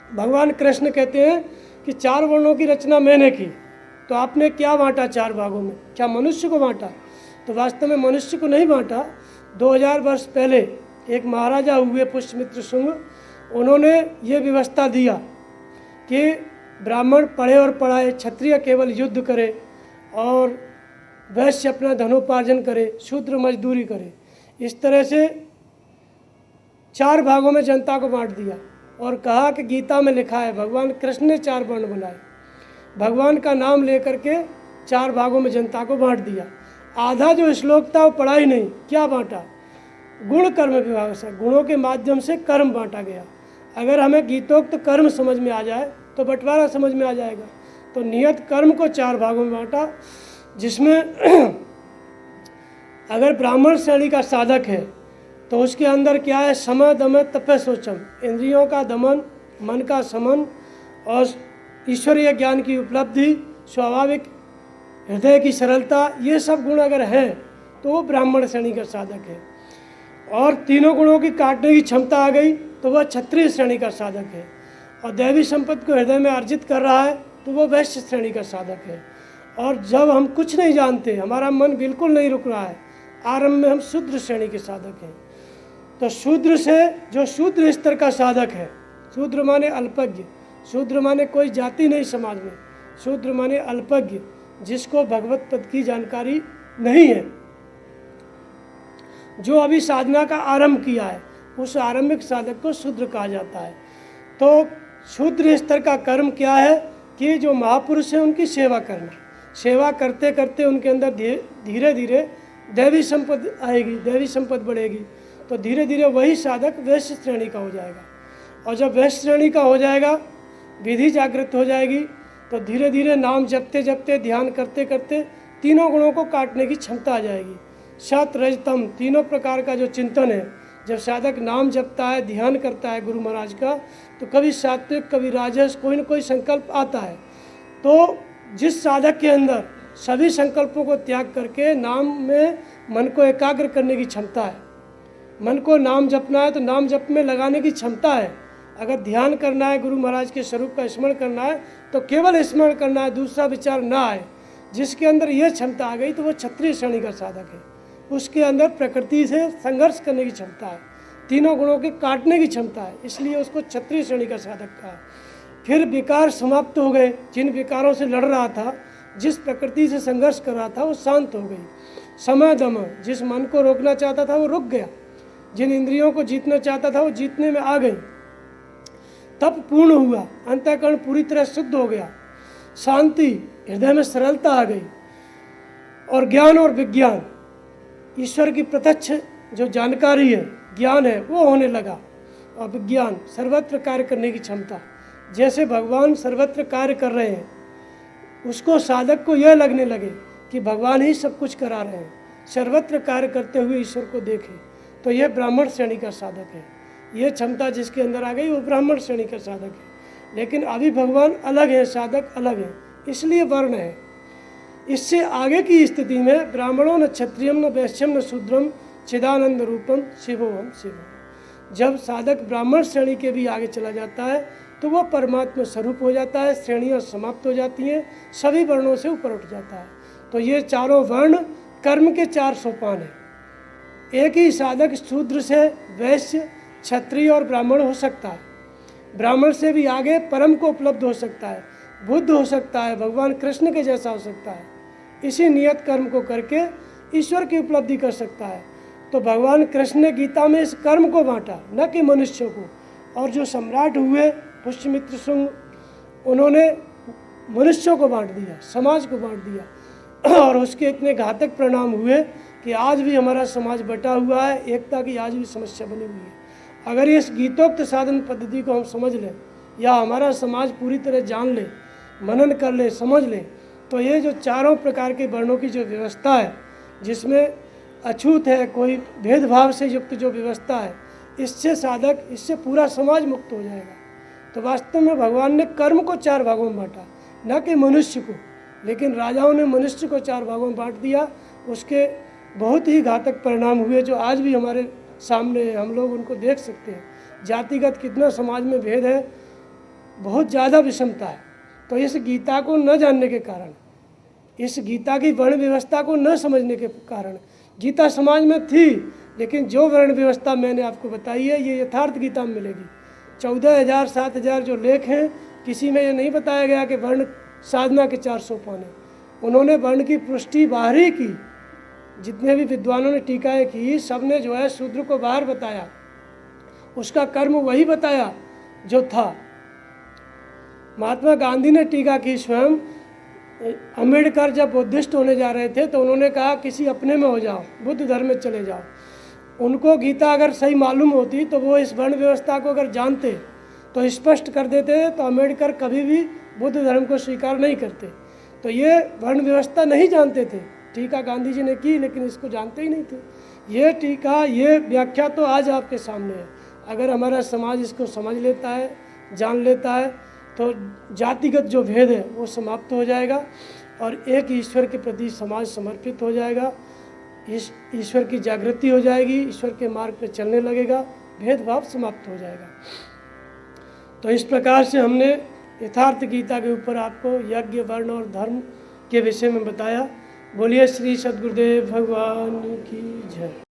भगवान कृष्ण कहते हैं कि 4 वर्णों की रचना मैंने की। तो आपने क्या बांटा 4 भागों में? क्या मनुष्य को बांटा? तो वास्तव में मनुष्य को नहीं बांटा। 2000 वर्ष पहले एक महाराजा हुए पुष्यमित्र शुंग, उन्होंने ये व्यवस्था दिया कि ब्राह्मण पढ़े और पढ़ाए, क्षत्रिय केवल युद्ध करे और वैश्य अपना धनोपार्जन करे, शूद्र मजदूरी करे। इस तरह से 4 भागों में जनता को बांट दिया और कहा कि गीता में लिखा है, भगवान कृष्ण ने 4 वर्ण बनाए। भगवान का नाम लेकर के 4 भागों में जनता को बांट दिया। आधा जो श्लोक था वो पढ़ा ही नहीं। क्या बांटा? गुण कर्म विभाग से, गुणों के माध्यम से कर्म बांटा गया। अगर हमें गीतोक्त कर्म समझ में आ जाए तो बंटवारा समझ में आ जाएगा। तो नियत कर्म को 4 भागों में बांटा, जिसमें अगर ब्राह्मण श्रेणी का साधक है तो उसके अंदर क्या है? सम दम तप शौचम, इंद्रियों का दमन, मन का समन और ईश्वरीय ज्ञान की उपलब्धि, स्वाभाविक हृदय की सरलता, ये सब गुण अगर हैं तो वो ब्राह्मण श्रेणी का साधक है। और तीनों गुणों की काटने की क्षमता आ गई तो वह क्षत्रिय श्रेणी का साधक है। और दैवी संपत्ति को हृदय में अर्जित कर रहा है तो वो वैश्य श्रेणी का साधक है। और जब हम कुछ नहीं जानते, हमारा मन बिल्कुल नहीं रुक रहा है, आरंभ में हम शूद्र श्रेणी के साधक हैं। तो शूद्र से जो शूद्र स्तर का साधक है, शूद्र माने अल्पज्ञ, शूद्र माने कोई जाति नहीं समाज में, शूद्र माने अल्पज्ञ, जिसको भगवत पद की जानकारी नहीं है, जो अभी साधना का आरंभ किया है, उस आरंभिक साधक को शूद्र कहा जाता है। तो शूद्र स्तर का कर्म क्या है कि जो महापुरुष है उनकी सेवा करना। सेवा करते करते उनके अंदर धीरे धीरे दैवी संपत्ति आएगी, दैवी संपत्ति बढ़ेगी, तो धीरे धीरे वही साधक वैश्य श्रेणी का हो जाएगा। और जब वैश्य श्रेणी का हो जाएगा, विधि जागृत हो जाएगी, तो धीरे धीरे नाम जपते जपते, ध्यान करते करते तीनों गुणों को काटने की क्षमता आ जाएगी। सत रज तम, तीनों प्रकार का जो चिंतन है, जब साधक नाम जपता है, ध्यान करता है गुरु महाराज का, तो कभी सात्विक कभी राजस कोई न कोई संकल्प आता है। तो जिस साधक के अंदर सभी संकल्पों को त्याग करके नाम में मन को एकाग्र करने की क्षमता है, मन को नाम जपना है तो नाम जप में लगाने की क्षमता है, अगर ध्यान करना है, गुरु महाराज के स्वरूप का स्मरण करना है, तो केवल स्मरण करना है, दूसरा विचार ना आए, जिसके अंदर यह क्षमता आ गई तो वो क्षत्रिय श्रेणी का साधक है। उसके अंदर प्रकृति से संघर्ष करने की क्षमता है, तीनों गुणों के काटने की क्षमता है, इसलिए उसको क्षत्रिय श्रेणी का साधक कहा। फिर विकार समाप्त हो गए, जिन विकारों से लड़ रहा था, जिस प्रकृति से संघर्ष कर रहा था, वो शांत हो गई। समय दम, जिस मन को रोकना चाहता था वो रुक गया, जिन इंद्रियों को जीतना चाहता था वो जीतने में आ गई। तप पूर्ण हुआ, अंतःकरण पूरी तरह शुद्ध हो गया, शांति, हृदय में सरलता आ गई, और ज्ञान और विज्ञान, ईश्वर की प्रत्यक्ष जो जानकारी है, ज्ञान है, वो होने लगा। और विज्ञान, सर्वत्र कार्य करने की क्षमता, जैसे भगवान सर्वत्र कार्य कर रहे हैं, उसको साधक को यह लगने लगे कि भगवान ही सब कुछ करा रहे हैं, सर्वत्र कार्य करते हुए ईश्वर को देखें, तो यह ब्राह्मण श्रेणी का साधक है। यह क्षमता जिसके अंदर आ गई वो ब्राह्मण श्रेणी का साधक है। लेकिन अभी भगवान अलग है, साधक अलग है, इसलिए वर्ण है। इससे आगे की स्थिति में ब्राह्मणों न क्षत्रियम न वैश्यम न शूद्रम चिदानंद रूपम शिवोहम शिवम। जब साधक ब्राह्मण श्रेणी के भी आगे चला जाता है तो वह परमात्मा स्वरूप हो जाता है, श्रेणियाँ समाप्त हो जाती हैं, सभी वर्णों से ऊपर उठ जाता है। तो ये चारों वर्ण कर्म के 4 सोपान हैं। एक ही साधक शूद्र से वैश्य, क्षत्रिय और ब्राह्मण हो सकता है, ब्राह्मण से भी आगे परम को उपलब्ध हो सकता है, बुद्ध हो सकता है, भगवान कृष्ण के जैसा हो सकता है, इसी नियत कर्म को करके ईश्वर की उपलब्धि कर सकता है। तो भगवान कृष्ण ने गीता में इस कर्म को बांटा, न कि मनुष्यों को। और जो सम्राट हुए पुष्यमित्र शुंग, उन्होंने मनुष्यों को बांट दिया, समाज को बांट दिया, और उसके इतने घातक परिणाम हुए कि आज भी हमारा समाज बटा हुआ है, एकता की आज भी समस्या बनी हुई है। अगर इस गीतोक्त साधन पद्धति को हम समझ लें या हमारा समाज पूरी तरह जान ले मनन कर ले, समझ ले, तो ये जो चारों प्रकार के वर्णों की जो व्यवस्था है, जिसमें अछूत है, कोई भेदभाव से युक्त जो व्यवस्था है, इससे साधक, इससे पूरा समाज मुक्त हो जाएगा। तो वास्तव में भगवान ने कर्म को 4 भागों में बांटा, न कि मनुष्य को, लेकिन राजाओं ने मनुष्य को 4 भागों में बांट दिया। उसके बहुत ही घातक परिणाम हुए, जो आज भी हमारे सामने है, हम लोग उनको देख सकते हैं। जातिगत कितना समाज में भेद है, बहुत ज़्यादा विषमता है। तो इस गीता को न जानने के कारण, इस गीता की वर्ण व्यवस्था को न समझने के कारण, गीता समाज में थी, लेकिन जो वर्ण व्यवस्था मैंने आपको बताई है, ये यथार्थ गीता में मिलेगी। 14,000 7,000 जो लेख हैं, किसी में ये नहीं बताया गया कि वर्ण साधना के 4 सोपान हैं। उन्होंने वर्ण की पुष्टि बाहर ही की। जितने भी विद्वानों ने टीकाएँ की, सब ने जो है शूद्र को बाहर बताया, उसका कर्म वही बताया जो था। महात्मा गांधी ने टीका की स्वयं। अम्बेडकर जब बुद्धिस्ट होने जा रहे थे तो उन्होंने कहा किसी अपने में हो जाओ, बुद्ध धर्म में चले जाओ। उनको गीता अगर सही मालूम होती तो वो इस वर्ण व्यवस्था को अगर जानते तो स्पष्ट कर देते, तो अम्बेडकर कभी भी बुद्ध धर्म को स्वीकार नहीं करते। तो ये वर्ण व्यवस्था नहीं जानते थे। टीका गांधी जी ने की, लेकिन इसको जानते ही नहीं थे। ये टीका, ये व्याख्या तो आज आपके सामने है। अगर हमारा समाज इसको समझ लेता है, जान लेता है, तो जातिगत जो भेद है वो समाप्त हो जाएगा और एक ईश्वर के प्रति समाज समर्पित हो जाएगा। ईश्वर की जागृति हो जाएगी, ईश्वर के मार्ग पर चलने लगेगा, भेदभाव समाप्त हो जाएगा। तो इस प्रकार से हमने यथार्थ गीता के ऊपर आपको यज्ञ, वर्ण और धर्म के विषय में बताया। बोलिए श्री सद्गुरुदेव भगवान की जय।